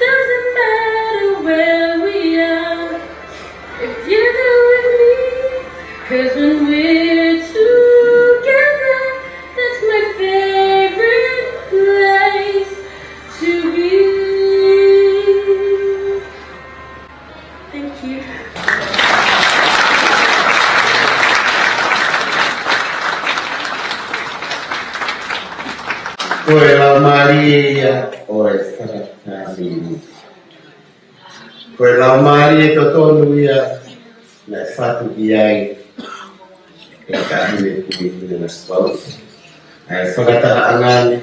[SPEAKER 13] Doesn't matter where we are, if you're there with me. 'Cause when we're together, that's my favorite place to be. Thank you.
[SPEAKER 8] Koula Maria o e Fakaha'apai. Koula Maria to tonu ia na fatu ki ai e ka hine kui na spau. Ai whakataangane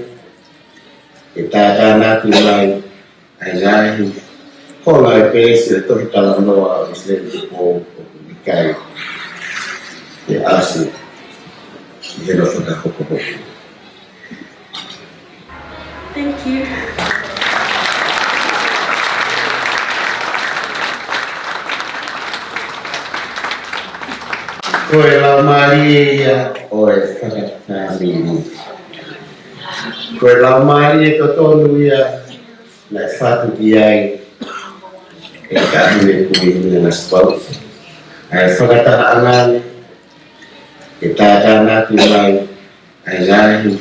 [SPEAKER 8] e tātā nātu mai ai ngahi kola e pēsi e tohi tala noa o Isileli Tupou o Ikai e asu i heno whakahokohoko.
[SPEAKER 13] Thank you.
[SPEAKER 8] Koula Maria o e Fakaha'apai. Koula Maria to tonu ia na fatu ki ai e ka hine kui na spau. Ai whakataangane e tātā nātu mai ai ngahi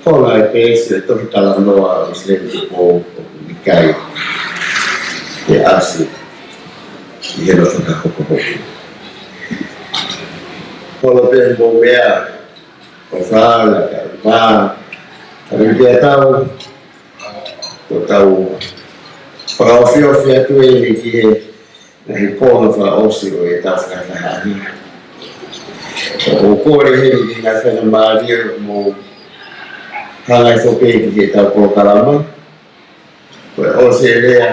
[SPEAKER 8] kola e pēsi e tohi tala noa o Isileli Tupou o Ikai e asu i heno whakahokohoko. Kola pēn mō mea o whāla ka mā kari kia tau o tau whakaofiofia atu e ni ki he na he pōna whaosi o e tau whakatahahi. O kore he ni ngā whena māria mō hangai whope ki he tau pōkalama. Koe o se rea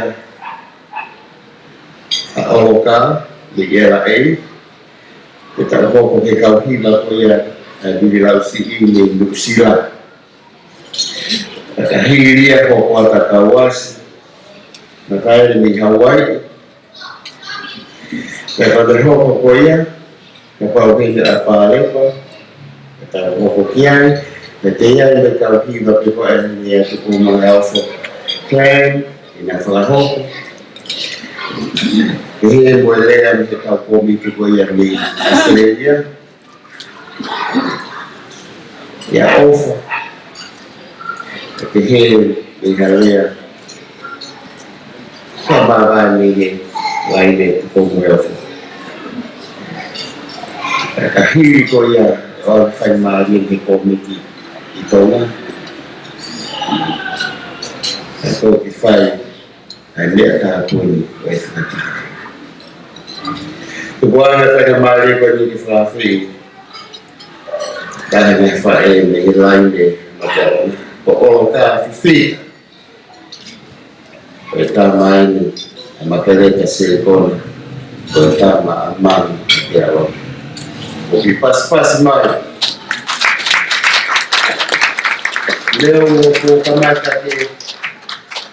[SPEAKER 8] a oloka li era ei Kita ko ke kau hila ko ya di lau si ini Nuksila. Kahiria ko ko kawas. Nakaya ni Hawaii. Kapag ko ko ya, kapag hindi apa lepa, kita ko kiai, Ketia ni kau hila ko ni ya tu mga alpha clan ina falaho. Ini boleh yang kita komiti ko yang di Isileli ya ofa kehe ingalia sababa ni lain ko mo ofa kahiri ko ya or fai mali di komiti ito na ito ifai ande ata ko ni wesa Tubuana pada mali ko ni Frafi dahil may fae may lande macam ko ka fifi kita main makereta silikon kita aman ya Allah ubi pas mai leo ko kamata ke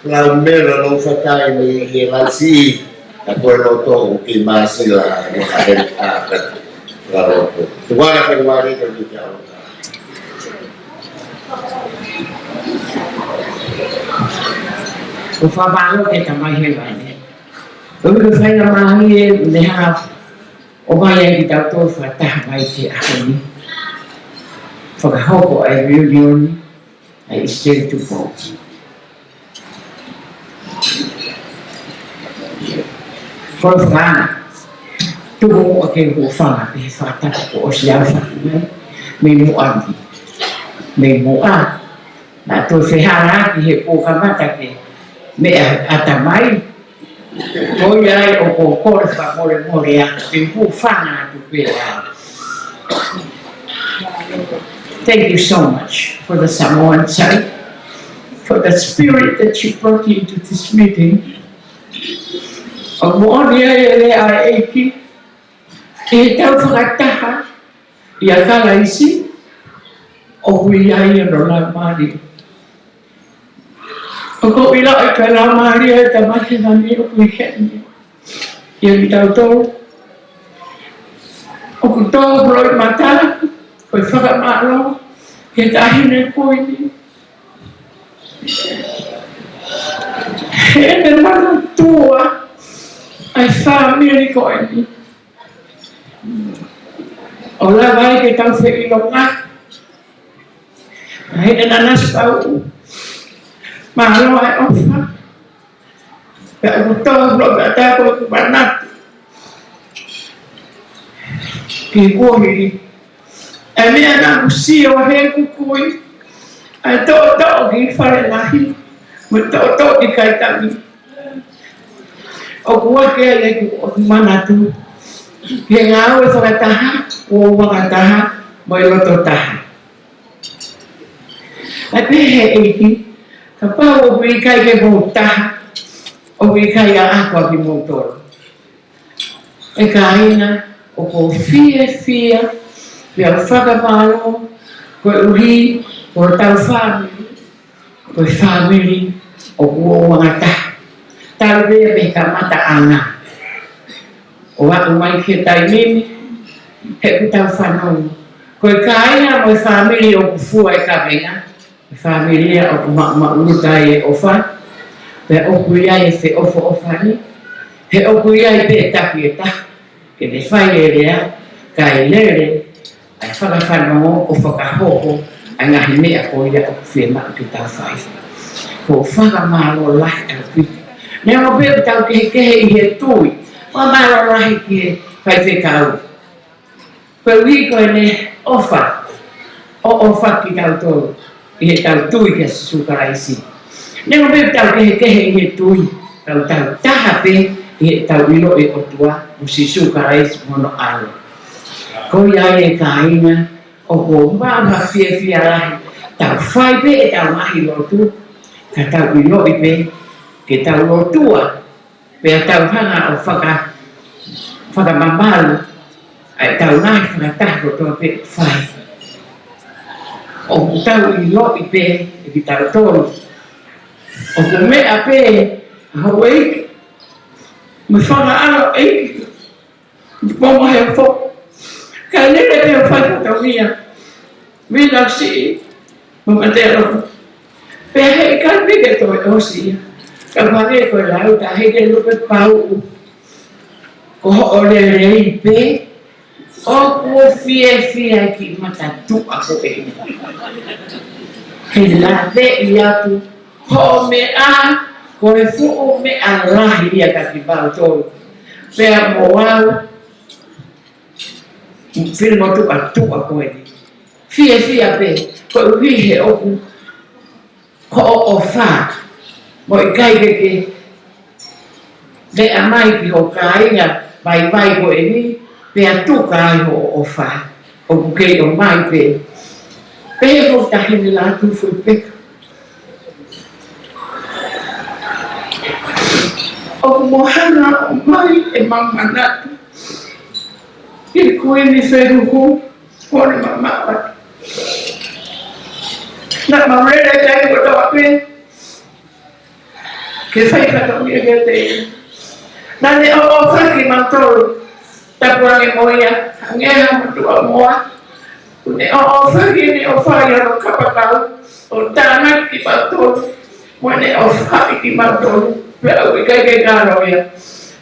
[SPEAKER 8] lambelo no fatai ni relasi ako loto uki masila ni haden akat kalau tubuana pada mali ko ni Allah
[SPEAKER 14] o whabalo ke ta mai he vai ne. O me whainga mahi e ne haf o mai e ki tau tō whataha mai te ahoni. Whakahoko ai reunioni ai Isileli Tupou. Ko whakana, tuko o ke ho whanga pe he whataha ko o si au whanga me moangi. Me moa, na tō whehara ki he pōkamata ke me atamai ko ia o ko kore fa more a te pu fana tu pe. Thank you so much for the Samoan side, for the spirit that you brought into this meeting. O mo'onia e a eiki e tau whakataha i a kalaisi o hui ai no la mari. O ko ila ai ka la mari e ta mahi na mi o kui heni. Ia ki tau tō. O ku tō broi mata, koi whakamaro, ke tahine koini. He ne mana tua ai whamiri koini. O la vai ke tau whi ilonga. He ne nanas pau. Mahalo ai ofa. Pea kutoa blok kata ko kubanat. Ki kuhi. Emi ana kusio he kukui. Ai to ki whare nahi. Me to ki kaitami. O kua ke ai o manatu. He ngau e whakataha. O wakataha. Moi loto taha. Ai pehe eiki. Kapau o hui kai ke mō taha, o hui kai a akwa ki mō toro. E ka aina, o ko fia, pia whakamaro, ko uhi, ko tau family, o kua wangata. Tau rea me ka mata ana. O aku mai ke tai mimi, he ku tau whanau. Ko e ka aina mo family o kufua e ka venga. Familia o ma'uta e ofa, pe o kuia e se ofo ofani, he o kuia e pe taki e ta, ke ne whai e rea, ka e lere, ai whakawhanau o whakahoko, ai ngahi mea ko ia o whiema ki tau whai. Ko whakamaro lahi au pita. Nea mo pe tau kehe i he tui, whamaro lahi ki e whai whekau. Ko wiko e ne ofa, o ofa ki tau tolu. I he tau tui kia sukaraisi. Nengo pe tau kehe i he tui, tau taha pe i he tau ilo e otua, usi sukaraisi mono alo. Ko ia e ka aina, o ko mama fia lahi, tau whai pe e tau mahi lotu, ka tau ilo i pe, ke tau lotua, pe a tau hanga o whakamamalu, ai tau nai whakataha ko toa pe whai. O ku tau I lo I pe e ki tau tolu. O ku mea pe hau eiki. Me whakaalo eiki. Mama hea fo. Ka nere pe o whai whakawia. Mi lau si mama te aro. Pe hei ka pike toi osia. Ka whare koe lau ta heke lupe pau. Ko ho ole rei pe. O kua fia ki mata tu ako e. He la ve I atu. Ho me a. Ko e fuo me a lahi ia ka ki pau tolu. Pea mo wau. Filmo tu ako e. Fia pe. Ko ui he oku. Ko o wha. Mo I kai keke. Le a mai ki ho kāinga. Vai ko e ni. Pea tu kai ho o wha. O kukei o mai pe. Pea ho tahi ni Latu fui peka. O mohana o mai e mamanatu. I koe ni wheruhu. Kone mamawa. Na maurere kai ko tawa pe. Ke whai katamia ke te. Na ne o whaki mantoro. Tapua ni moia, ngeha mutua moa. Ne o whaki ni o whai aro kapakau. O tāna ki matoro. Mo ne o whaki ki matoro. Pea ui kai ke ngāro ia.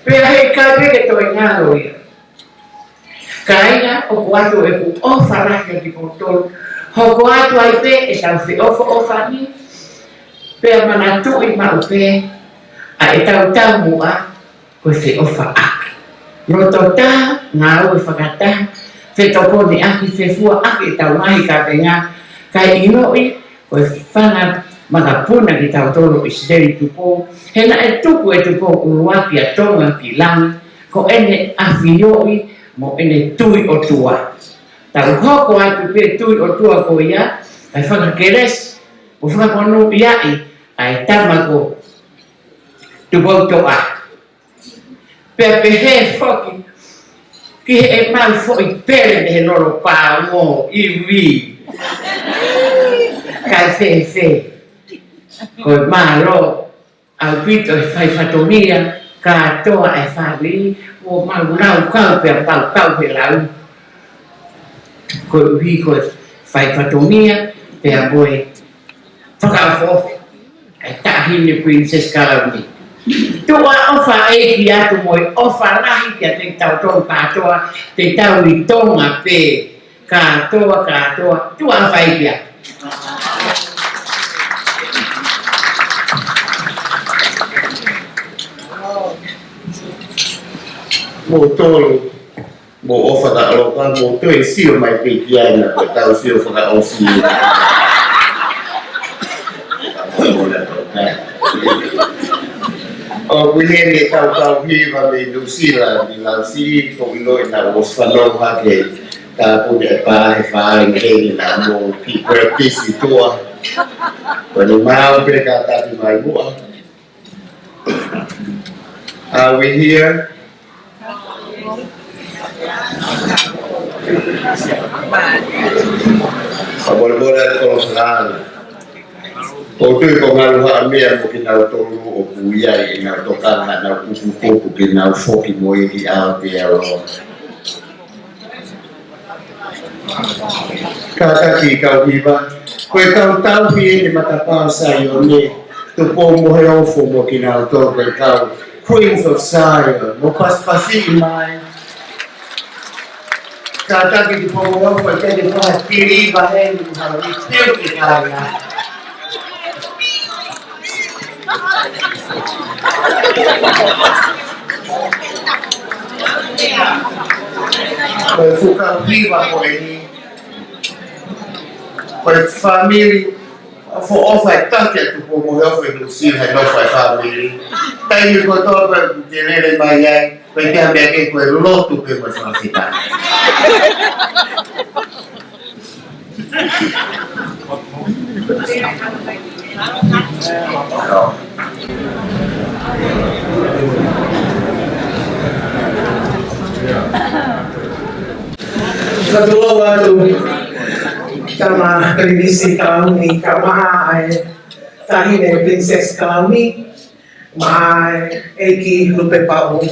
[SPEAKER 14] Pea hei kai ke toi ngāro ia. Kainga o kuatu e ku o wharaka ki matoro. Ho kuatu ai pe e tau whi o whani. Pea mana tui mau pe. A e tau mua. Koe whi o whaaki. Roto tā, ngā ue whakataha, whetoko ni aki whewhua aki tau mahi ka penga, kai inoi, koe whanga makapuna ki tau tolo Isileli Tupou, hena e tuku e Tupou uruaki a tonga ki langi, ko ene awhioi, mo ene tui o tua. Tau hoko atu pe tui o tua ko ia, kai whakakeres, o whakaponu iai, ai tamako Tupou toa. Pea pehe whoki, ki he e mau whoi pere he noro pā mō iwi. Kai whe. Koe mā ro, au pito e whai whatomia, ka toa e whawi, o mau rau kau pea pau kau he lau. Koe uhi koe whai whatomia, pea moe whakawhofi, e tahine Princess Kalauni. Tua ofa e ki atu moi ofa lahi kia te tau tau katoa, te tau I tonga pe katoa, tua ofa e ki atu.
[SPEAKER 8] Mo tolu, mo ofa ka aloka, mo to e sio mai pe ki aina, ko tau sio whaka o sio. O kuhene tau hiva me Nusila, ni lausi, ko ilo I na oswano hake, ka pude e pā he whaare ngeni na mo ki pisi toa. Wani mau pe ka tati mai mua. Are we here? Bola-bola kalau selalu. O tui ko ngalu haa mea mo ki nau tolu o puiai I nau tokanga nau kukukoku ki nau whoki mo I ki Aotearoa. Kakaki kau hiva, koe kau tau hi ni matapasa I o ne, Tupou mo he ofo mo ki nau tolu koe kau, Queens of Zion, mo paspasi I mai. Kakaki ki po mo ofo I kene wha tiri iwa heni hau I teo ki kaya. Koe whukau hiwa ko e ni. Koe whamiri. Fo ofa e take atu po mo ofa I lusil hai nofa e whamiri. Taimi ko toba te rere mai ai. Koe te hamea ke koe lotu pe mo whawhita.
[SPEAKER 2] Whatulo atu tama Prinisi Kauni Fakaha'apai tahine Princess Kauni mai eki lupe pau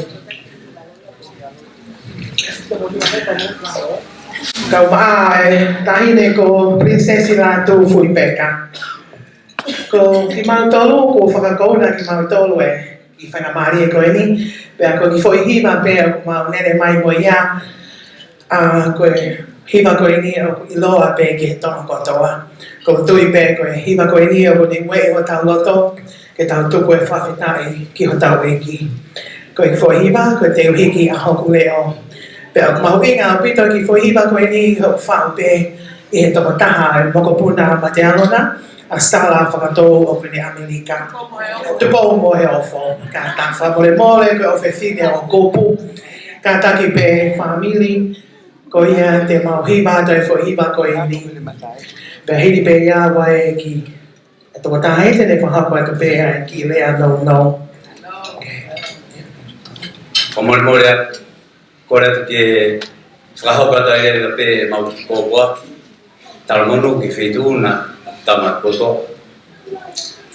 [SPEAKER 2] Fakaha'apai tahine ko Princess Latu fui peka ko ki mautolu ko whakakauna ki mautolu i whanamari ko ini pea ko ki foi hiva pea ko maunere mai moia koe hiva koe ni o iloa pe ke tonga kotoa. Ko tui pe koe hiva koe ni o ni wei o tau loto ke tau tuku e whawhitai ki ho tau eki. Koe ki fo hiva koe te uhiki a hoku leo. Pea mahu inga o pito ki fo hiva koe ni ho whau pe i he toko taha e moko puna ma te alona a sala whakatou o pene Amerika. Tupou mo he ofo. Ka ta whamore mole koe o whewhine o kopu. Ka taki pe family. Ko ia te mau hiva tai fo hiva ko ini. Pe hiri pe ia wae ki. E toko tahe te ne whahapa e ka pēha e ki lea no.
[SPEAKER 15] Ko Moimoi kore te whahapa tai e ka pē mau ki kōpua. Talamonu ki whetūna tama koto.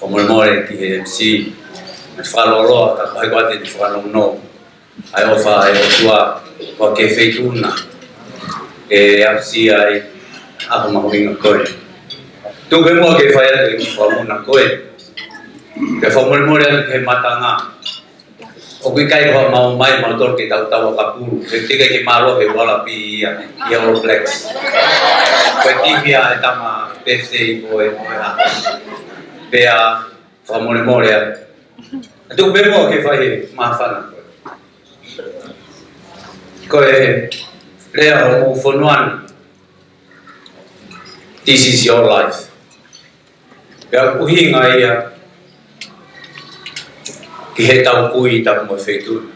[SPEAKER 15] Ko Moimoi ki he MC. Me whaloloa ka haikoa te whanongo. Ai ofa e o tua ko ke whetūna. E apsi ai ako mahuinga koe. Tuke mua ke whaia ke whamuna koe. Ke whamuremore anu ke matanga. O kui kai koha mau mai mau toro ke tau tawa kapuru. Ke tika ke maro he wala pi ia All Blacks. Koe tipia e tama birthday koe moe a. Pea whamuremore anu. Tuke mua ke whaia mawhana koe. Koe lea o whanuan. This is your life. Pea kuhinga ia ki he tau kui tapu mo whetūna.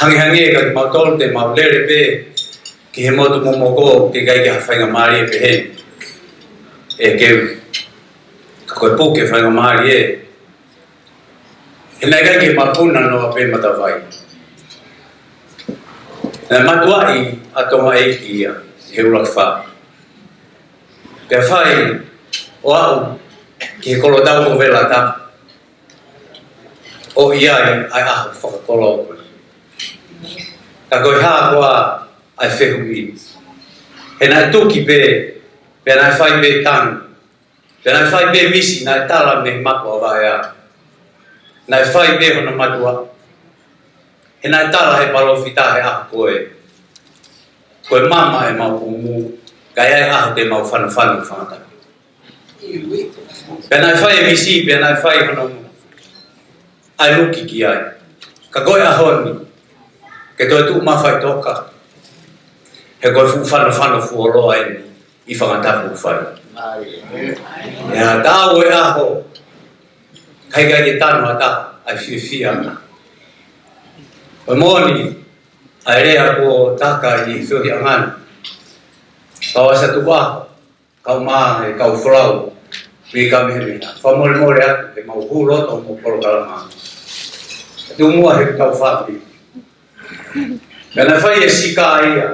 [SPEAKER 15] Hangi e ka ki mau tolu te mau lere pe ki he motu momoko ke kai ki hawhainga maari e pe hen. E keu. Ka koe pō ke whainga maari e. He nai kai ki mapuna noa pe matawai. Nā matuai a tonga eiki ia, he urak wha. Pea whai o au ki he kolotau ko vela ta. O iai ai aho whakakolo koe. Ka koe haa koa ai whehu i. He nai tuki pe, pea nai whai pe tangu. Pea nai whai pe misi, nai tala me makua vai a. Nai whai pe hona matua. He nai tala he palofita he aho koe. Koe mama e mau kumu, kai ai aho te mau whanawhanu whanataka. Pea nai whai e misi, pea nai whai hono ai luki ki ai. Ka koe ahoni, ke toi tu mawhai toka. He koe whanawhanu fuoloa e i whangatapu whai. Ea tāu e aho, kai kai te tanu ata ai whiwhia. Koe moni, ai rea ko taka i whiwhi angana. Kau asa tu wā, kau maa e kau whlau, mi ka mehemina. Whamore atu, he mau hūroto mo poro kalama. Tu mua he kau whāpi. Kana whai e sika ia,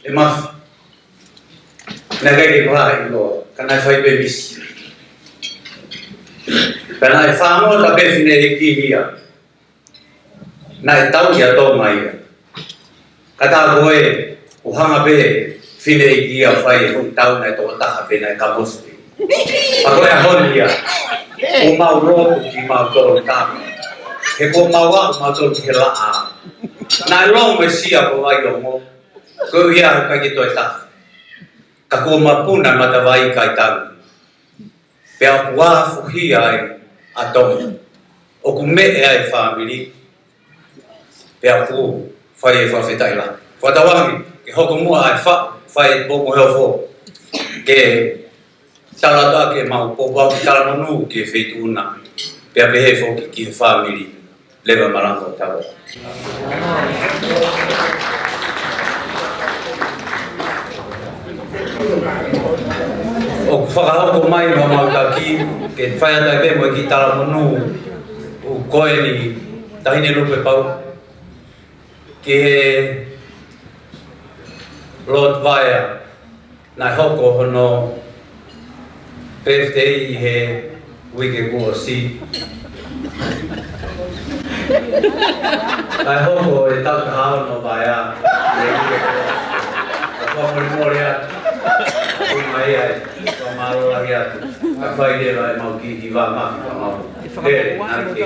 [SPEAKER 15] e mawhi. Nā kai ke pā i loa, kana whai pe misi. Kana e whāmo ta pewhine e ki hia. Nā e tau ia tō mai ia. Kata koe, o hanga pe, whine i ki ia whai e hoi tau nei tō taha pe nei ka mosti. Pa koe a honi ia, o mau roto ki mau tō tāma. He ko mau aku mau tō ki he laa. Nā e longo e sia ko vai o mo. Koe ia ka ki tō e taha. Ka ko mapuna mata vai kai tangu. Pea ku wafu hi ai a tonga. O ku me e ai family. Pea ku whai e whawhetai la. Whatawangi, ke hoko mua ai whai e pōko heo fō. Ke talata ke mau pōpau ki talamonu ki e whetūna. Pea pehe fōki ki he family. Lewa marango tawa. O whakahoko mai ma mautaki, ke whaiatai pe mo ki talamonu o koe ni tahine lupe pau. Ke Lord Vaya, nai hoko hono birthday I he wike kua si. Nai hoko e taka hao no Vaya, e wike kua. A whamori atu, umai ai, wa maro lagi atu. A whaide vai mau ki I wā maki ka mau. Here, nai ke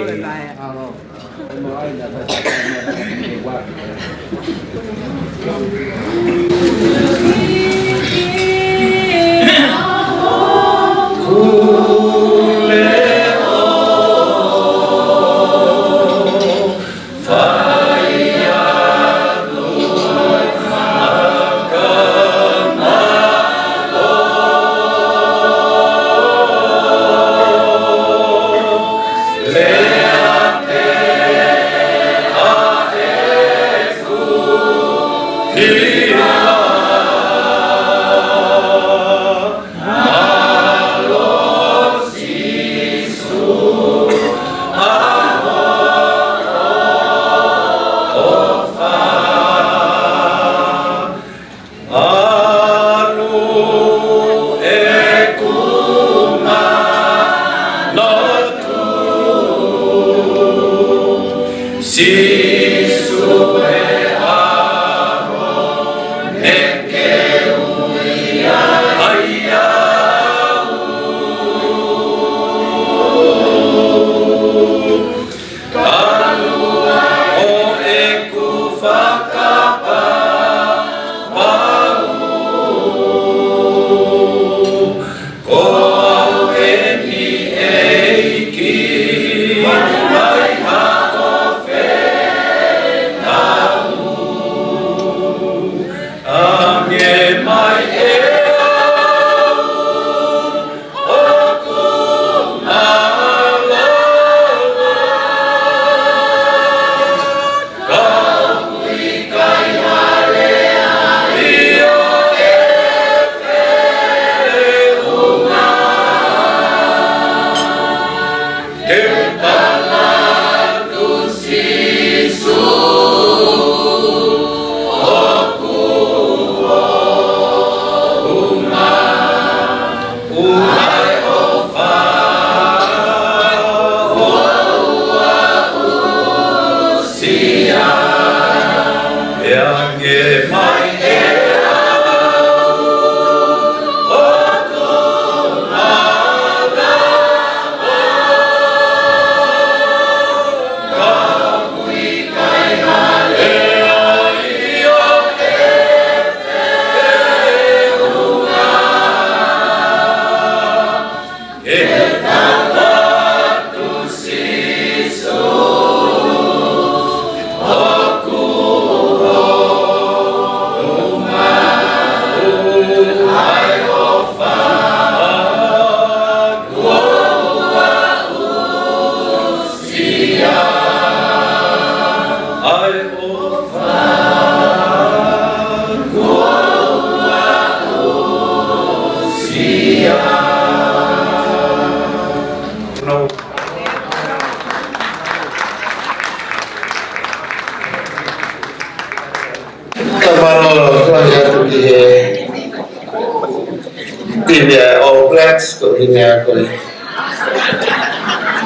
[SPEAKER 8] All Blacks ko niya ko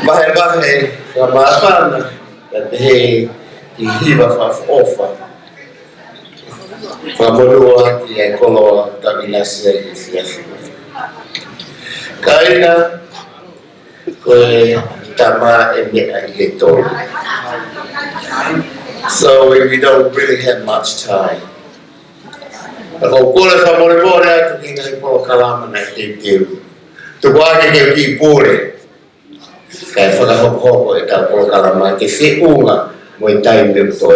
[SPEAKER 8] bahay kamasan at hihiba fa ofa famolua ki kolo kabilasa isiasi kaina ko tama ito. So we don't really have much time. Ako Koula sa Moimoi at tingin ko kalaman na itiw. Tuwagi kayo kipure. Kaya Fakaha'apai ito ko kalaman kasi unga mo time dito.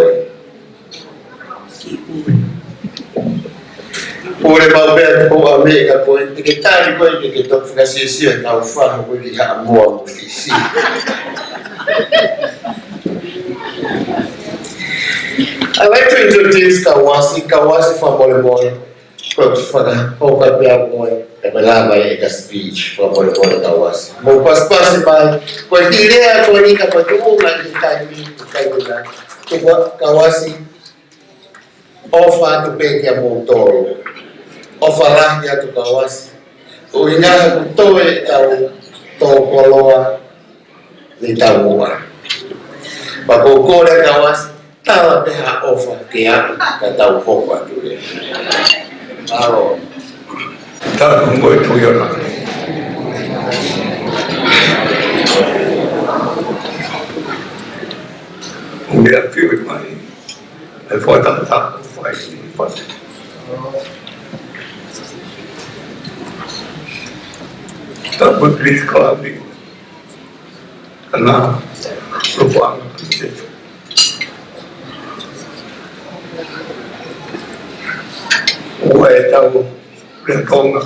[SPEAKER 8] Pure mabel po amiga po tikitali ko ito kasi siya na ufano ko liha mo ofisi. I'd like to introduce Kawasi from Moimoi. Fakaha'apai malabay ika speech from Moimoi Kawasi. Mo paspas ba ko idea ko ni kapatuungan kita ni kayo na. Kawasi ofa tu pe ke mo tolo ofa lah ya tu kawas o inga ku toe tau to koloa ni tau wa ba ko ko le kawas tala pe ha ofa ke ya ka tau foka tu le aro
[SPEAKER 6] ta ko tu yo na dia feel mai ai foi ta fai pas ta beris kali karena lupa Gue tahu berkong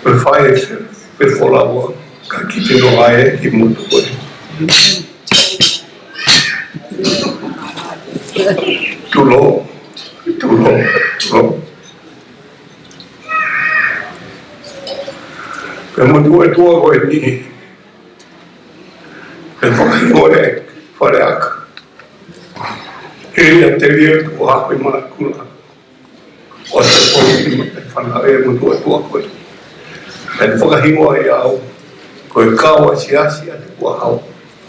[SPEAKER 6] berfire berfollow kaki tino air di mutu gue tulo kemudian tua gue ini berfire gue farak ele teria tu apa makula ora pode falar muito tua coisa dan Fakaha'apai au ko kawa sia tu au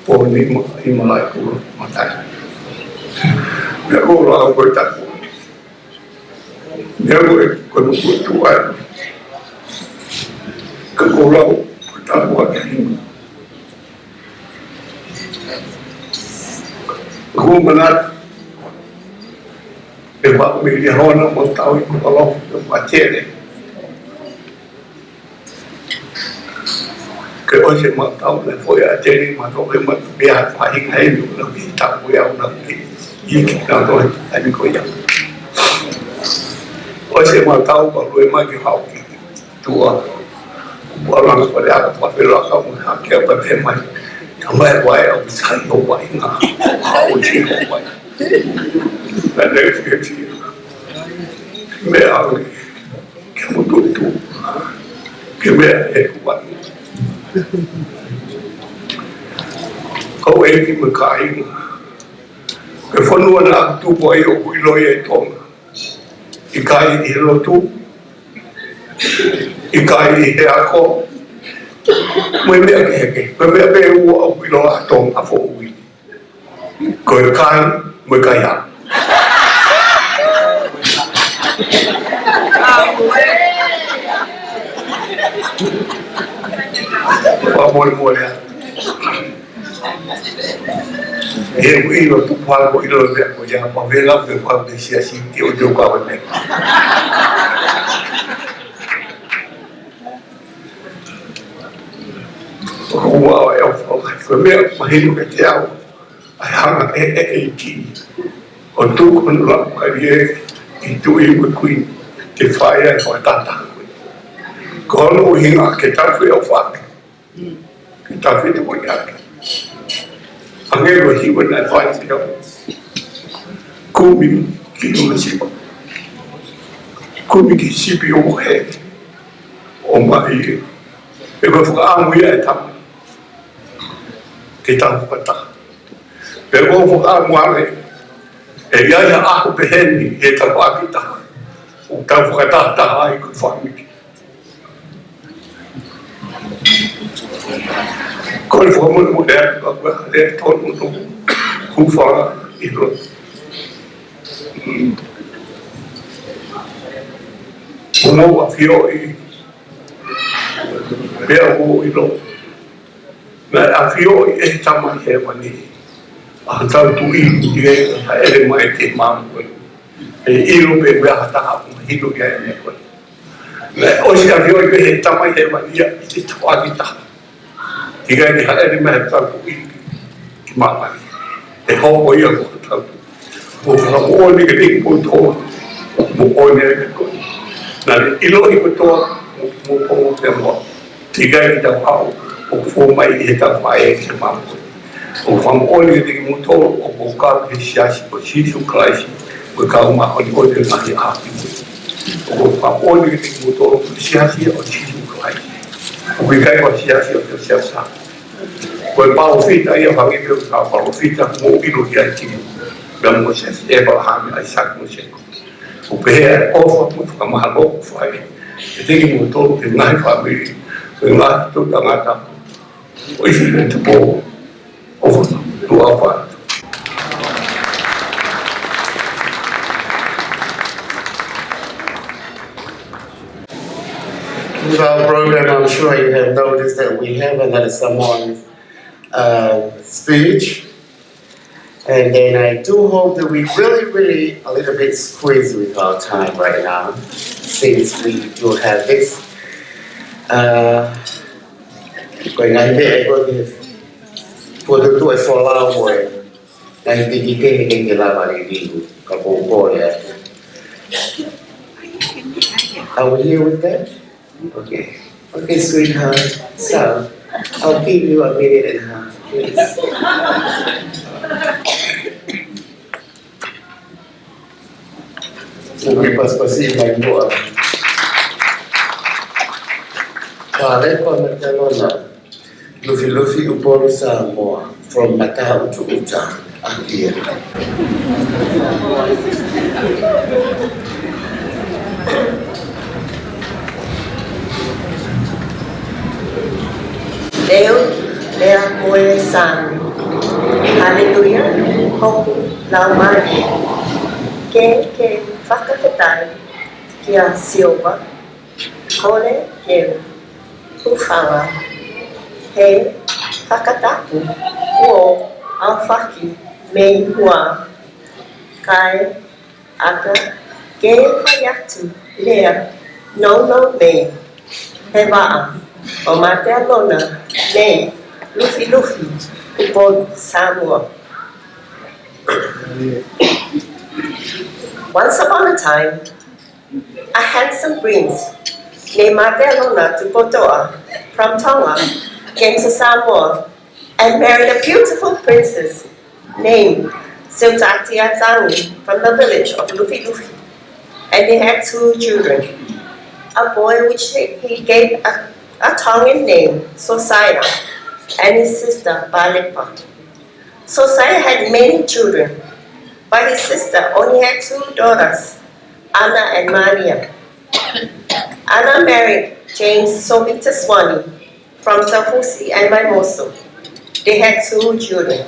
[SPEAKER 6] po ni malai ko matai ya ko la ko ta ya ko tu ai ko la ta wa ko manat Sebab bila orang mau tahu itu kalau baca ni, kalau saya mau tahu le foi aja ni masuk ke biar paling hai dulu lagi tak boleh lagi ini kita tu ada koyak. Kalau saya mau tahu kalau memang kau tua, orang pada apa pelak kamu haknya berteman, tambah wayang saya wayang, kau sih wayang. Dan dari situ, mereka kamu tuh, mereka kuat. Kau ini berkain, kefonuan aku boy aku iloy etong, ikai Latu, ikai aku, mereka aku iloy etong apa ui, kau kain berkaya. Moimoi ya. Ilo Tupou ko ilo be ko ja pa vela be ko be sia si ti o jo ka be. Ko wa ya ko me ma hilu ke tiao. Ai hanga ki. O tu ko la ka ye itu ibu kuin te fire for tata kalau hinga kita fui ofak kita fui tu banyak angin rohi benar fire dia kumi kilo masih kumi di sipi ohe omai ego fuka amu ya tam kita fuka ego fuka amu ale ya aku beheni ya tak kita udah kata tak ikut family kalau kamu modern apa ada tahun untuk kufa itu mau afio dia itu nah afio sama hewan ini antara tu ini dia ada mai mampu ilu be hata hidup ya ni ko na o si avio be tamai he mania ti twa kita tiga ni hal ni mah ta ku ki mama e ho ko ya ko ta ko fa o ni ke ko to mo o ni ko na ilo i ko to mo ko te mo tiga ni ta ha o fo mai e ta mai ki mama o fa o ni ke mo to o ko ka ki sia si ko si su klaisi kau mah orang orang lagi api, kau orang yang motor sia-sia orang cium kelai, kau sia-sia orang sia-sia, kau bau fit ayah bagi tu kau bau fit aku mau ilu dia cium, Bilang proses Fakaha'apai ai sak musik. Upaya offer mo kamahalo fai. Jadi mo to ngai family. Ngai to tangata. Isileli Tupou offer to apa.
[SPEAKER 8] With our program, I'm sure you have noticed that we have another Samoan speech. And then I do hope that we really a little bit squeezed with our time right now, since we do have this. Kaya nga hindi ako for the two for lawa na hindi kita laban ini kapupo ya. Are we here with that? Okay. Okay, sweetheart. So, I'll give you a minute and a half, please. Sige, paspasihan mo. Pare ko nagkalala. Lufi uporo sa mo from Mata to Uta. Here.
[SPEAKER 16] Deo lea moe san. Hallelujah. Hoku laumani. Ke Fakaha'apai kia siopa. Kole ke ufala. He Fakatapu. Uo alfaki me hua. Kai aka ke hayatu lea no me. He waa. O mate lona ne lufi upon Samoa. Once upon a time, a handsome prince named Latu Tupotoa from Tonga came to Samoa and married a beautiful princess named Siltatiazangi from the village of Lufi. And they had 2 children, a boy which he gave a Tongan name, Sosaya, and his sister, Paula. Sosaya had many children, but his sister only had 2 daughters, Anna and Maria. Anna married James Sobitaswani from Tafusi and Maimoso. They had 2 children,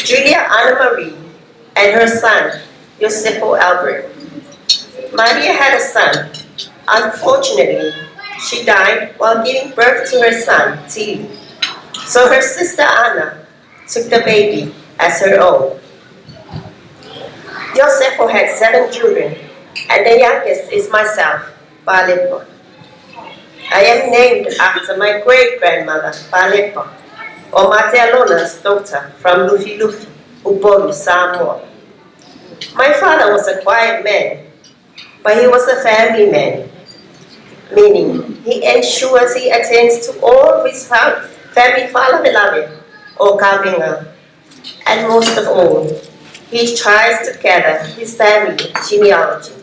[SPEAKER 16] Julia Anna Marie and her son, Josefo Albert. Maria had a son. Unfortunately, she died while giving birth to her son, Tilly. So her sister Anna took the baby as her own. Josefo had 7 children, and the youngest is myself, Paula. I am named after my great-grandmother, Paula, or Matealona's daughter from Lufi, Upolu, Samoa. My father was a quiet man, but he was a family man, meaning he ensures he attends to all of his family falabelale or kabinga, and most of all, he tries to gather his family genealogy.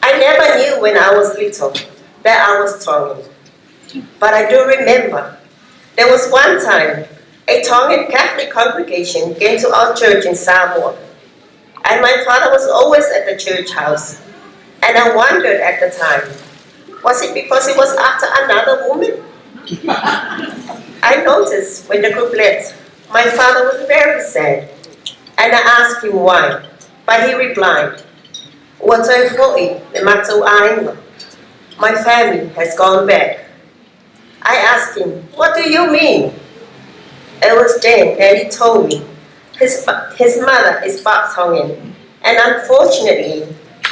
[SPEAKER 16] I never knew when I was little that I was Tongan, but I do remember there was one time a Tongan Catholic congregation came to our church in Samoa, and my father was always at the church house, and I wondered at the time, was it because he was after another woman? I noticed when the group left, my father was very sad, and I asked him why, but he replied, my family has gone back. I asked him, what do you mean? It was then that he told me his mother is part Tongan, and unfortunately,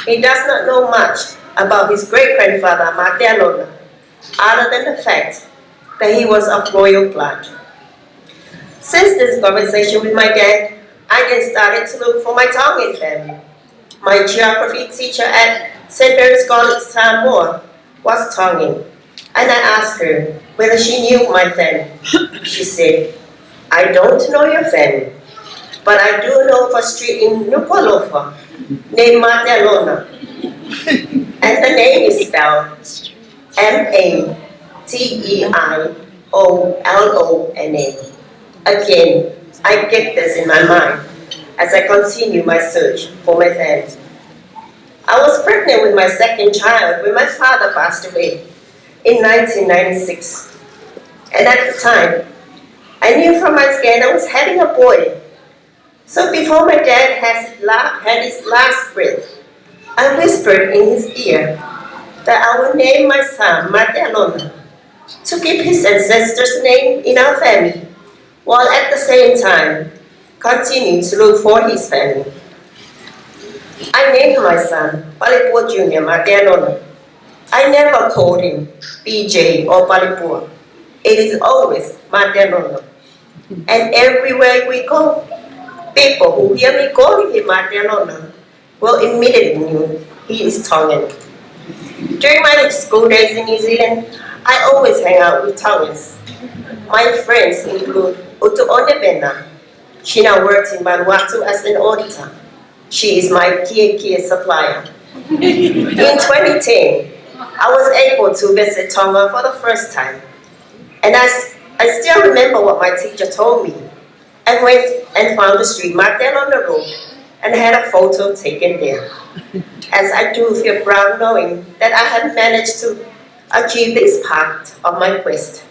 [SPEAKER 16] he does not know much about his great-grandfather, Matealona, other than the fact that he was of royal blood. Since this conversation with my dad, I then started to look for my Tongan family. My geography teacher at St. Mary's College, Samoa, was Tongan, and I asked her whether she knew my family. She said, I don't know your family, but I do know of a street in Nuku'alofa named Matealona, and the name is spelled Mateilona. Again, I get this in my mind, as I continue my search for my family. I was pregnant with my second child when my father passed away in 1996. And at the time, I knew from my scan I was having a boy. So before my dad had his last breath, I whispered in his ear that I would name my son Martelona to keep his ancestors' name in our family, while at the same time continue to look for his family. I named my son Palipua Jr. Martelona. I never called him BJ or Palipua. It is always Martelona. And everywhere we go, people who hear me calling him Martelona will immediately know he is Tongan. During my school days in New Zealand, I always hang out with Tongans. My friends include Utu Onebena. She now works in Vanuatu as an auditor. She is my Kia supplier. In 2010, I was able to visit Tonga for the first time. And I still remember what my teacher told me. I went and found the street marked there on the road and had a photo taken there. As I do feel proud knowing that I have managed to achieve this part of my quest.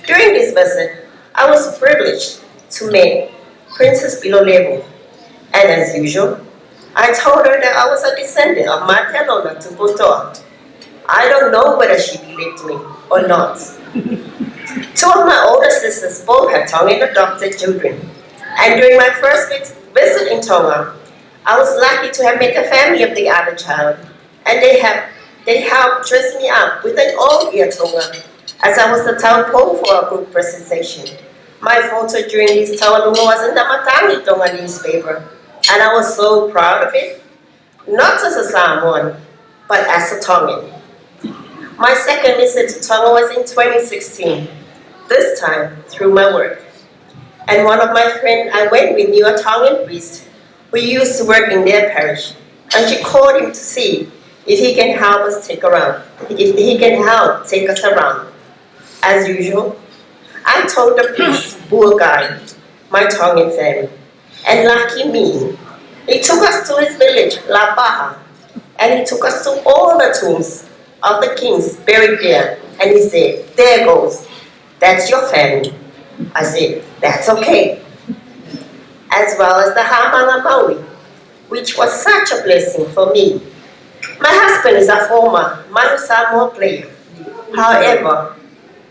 [SPEAKER 16] During this visit, I was privileged to meet Princess Bilolevo. And as usual, I told her that I was a descendant of Martelona Tupou. I don't know whether she believed me or not. Two of my older sisters both have Tongan adopted children. And during my first visit in Tonga, I was lucky to have met the family of the other child. And they helped dress me up with an all-ear Tonga as I was the Tupou for a group presentation. My photo during this Tawalunga was in the Matangi Tonga newspaper. And I was so proud of it, not as a Samoan, but as a Tongan. My second visit to Tonga was in 2016, this time through my work. And one of my friends I went with knew a Tongan priest who used to work in their parish, and she called him to see if he can help us take us around. As usual, I told the priest, Buagai, my Tongan family, and lucky me, he took us to his village, La Baja, and he took us to all the tombs of the kings buried there, and he said, there goes, that's your family. I said, that's okay. As well as the Hamanga Maui, which was such a blessing for me. My husband is a former Manu Samoa player. However,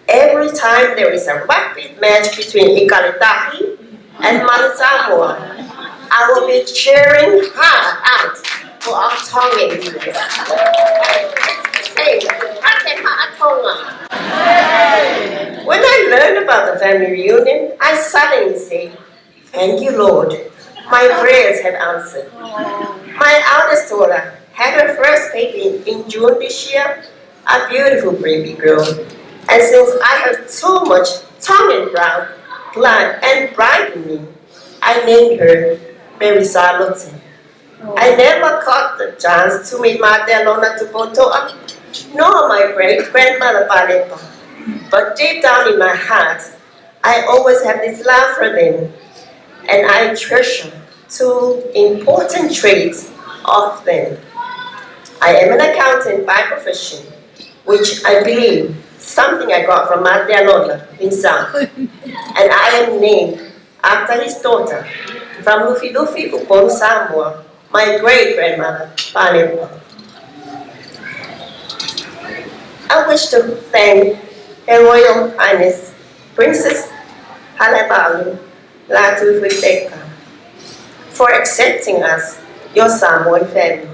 [SPEAKER 16] every time there is a rugby match between Ikalitahi and Manu Samoa, I will be cheering hard out for our Tongan leaders. When I learned about the family reunion, I suddenly said, thank you, Lord. My prayers have answered. My eldest daughter had her first baby in June this year, a beautiful baby girl. And since I have so much Tongan brown blood and pride in me, I named her Marisa Lotte. I never caught the chance to meet Martelona Tupou, nor my great-grandmother Palepa. But deep down in my heart, I always have this love for them, and I treasure two important traits of them. I am an accountant by profession, which I believe something I got from Martelona himself, and I am named after his daughter from Lufi Lufi Upolu Samoa, my great-grandmother Palepa. I wish to thank Her Royal Highness Princess Halabalu Latu for accepting us, your Samoan family.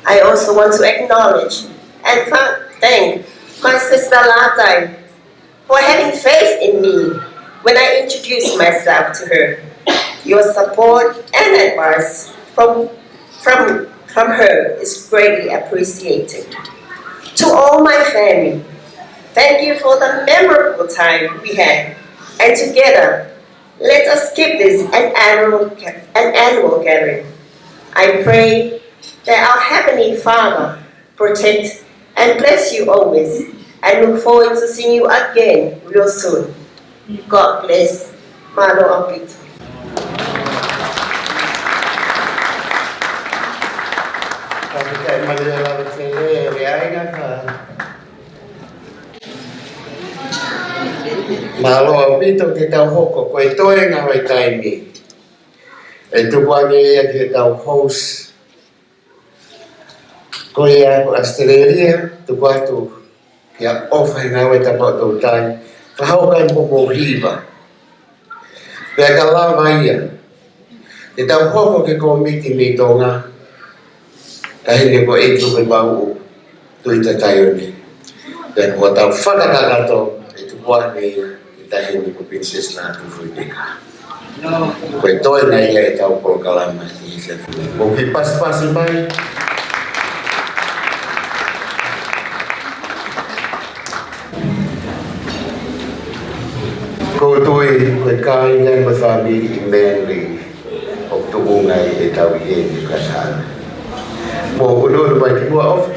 [SPEAKER 16] I also want to acknowledge and thank my sister Latai for having faith in me when I introduced myself to her. Your support and advice from her is greatly appreciated. To all my family, thank you for the memorable time we had, and together, let us keep this an annual gathering. I pray that our Heavenly Father protect and bless you always, and look forward to seeing you again real soon. God bless. Mano Apito.
[SPEAKER 8] Manuela Vecele, Reaina ka. Malo pito ke tau hoko koe toe nga hoi taimi. E tukuange ia ke tau host. Koe ia ko Australia, tuku atu kia ofa nga hoi tapau tau tai. Kahaukan po mo hiva. Pea ka lava ia. Ke tau hoko ke komiti mi tonga. Kahine ko eitu koe bau tuita tayo ni. Pea ko tau whakakakato. Kuat ni kita ini ko Princess Latu Fudika. Ko ito na iya ikaw po kalaman ni Isa. Kung hipas-pas may ko tuwi ko kaingan masami imenli o tuungay itaw ihin kasal. Mo ulo ba kibuha of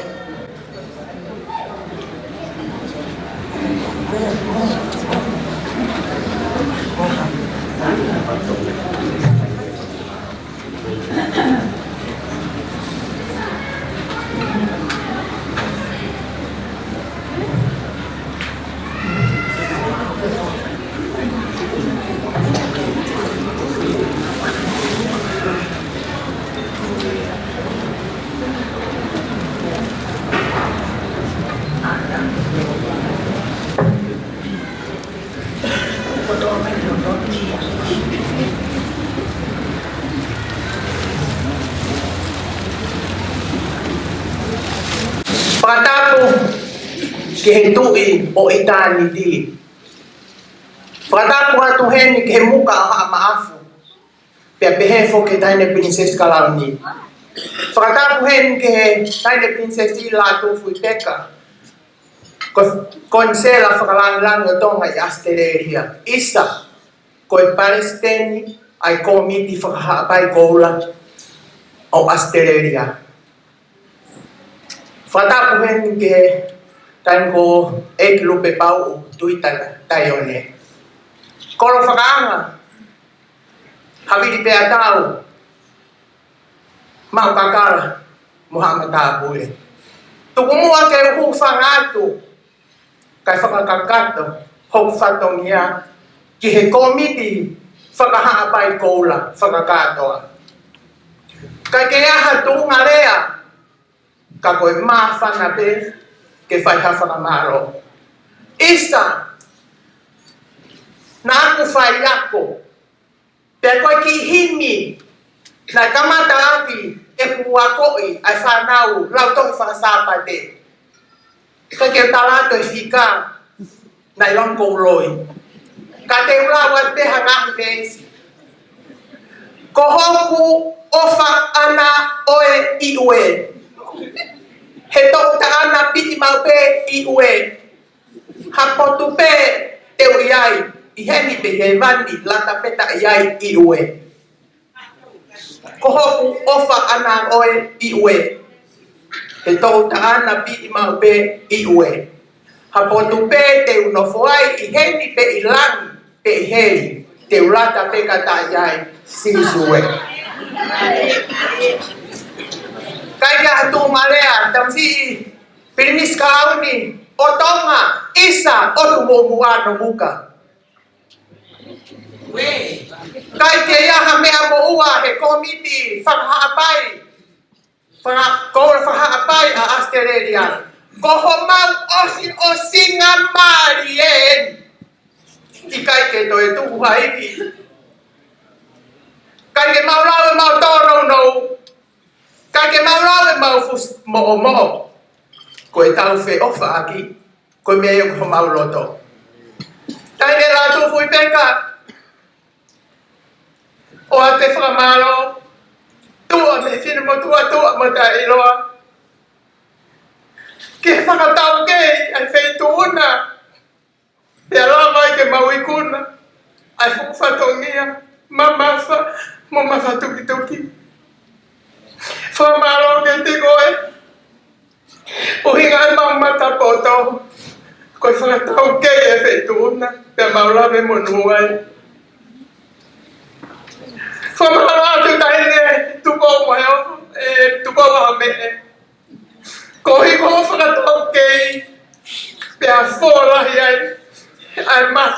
[SPEAKER 11] Pagkatapos, kihintui o itani di. Pagkatapos atuhen kihimuka ang maafu. Piyapihefo kita ni Princess Kalawni. Pagkatapos kita ni Princess Latu Futeka. Konsela fakalang itong ay Isileli. Isa, ko'y Palestine ay komiti Fakaha'apai Koula o Isileli. Fatapuhen ke tan ko lupe pau tuita tayo ne. Kolo fakanga habi di peatau mau kakala Muhammad Abule. Tukumua ke fangatu kay fakakakato hok fatomia ki komiti Fakaha'apai Koula fakakato. Kay kaya hatu ngarea kakoy mafa na be ke fai hafa maro isa na aku fai yako pe ko ki himi na kamata aki e kuako ai fa nau lau to fa sapa de ka ke talato fika na long ko loi ka te ula wa te hanga besi ko hoku ofa ana oe iwe Hetong taana piti maupe iwe. Hapotupe teu iai. Iheni pe hevani lata peta iai iwe. Kohoku ofa ana oe iwe. Hetong taana piti maupe iwe. Hapotupe teu nofoai iheni pe ilangi pe iheri. Teu lata pe kata iai sisue. Kaya hatu malea tamsi Prinis Kalawni otonga isa otumomua no buka. Kaya kaya hame amoua he komiti Fakaha'apai Fakaha'apai a Australia. Kohomau osinga marien. Ikai ke to itu buhaiki. Kaya mau toro no. Kake maulawe mau fus mo koe tau fe ofa aki koe mea ko mau loto taine Latu fui peka o ate whakamalo tua me whine mo tua mo ta iloa ke whakatau ke ai whei tuuna pia lawa ke mau ikuna ai whukwatongia mamafa mo mawhatuki Famalo que te goe. O hinga mau mata poto. Ko fa tau ke e fetuna, pe maula ve monuai. Famalo tu taine tu po mo Tupou me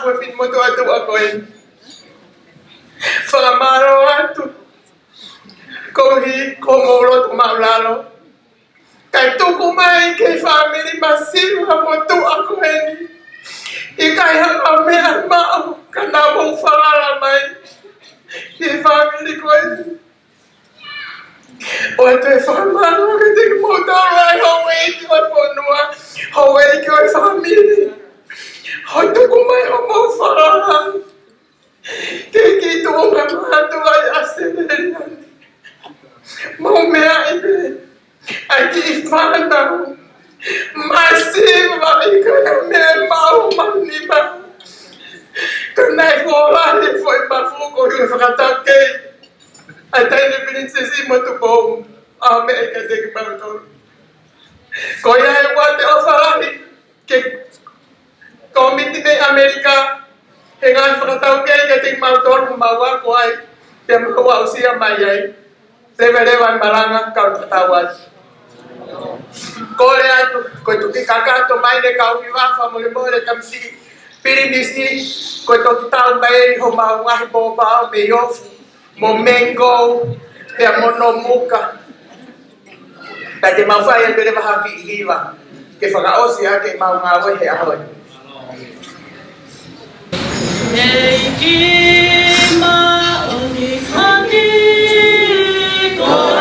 [SPEAKER 11] fue fin moto atu ako en. Whakamaro atu. Kohi, komoro to maulalo. Kai tuku mai ke family masiu ha motu ako en. Ikai ha mea mao kana mo whakala mai. Ke family ko en. O te whakamaro ke te moto ai hawe ki o ponua. Hawe ki o family. Hoi tuku mai o mo whakala. Ke ki tu o ngā mātu ai Isileli. Mau mea ipe. Ai ki I whanau. Masiva I kaya mea mau manima. Ka nai kōlare foi mafuko I whakatau kei. Ai taine princess I mo Tupou. A mea ka te ki mautoro. Ko ia e wate o whalari. Ke komiti me Amerika. He ngai whakatau kei ka te ki mautoro maua ko ai. Te maua usia mai ai. Lewa maranga kau tatau atu. Kore atu, koe tuki kakato mai ne kau hiwafa mo le more kamsi. Pirinisi, koe toki tau mai ho mau ngahi bōpao me yofu. Mo mengo, pea mono muka. Ka te mau whai atu lewa haki I hiwa. Ke whakaosi ake mau ngā wehe ahoi.
[SPEAKER 13] Nei ki ma oni hani.
[SPEAKER 2] Oh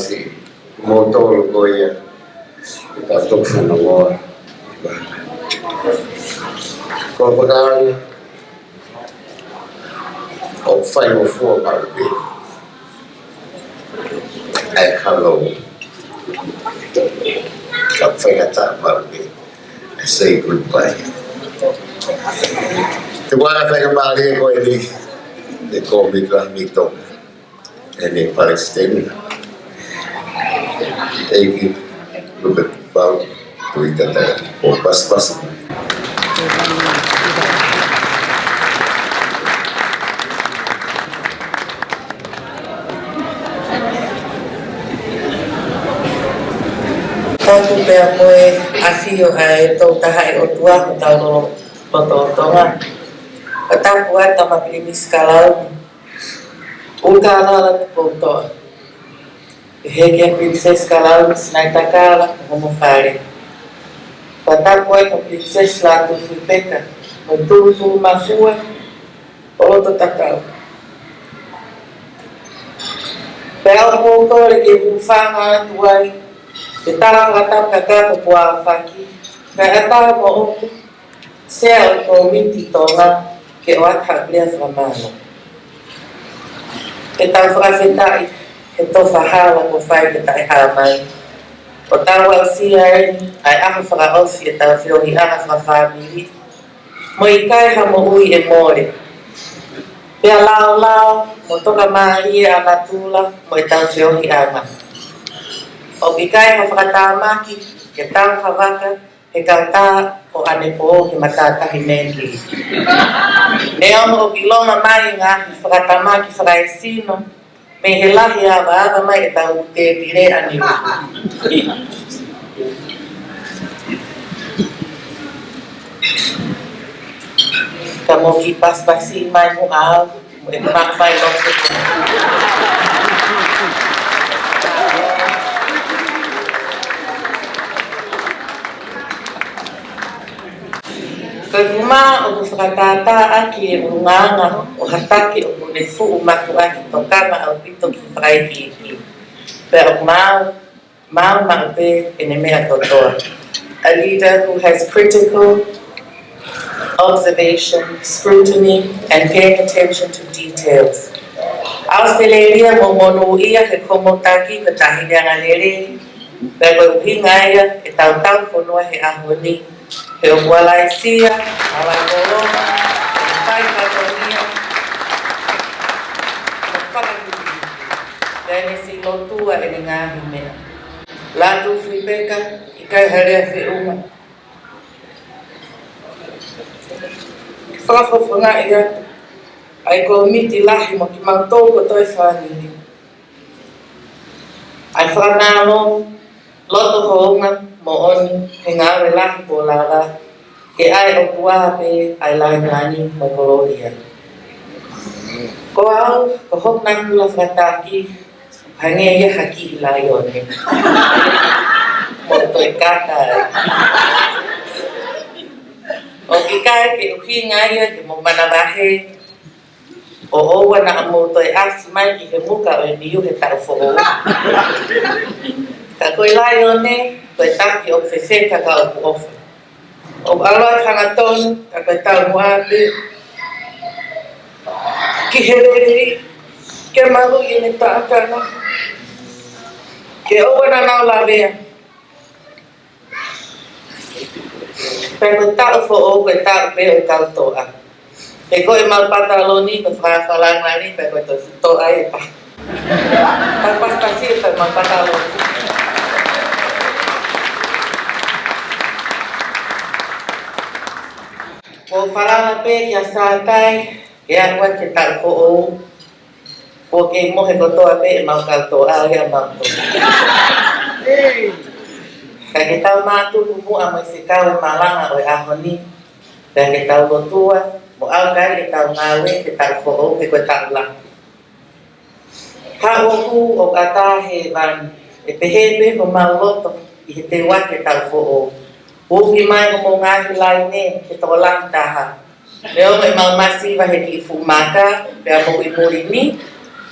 [SPEAKER 8] si motor ko ya ikatok sa nawa ko pagkaan o 504 baby ay hello kapagata baby I say goodbye Tuwala tayo kembali ko ini di komik lah mito ini Palestine ini lebih bau tuh kata pas
[SPEAKER 17] Aku bermoe asio ai tau tahai o tua tau Totonga. Kata buat sama pilih skalau. Ukala la Tupou. Hege princess skalau snaita kala como fare. Kata buat com princess Latu fipeka. Tutu mafua. Olo takau. Pel pouco le que fanga tuai. Kita kata kakak buat faki. Kata mau Sel komiti tonga ke wata blia framano. Kita frafetai itu fahala ko fai kita hamai. Otawa sia ai aha fra osi eta fiori aha fra family. Moi kai ha mo ui e more. Pea lao motoka Maria anatula moi tau fiori ama. O bikai ha fra tamaki ke tau havaka e kata o ane po he matata he mengi. Nea mo bilonga mai ngā hi whakatamaki whakaesino me he lahi ava mai e tau te pire ani ka mo ki paspasi mai mo au mo e mak mai lote Kaguma o whakatata aki e urunganga o hataki o kunefu umatu aki tokama au pito ki whakaiki iki. Pero mau pe ene mea totoa. A leader who has critical observation, scrutiny, and paying attention to details. Isileli mo mono ia he komotaki ka tahinia ngalere. Pero uhinga ia e tau whanua he ahoni. He Malaysia, Alagolona, Pai Patonia, dan si lotua e ngahi mea. Latu Fribeka, ikai harea whiunga. Whakawhanga ia, ai ko miti lahi mo ki mautou ko toi whanini. Ai whanalo, loto hoonga, mo oni he ngāwe lahi po lara ke ai o kuape ai lai ngani mo koloria. Ko au, ko hok nang kula whataki hange ia haki lai one. Mo toi kata. O ki kai ke uhi ngaya ke mo manarahe o owa na mo toi asi mai ki he muka o e miu he tau fo. Ka koe lai one, koe taki o whewheka ka o kuofa. O aloa kangatonu, ka koe tau muape. Ki hereri, ke malu i ne tākana. Ke oa na nau la vea. Pea koe tau fo o, koe tau pe o kautoa. Pe koe mau pataloni, koe whawhalangani, pe koe toi futoa e pa. Tapastasi e mau pataloni. Ko whalanga pe kia sātai, e anua ke tau po o, po ke mohe kotoa pe e mau kautoa ea mau to. Ka ke tau mātu kumu a mo se kau e malanga o e ahoni, ka ke tau lotua, mo au kai e tau ngawe ke tau po o, ke koe tau la. Ha o ku o kata he van, e pehepe ho mau loto, i he te wake tau po o. Uki mai mo ngahi lai ne ke tolang taha. Leo mai mau masiva he ki fumaka, pea mo i muri ni,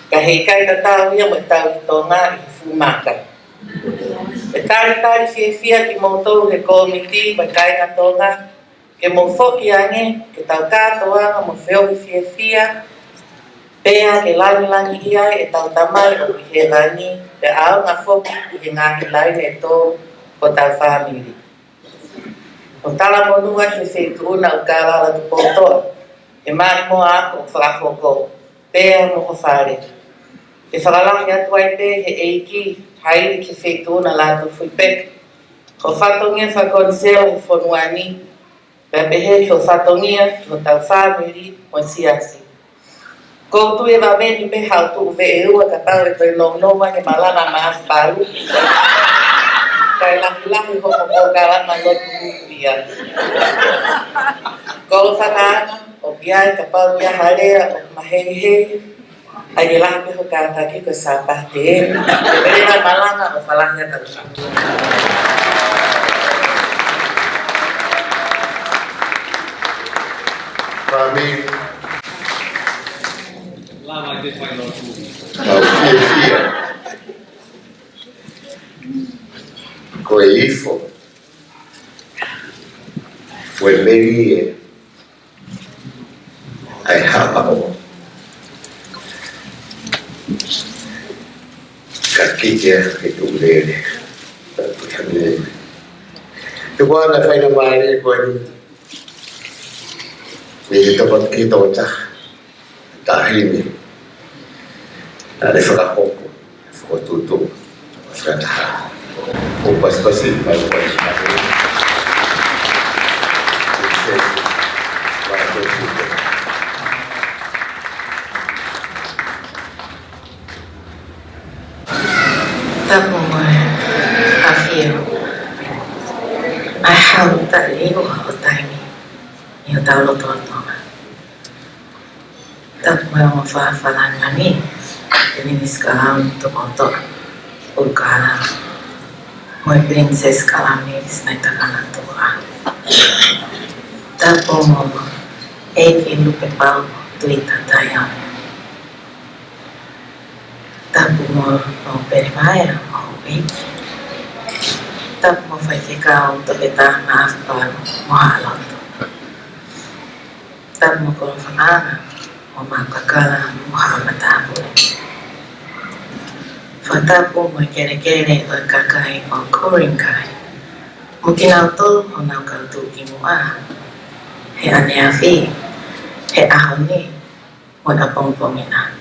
[SPEAKER 17] ka he kai ka tau ia mo tau i tonga i fumaka. E tari fia ki moutou he komiti mai kai na tonga ke mo foki ange ke tau katoanga mo whiohi fia pea ke langi ia e tau tamai o ki he rani pe ao ngā foki i he ngahi laine e tō ko tau whamiri. O tala monua he whetuna o kārala Tupou toa e mari mo ako o whakahoko pea mo ho whare. Ke whakalahi atu ai pe he eiki haere ki whetuna Latu fuipeka. Ko whatongia whakonsela he whonuani pea pehe ki o whatongia ki o tau whamiri mo siasi. Ko tu e waweni pe hau tu ve e ua ka tau e toi nonoma he malana maas paru. Kai lahi hoko ko karana lotu upia. Ko whakaana o piai ka pau ia harea o mahehe. Ai e lahi peho kātaki ko sāpate e. E perena malana o whalahi atatu.
[SPEAKER 8] Family.
[SPEAKER 12] Lama te whai no tu.
[SPEAKER 8] Fia. Ko e ifo. Ko e meri e. Ai hapa o. Ka kike e tu lele. Ka lele. Tu wana whai na maare ko e. Me te tapat ki tōta. Tahini. Nare whakahoko. Whakatutu. Whakataha. Upas pasi mai upas pasi.
[SPEAKER 17] Tapo mai afio. Ai hau tali o hau taimi. Io tau lo tonga. Tapo mai o whawhalanga ni. Ini sekarang untuk motor. Ulkana. Moi princess kalamis na itakana tua. Tapo mo eki lupe pau tuita tayo. Tapo mo perimaya o eki. Tapo mo fai ficao to kita na afpal mo halot. Tapo mo kolofana mo makakala mo hamatabo. Fatapo mo kere-kere o kakai o kuringkai. Mungkin auto o nau kautuki mo he ane afi, he ahoni mo apongpongina.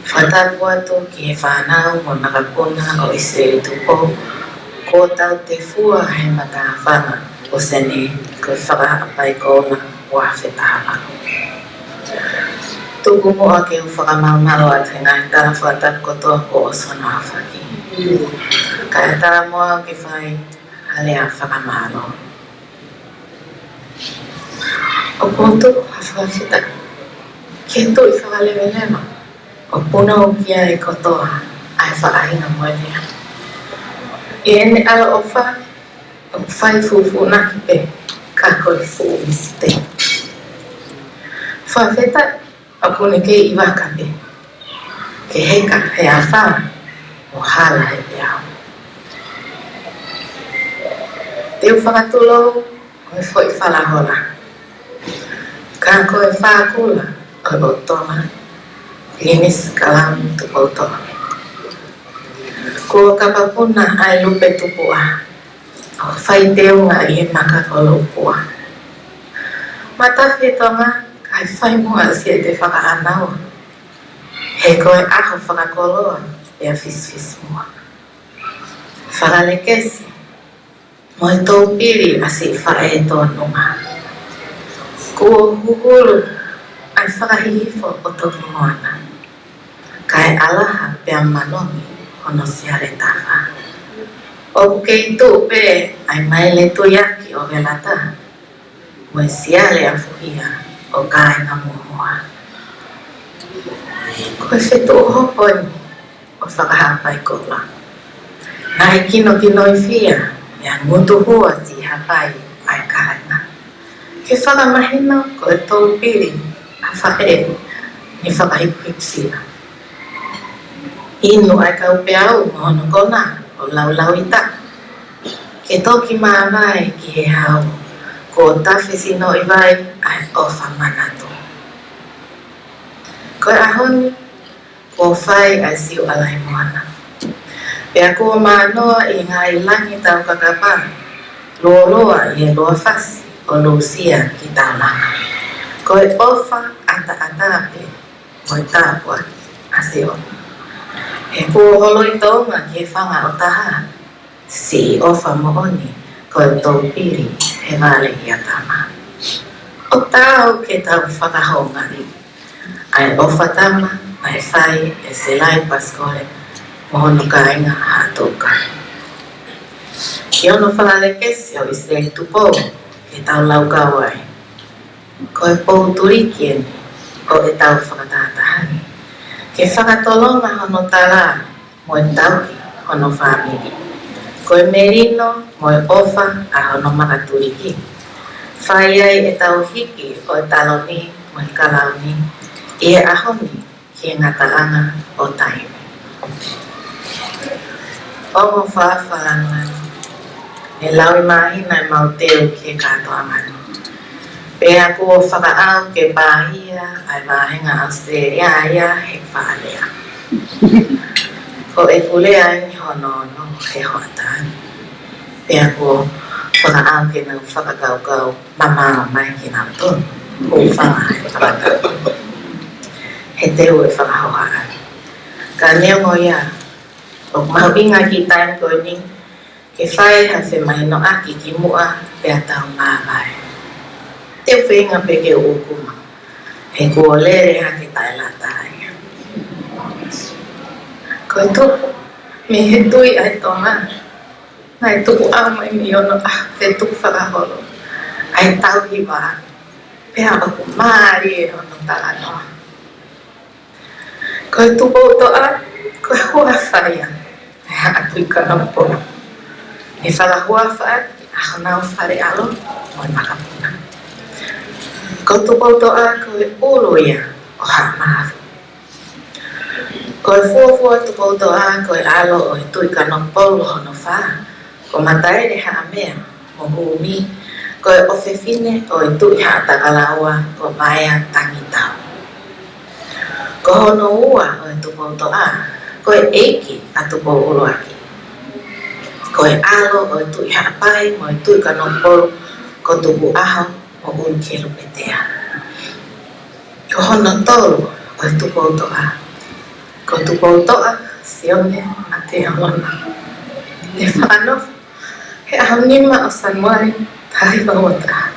[SPEAKER 17] Fatapo atu ki he whanau mo nakapuna o Isileli Tupou ko tau te fua he matahawhana o sene ko Fakaha'apai Koula wa whetahapa. Tuku mo ake o whakamau at hingai tara whatak kotoa ko o sona hawhaki. Kaya tara mo ake whai halea whakamaro. O ponto hawhawhita. Kento i whakalewelema. O puna o kia e kotoa ai whaahina moelea. I ene ala o wha, o whai fufu naki pe, ka koe fu misite. Whawhita aku ne ke iwa kape. Ke heka he awha o hala he piao. Te whakatulo o e fwoi whalahola. Ka koe whakula o otoma. Linis kalam Tupou toa. Kua kapapuna ai lupe tupua. O whai teo ngā i makakolo upua. Matawhi tonga kai whai mua si e te whakaanau. He koe aho whakakoloa e a fis mua. Whakalekesi. Mo e tō piri a si whae tō nunga. Kua huhulu ai whakahihifo o tō moana. Kai alaha pe a manomi hono si are tawa. O kei tō pe ai maile tō yaki o velata. Mo e siale a fuhia. O kai ngā mua. Koe whetu o hoponi o Fakaha'apai Koula. Nai kino i whia, ia ngutu hua si hapai ai kaina. Ke whakamahina ko e tō piri a whae ni whakahipuhipsina. Inu ai kau peau mohono kona o lau ita. Ke toki mawai ki he hau. Ko tawhi sino i vai ai ofa manato. Koe ahoni, ko whai ai siu alai moana. Pea kua manoa i ngai langi tau kakapa. Loa i e loa fasi o lusia ki tau langa. Koe ofa ata ape moi tāpua asio. He kua holo i tonga ki e whanga o taha. Si ofa mohoni koe tau piri he vale i atama. O tau ke tau whakahongari. Ai ofa tama, ai whai e se lai paskole mohono kainga hātoka. Ki ono whalale kesi o Isileli Tupou ke tau lau kawai. Koe pou turikien o e tau whakatātahani. Ke whakatolonga hono tala mo e tauki hono whamiri. Koe merino mo e ofa a hono makaturiki. Whai ai e tau hiki o e taloni mo e kalauni. I e ahoni ki e ngataanga o taimi. Ongo whawharanga e laui mahina e mauteu ki e katoa manu. Pea kua whakaau ke pāhia ai mahenga Australia ia he whaalea. Ko e kulea ni hono he hoatani. Pea kua whakaau ke nau whakakaukau mamao mai ki nau tonu. Ui whanga he whakatau. He teo e whakahohaan. Ka neongo ia, o mahuinga ki taim koe ni, ke whae ha whi mai no aki ki mua pea tau mawai. Teo whenga peke o ukuma, he kua lere ha ki tai la tai. Koe tupu, me he tui ai tonga, nai tuku au mai mi ono te tuku whakaholo, ai tau hi wā, pea oku maari e ono tala noa. Koe Tupou toa, koe hua whaia, e haatui ka nampona. E whala hua whaat, a honau whare alo, mo i makapuna. Koe Tupou toa, koe uruia o haa mahafu. Koe fuafua Tupou toa, koe alo o i tui ka nampolo hono wha, ko matai re haa mea, mo huumi, koe ofefine o i tui haa takalaua, ko maya tangi tau. Ko hono ua o e Tupou toa, ko e eiki a Tupou uruaki. Ko e alo o e tui haapai mo e tui ka noporo ko tuku aho o unu ke lupetea. Ko hono tolu o e Tupou toa. Ko Tupou toa sione a te alona. E whanofu, he ahonima o Samuari tahi wawata.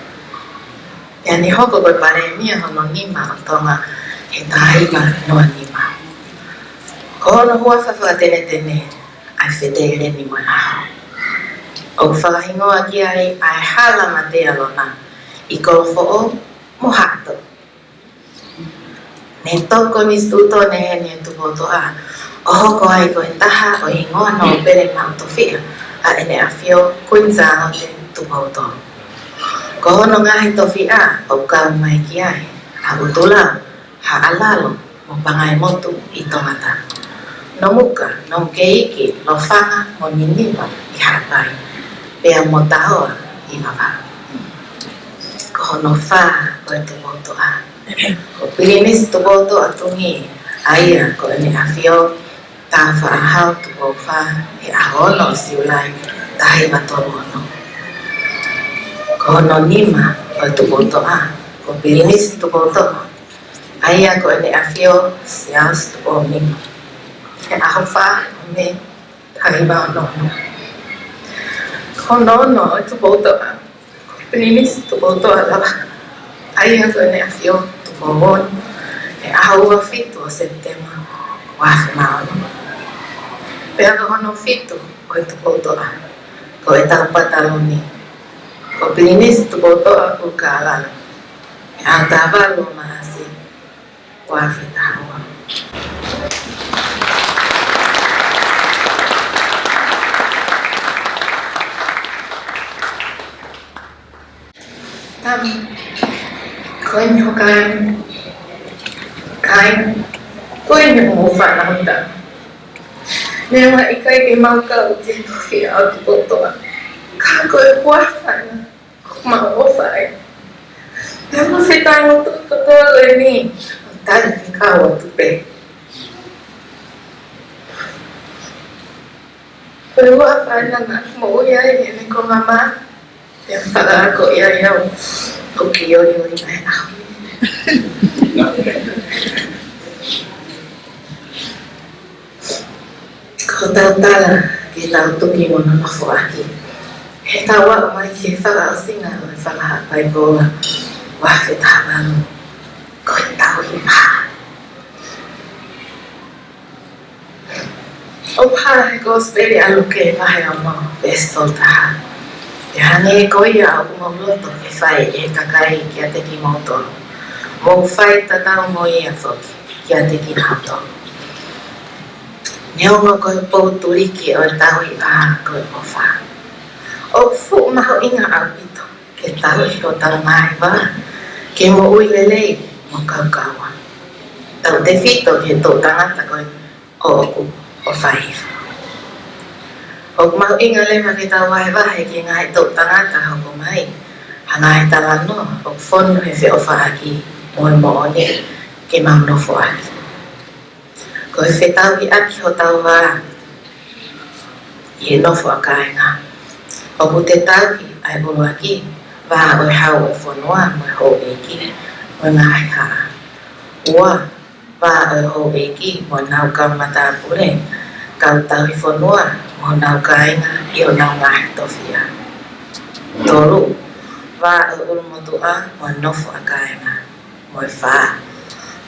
[SPEAKER 17] Pea ni hoko koe pare mia hono nima o tonga he tahiga noa nima. Ko hono hua whawhatene ai whetele ni mo aho. O whakahingoa ki ai hala mate alona i kolofo o mo hato. Ne toko ni stuto ne he ni Tupou toa. O hoko ai ko e taha o hingoa no pere mautofia a ene a fio kuinzano te Tupou toa. Ko hono ngahi tofia o kau mai ki ai a utulau ha alalo mo pangai motu i tongata. No muka, no keiki, no whanga, mo ninima i hapai. Pea mo tahoa i mawa. Ko hono wha ko e Tupou toa. Ko pilinis Tupou toa tungi. Aia ko ene awhio tā whaahau Tupou wha e ahono siulai tahi watoro ono. Ko hono nima ko e Tupou toa. Ko pilinis Tupou toa. Aia ko ene awhio siaus Tupou nima. E aho wha me tahi ono. Ko nono e Tupou toa. Ko pilinis Tupou toa lawa. Aia ko ene awhio Tupou ono. E aho ua fitu o September. Wafi maono. Pea ko hono fitu o e Tupou toa. Ko e tau pataloni. Ko pilinis Tupou toa ko ka alala. E a tāwalo mahasi. Wafi tahawa. Koe ni ho kain. Koe ni ho whanahunda.
[SPEAKER 13] Newa ikai ke mau kau ke tofi au tu potoa. Ka ko e kuafana. Ma ofai. Newa fetang tu kotoa le ni. Tali ke kau tu pe. Ko wafana na mo ya ni ko mama. Ya fala ko ya ya. Ko ki yo yo ni mai au. Ko tala kita tuki mo na mafo aki. He tawa mai ke fala singa o Fakaha'apai Koula. Wa ke tawa ko tawa pa. O pa ko speli aluke pa he mo besto ta. Ya ne ko ya mo lo to ke fai e kakai ki ate ki mo to. Mo fai ta ta mo ia fo ki ate ki na to. Nếu mà coi bố túi kia ở tao ý coi bố phá ô phụ mà họ inga áo bị thôi cái tao ý có tao mai và cái mô ui lê lê mà cao cao à tao tế phít tao hiện tổ tăng á ta coi ô cụ ô phải ô mà họ inga lê mà cái tao vai và hay cái ngài tổ tăng á ta họ cũng hay hàng ngày ta làm nó ô phôn hay phải ô phá kì môi mỏ nè cái mong nó phá ko fe tau ki aki ho tau wa ye no fo kai nga o ku te tau ki ai bo aki wa o hau e fo noa mo ho e ki mo nga ha wa ho e ki mo nau ka mata pure ka tau i fo noa mo nau kai nga yo nau nga to fia toru wa o mo tu a mo no fo kai nga mo fa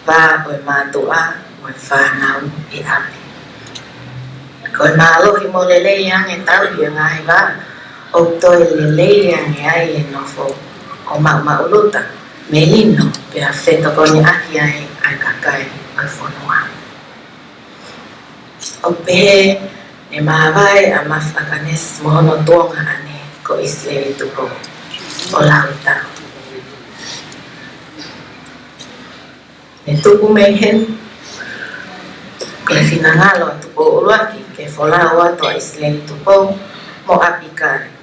[SPEAKER 13] wa o ma tu a mo fa nau i ame ko na lo hi mo lele yang e tau i ngai ba o toi lele yang e ai e no fo o ma uluta melino pe a feto ko ni aki ai kakai ai fo noa o pe ne ma vai a ma fakanes mo no tonga ane ko Isileli Tupou o lauta ne tupu me hen ko e finangalo a Tupou uluaki ke folau ato a Isileli Tupou mo apikare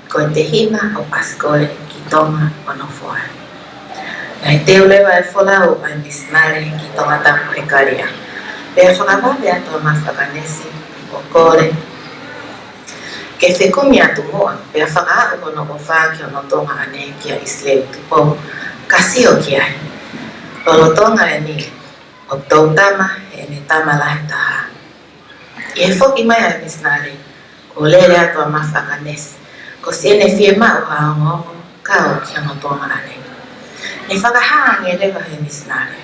[SPEAKER 13] ko e te hina o paskole ki tonga o no foa. Na e teo lewa e folau a misnale ki tonga tapu e karia. Pea whakawale ato a mawhakanesi o kore ke whekumi atu moa pea whakaau kono o whaki o no tonga ane ki a Isileli Tupou kasi o ki ai. Lolo tonga e ni o tau tama e ne tama lahe taha. I he whoki mai a misnale ko lele ato a mawhakanesi ko si ene fie ma o haongongo ka o ki ano tonga ane. Ni whakahaang e rewa he misnale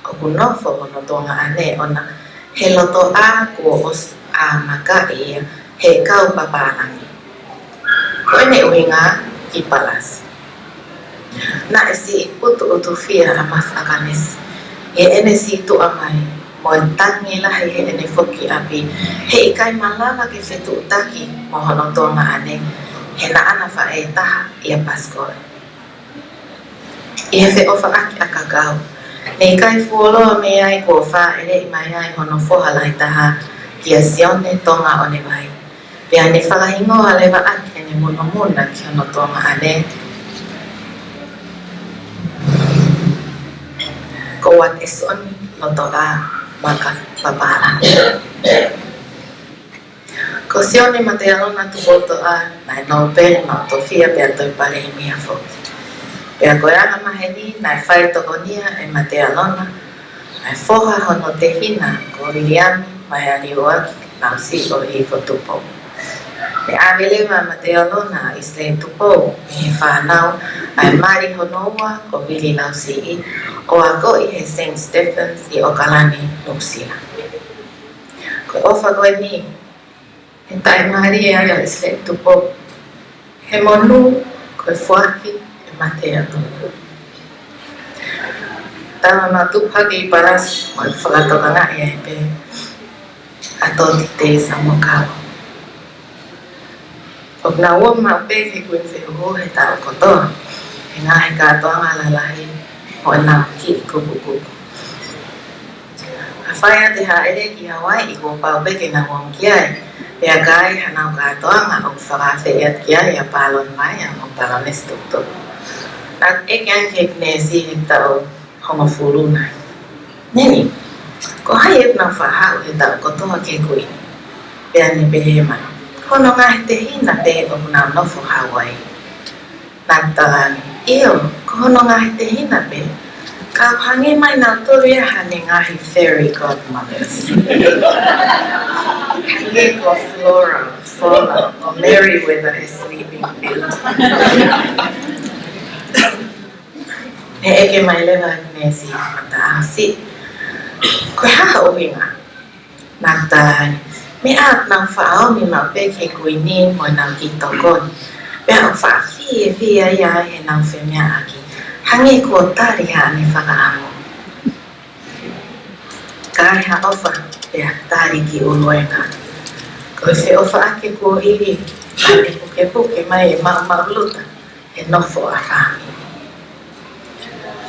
[SPEAKER 13] o kunofo o no tonga ane ona he loto a ko os a maka e he kau paparangi. Ko ene uinga ki palas. Na e si utu fia a mawhakanesi e ene si tu amai mo e tangi lahi he ene whoki api he ikai malama ke whetu utaki mo hono tonga ane he na ana wha e taha i a paskore. I he whe ofa aki a kakao ne ikai fuoloa me ai ko wha ere i mai ai hono whohala i taha ki a sione tonga o ne vai. Pea ne whakahingoa lewa aki ene muno muna ki hono tonga ane ko wat e soni loto a maka papara. Ko sione mate alona tu boto a na no pere ma to fia pe to pare i mia fo. Pe ko ana maheni na fai to konia e mate alona ai foha hono te hina ko Liliami mai ali oaki na si o hi fo Tupou. E avele ma mate alona Isileli Tupou he whanau ai mari honoa o vili nau si o ako i he St. Stephens i o Kalani Nupsia. Ko ofa koe ni he tai mari e ai o Isileli Tupou he monu koe fuaki e mate atu. Tama matupaki i paras mo i whakatoka nga i ai pe atoti te isa mo kao. O na ua ma pe ke kuen wheho he tau kotoa he ngā he katoa ngā lalahi o e nā ki i kupu kupu. A
[SPEAKER 17] Faya te haere ki Hawaii i ko pau peke na wong kiai. Pea kai hanau katoa nga o whakawhiat kiai a palon mai a o parames tukto. At ekian kek nesi he tau hongo furu nai. Neni, ko hai na whahau he tau kotoa ke kui. Pea ni pehe mai. Kono ngā te hina pe o na nofo Hawaii. Nātarani, iyo, kono ngā te hina pe. Ka hangi mai nā toria hane ngahi fairy godmothers. Hangi ko Flora, Paula, o Meriwether is sleeping beauty. E eke mai lewa nesi mata asi. Koe haha uhinga. Nātarani, me aap nang whaau ni mau peke kui ni mo nang ki tokon. Pea o wha fie ia he nang whemea aki. Hangi ko tari ha ni whakaamu. Kai ha ofa, pea tari ki uloenga. Koe whi ofa ake ko iri, ane puke mai e mau luta, e nofo a whaami.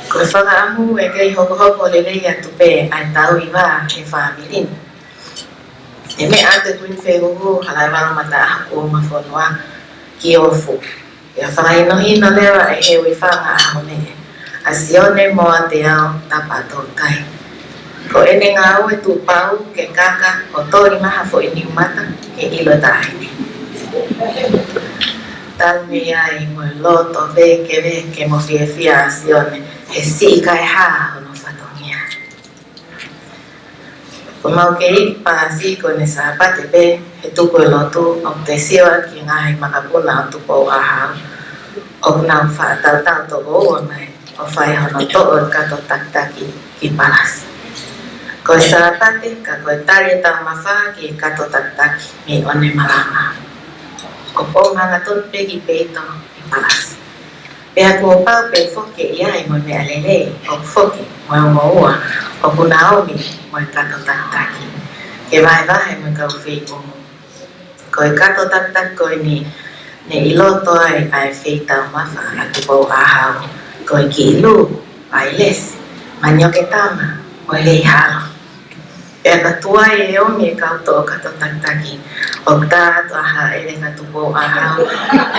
[SPEAKER 17] Koe whakaamu e kei hoko lelei atu pe, ai tau iwa e whaamilin. E me ate kuin whehuhu, halai wang mata ako mawhonua ki ofu. Ia whakainohino lewa e hewi whanga aho me. A sione moa te ao tapato kai. Ko ene ngā au e Tupou ke kaka o tori maha fo i niumata ke ilo tahine. Talme ai mo loto veke mo fia a sione he si kai ha o no whatongia. Ko mau ke i parasi ko ne sa pate pe he tuko e lotu o te siwa ki ngahi makapuna o Tupou ahau. O nau whaatau to o mai o whai hono to o kato taktaki ki palas. Ko sa pate ka koe tari tau mawha ki kato taktaki mi one malama. O po hanga ton pe ki peito ki palas. Pea ko pau pe foke iai mo me alele o foke mo ua o kunaomi mo kato taktaki. Ke vai mo kau whi umu. Ko kato taktaki koe ni ne iloto ai whi tau mawha a Tupou ahau. Koe ki ilu, bailes, manyoke tama, o lei halo. Pea ka tuai e omi e kauto o kato taktaki. O tātu aha ere ka Tupou ahau.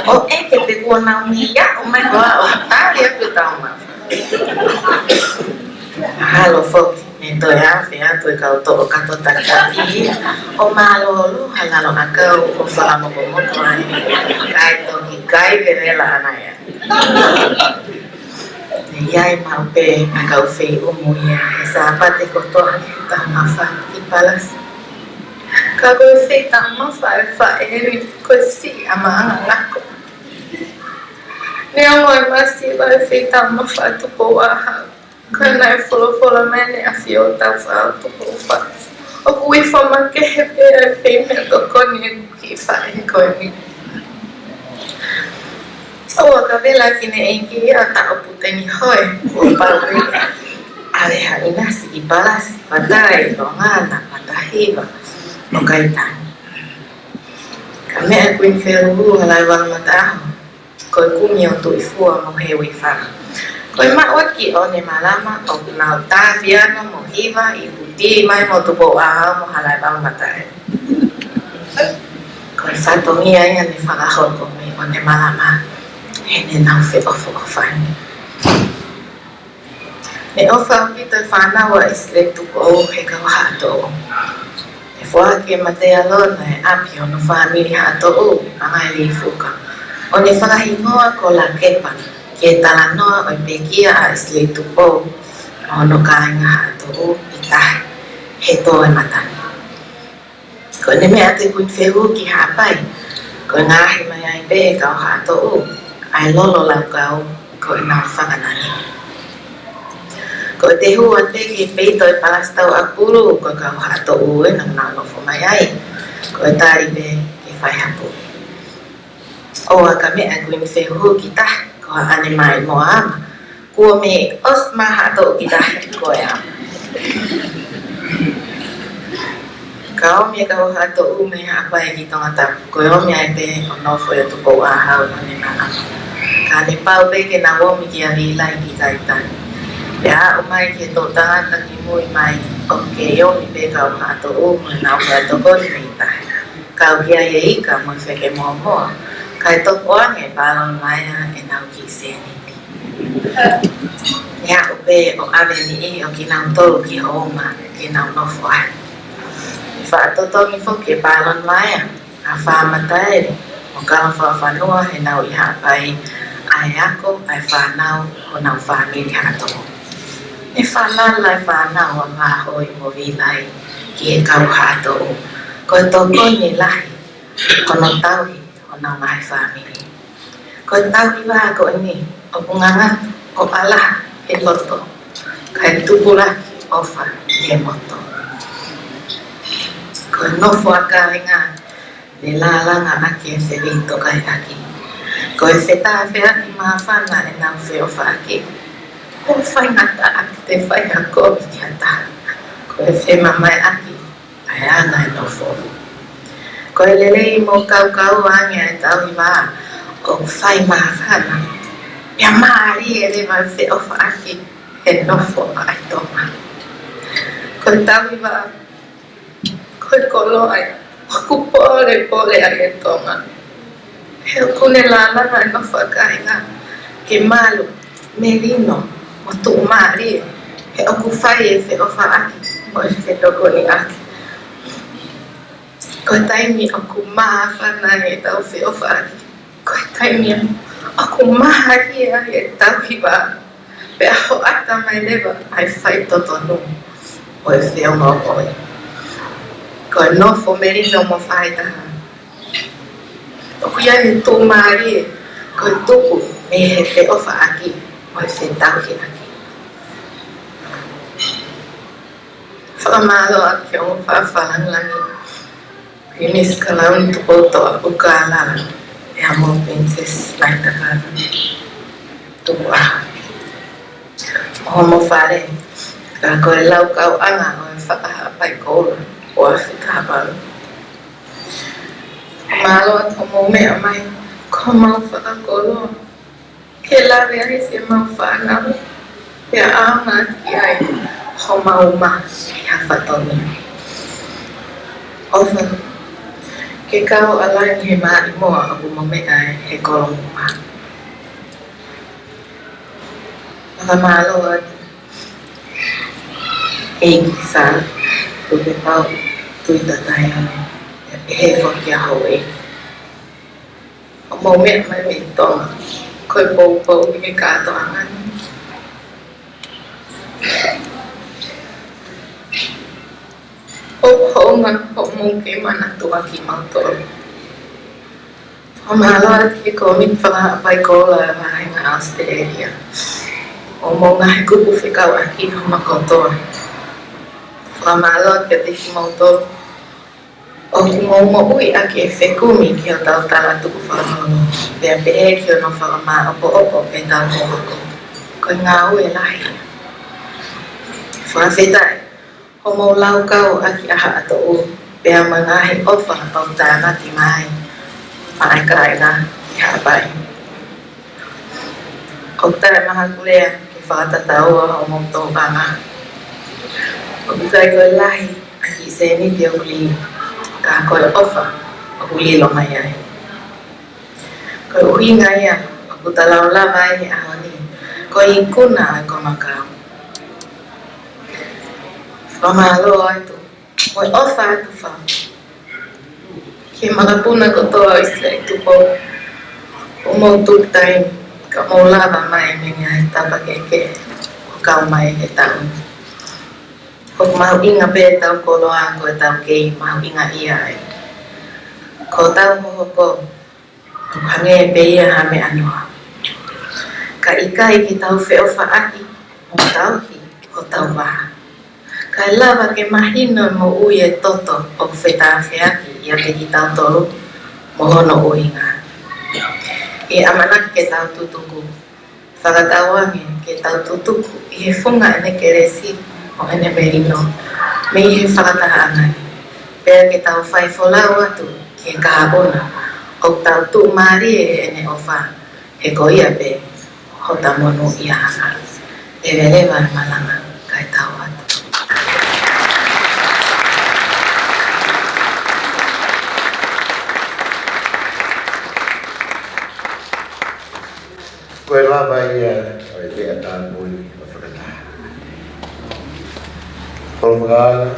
[SPEAKER 17] O eke te kua nau mi ia o mai hoa o tāri atu tau mawha. Halo foki, me toi awhi atu e kauto o kato taktaki. O malolo halalo akau o whakamoko ai. Kai toki kai verela anaya. Iai mau pe a kau whi umu ia e sa pate kotoa ki tau mawha ki palas. Ka koe whi tau mawha e whaeri koe si a maanga ngako. Nea ngoe masi wai whi tau mawha a Tupou ahau. Koe nai wholo mene a whio tau whao Tupou wha. O kui whamake he pera e whi mea kokoni e ki whae koe ni. O ka vela kine enki a ta o puteni hoe ko paue ale ha inasi i palasi patai rongana patahiva no kaitani ka mea kuin feru halai wang mataho ko kumi o tu ifua mo hewi fa ko ma waki o ne malama o na taviano mo hiva i puti mai mo Tupou ahau mo halai wang matai ko fatongia ia ne whakahon ko me o ne malama hene nau whi ofo whani. Me ofa pita whanau a Isileli Tupou he kawaha ato o. E wha ke mate alona e api o no whamiri ha ato o anga e lifuka. O ne whakahingoa ko la kepa ki e talanoa o i pekia a Isileli Tupou o no kāinga ha ato o i tahi he tō e matani. Ko ne mea te kuin whehu ki hapai ko ngahi mai ai pe he kawaha ato o. Ai lolo lau kau ko i nau whakanani. Ko te hua te ki peito e palastau a puru ko kau hato ue nang nau nofo mai ai. Ko e tari pe ki whai hapu. O a ka mea kuin whehu ki tahi ko a ane mai mo ama. Kua me os ma hato ki tahi ko e ama. Ka omi e kau hato ume hapa e ki tonga tapu. Ko e omi ai pe o nofo e Tupou ahau ane na ama. Ka ne pau pe ke na omi ki a vilai ki kaitani. Pea o mai ki e tō tangata ki mui mai Oke, yo mi pe kau hato o mo na o to ko ni ta. Kau kia ye ika mo fe ke mo mo. Kai to ko nge balon mai e na ki se ni. Ya o pe o ave ni o ki na to ki o ma ki na no fo. Fa to ni fo ke balon mai a fa ma tai. O ka fa fa no e na o ya pai. Ai ako ai fa na o na fa mi ha to. E whanau lai whanau a mahoi mo vilai ki e kau hato o. Ko tō koni lahi, kono tauhi o nā mai whamiri. Ko tauhi wā ko ni, o kunganga o ala e loto, kai tupula ofa e moto. Ko nofo a kāringa, le lālanga aki e whiwito kai aki. Ko e whetā whiaki maa whana e nau whiofa aki. Ko whai ngata aki te whai a kōpi ki ata. Ko e whema mai aki, ai ana e nofo. Ko e lelei mō kau angia e tau i wā, o whai maa whana. Pia maari e le mai whiofa aki, e nofo ai tōma. Ko e tau i wā, ko e kolo ai, oku pole ai e tōma. He o kune lālanga e nofo a kāinga, ke malu, merino, o tō maari, he oku whai e whiofa aki, mo e whetoko ni aki. Ko taimi oku maa whana e tau whiofa aki. Ko taimi oku maa hia e tau hiwa. Pea ho ata mai lewa ai whai totonu, o e whionga oi. Ko e nofo merino mo whai taha. Oku ia e tō maari e, ko e tupu me he whiofa aki, mo e whetauhi aki. Whakamalo aki o whawhalangangi. Inis kalaun Tupou toa ukala. E amo princess lai takara. Tupou aha. Omo whare. Ka koe lau kau anga o e Fakaha'apai Koula. O a Fakaha'apai. Malo at homo mea mai. Ko mau whakakolo. Ke lawe ai se mau whanau. Pea aanga ki ai. Ho mau ma. Ia whatoni. Ofa. Ke kau alai he maari moa o kumomea he kolongu maa. Whakamalo at eiki saa lupe pau tuita tahi ane. E he whaki a hau eiki. O momea mai me tonga. Koe pou i ke kāto angani. O honga o mungke mana tua ki mautoro. O mahalo at ki komit Fakaha'apai Koula mahinga Australia. O monga he kupu whikau aki o makotoa. O mahalo at ki mautoro. O kumo ui aki e whekumi ki o tau tala tuku whakahono. Pea pe ki o no whakama opo pe tau mohoko. Koe ngā ue lahi. Whawhetai. O mau lau kau aki aha ato u, pea mangahi ofa pau tāna ti mai, mai kaina ki hapai. O tae maha kulea ki whakatataua o mau tō kanga. O kikai koe lahi aki se ni te uli, ka koe ofa o uli lo mai ai. Koe uhi ngai a, o kutalau la mai he ahoni, koe i kuna ai komakau. Whamalo atu, moe ofa atu wha. Ke makapuna ko toa Isileli Tupou. O mau tutai, ka mau lava mai minga he tapa keke. O kau mai he tau. O mau inga pe tau koloa ko e tau kei, mau inga ia ai. Ko tau hohoko, o hange pe ia hame anua. Ka ikai ki tau whiofa aki, o tau hi, ko tau waha. Kai lava ke mahino mo ui e toto o whetā whiaki ia te ki tau tolu mo hono uhinga. E amanak ke tau tutuku. Whakatawange ke tau tutuku i he whunga ene keresi o ene merino. Me i he whakatahangai. Pea ke tau whaifolau atu ki he kahabona. O tau tu maari e ene ofa. He ko ia pe ho tamonu ia hanga. E velewa malanga kai tau atu.
[SPEAKER 8] Koe lava ia o e tāpui o whakatā. Koe whakaala,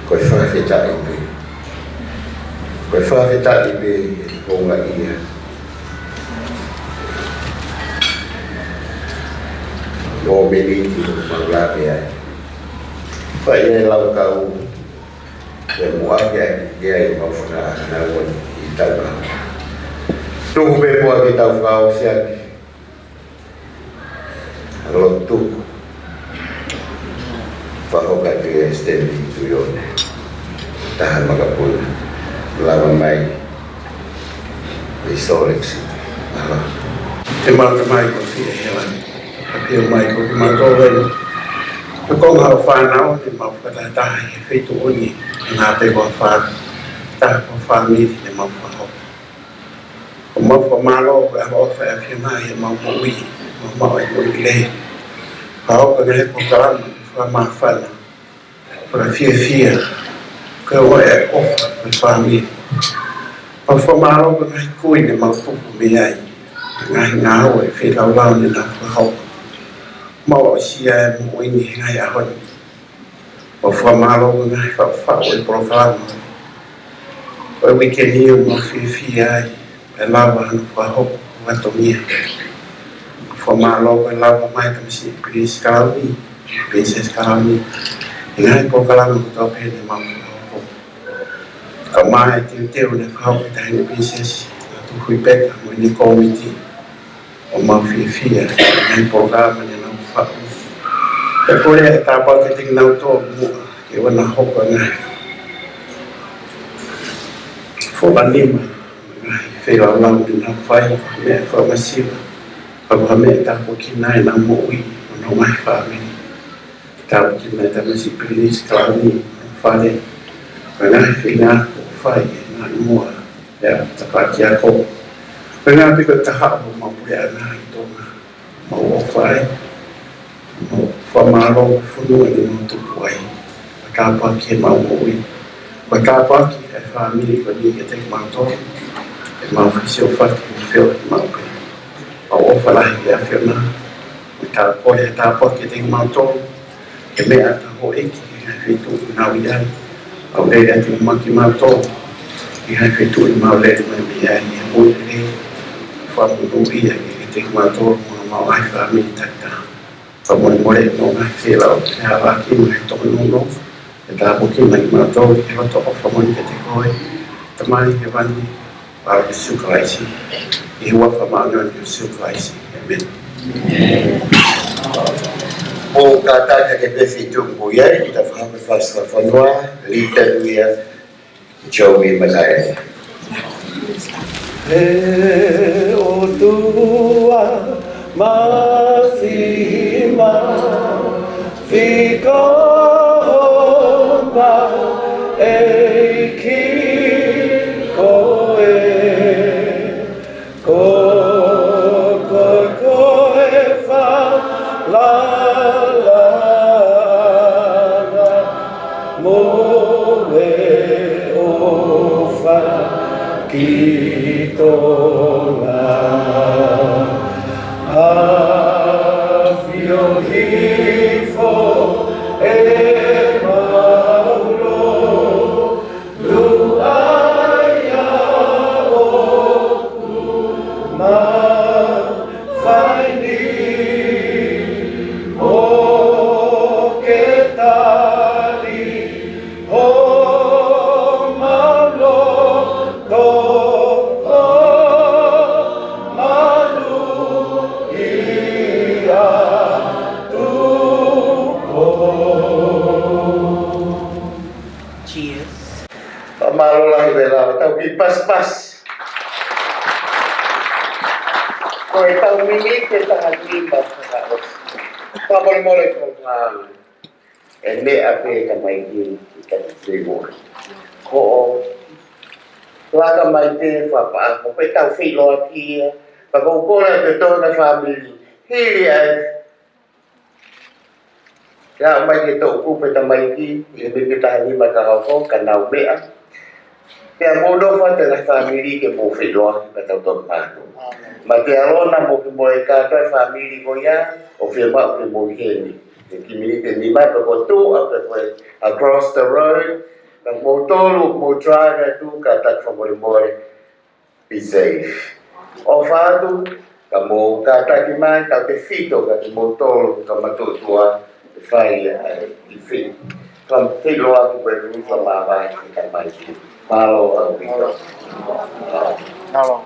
[SPEAKER 8] koe whakawhetai pe. Koe whakawhetai pe e honga ia. O meniti o whanglape ai. Whai e lau kau e muake ai e mau whakaala na oi i tau kau. Tuku pe mua ki tau whakao siaki. Alo tuku. Whahoka ki e stendi tu ione. Tahan makapuna. Lava mai. Historics. Alo.
[SPEAKER 11] Te maraka mai ko fia helani. Hapia mai ko ki mātou rei. Te konga o whanau, te mau whakatahi e whetu oni. Ngā pe kua whāna. Taha kua whāmiri te mau whahau. O mau whamalo e awa ofa e whia mai e mau ui. Mau e ui lehi. Whaoka ne he pokarama, whamā whana. Whaka fia. Ka o e ofa e whamiri. Mau whamalo ka ngai kui ne mau tupu me ai. Ngai ngā hau e whi lau ni nā whahau. Mau o sia e mo ui ni ngai ahoni. Mau whamalo ka ngai whao e pokarama. O e wikeni o mau fia ai. E lava hana whahau watomia. Whamalo ka lava mai ka misi Princess Kalauni. Princess Kalauni. E ngai pokarama ko tau pene mau whahau. Ka mai teo ne whahau ki tahi ni Princess. Tu hui peka mo ni komiti. O mau fia. Ngai pokarama ni nau whahau. Te kore e tāpau ke ting nau tō mua. Ke wana hoka ngai. Whola lima. Whai lau lau ni nau whai. Mea whamasiwa. Pagua me tāpau ki nai nau mo ui. Nau mai whamini. Tāpau ki nai tamasi Princess Kalauni. Whare. Ngai whina ko whai. Ngai mua. Ea tapaki a ko. Ngai piko taha o mau prea nai tōna. Mau o whai. Mau whamaro whunua ni mau tupu ai. Kāpaki e mau mo ui. Wa kāpaki e whamiri ko ni e te mau tōna. E mau whisio whaki ni whio e mau prea. Au ofalahi e awhiona. Me tā pore e tāpua ki te mau tōru. Ke mea ta ho eki e ngai whetu i nau i ai. Au rei ati umaki mau tōru. I ngai whetu i mau rei mai mi ai e mui rei. Whamunu ia ki te mau tōru mga mau ai whamiri takta. Moimoi no ngai whilau e awaki mai tōku nono. E tāpua ki mai mau tōru e roto o whamoni ke te koe. Tamai he wani. Wau ke sukalaisi. I hua whamano ni sukalaisi. Amen.
[SPEAKER 8] O kātaka ke pefi tuku iai, ki ta whahaka whasua whanua, Rita Luia, Joey Malaya.
[SPEAKER 2] E o tua masima, whika honga e ki koe.
[SPEAKER 8] Pas-pas. Koe tau mimi ke taha lima whakaos. Whamole ko whaama. E mea pe ka mai ki ka te mori. Ko o. Waka mai te whapaa. Ko pe tau whiloa kia. Whakaukora te tōna whamiri. Hiri ai. Ka mai ke tō kupe ta mai ki. I me ke taha lima ka hauko ka nau mea. Pea mono fa te la family ke mo whiloa ka tau tō mātu. Ma te alona mo ki mo e kātai family ko ia, o whia mau ki mo heni. Te kimini te ni mai pa ko tū, a koe across the road, ka mo tolu, mo drive e tū, ka tak whamore more, be safe. O whātu, ka mo kātaki mai, ka te whito, ka te mo tolu, ka matotua, te whai i whito. Ka whilo aku koe rufa mawai, ka mai ki. Malo ang whito.
[SPEAKER 2] Malo.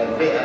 [SPEAKER 8] Vea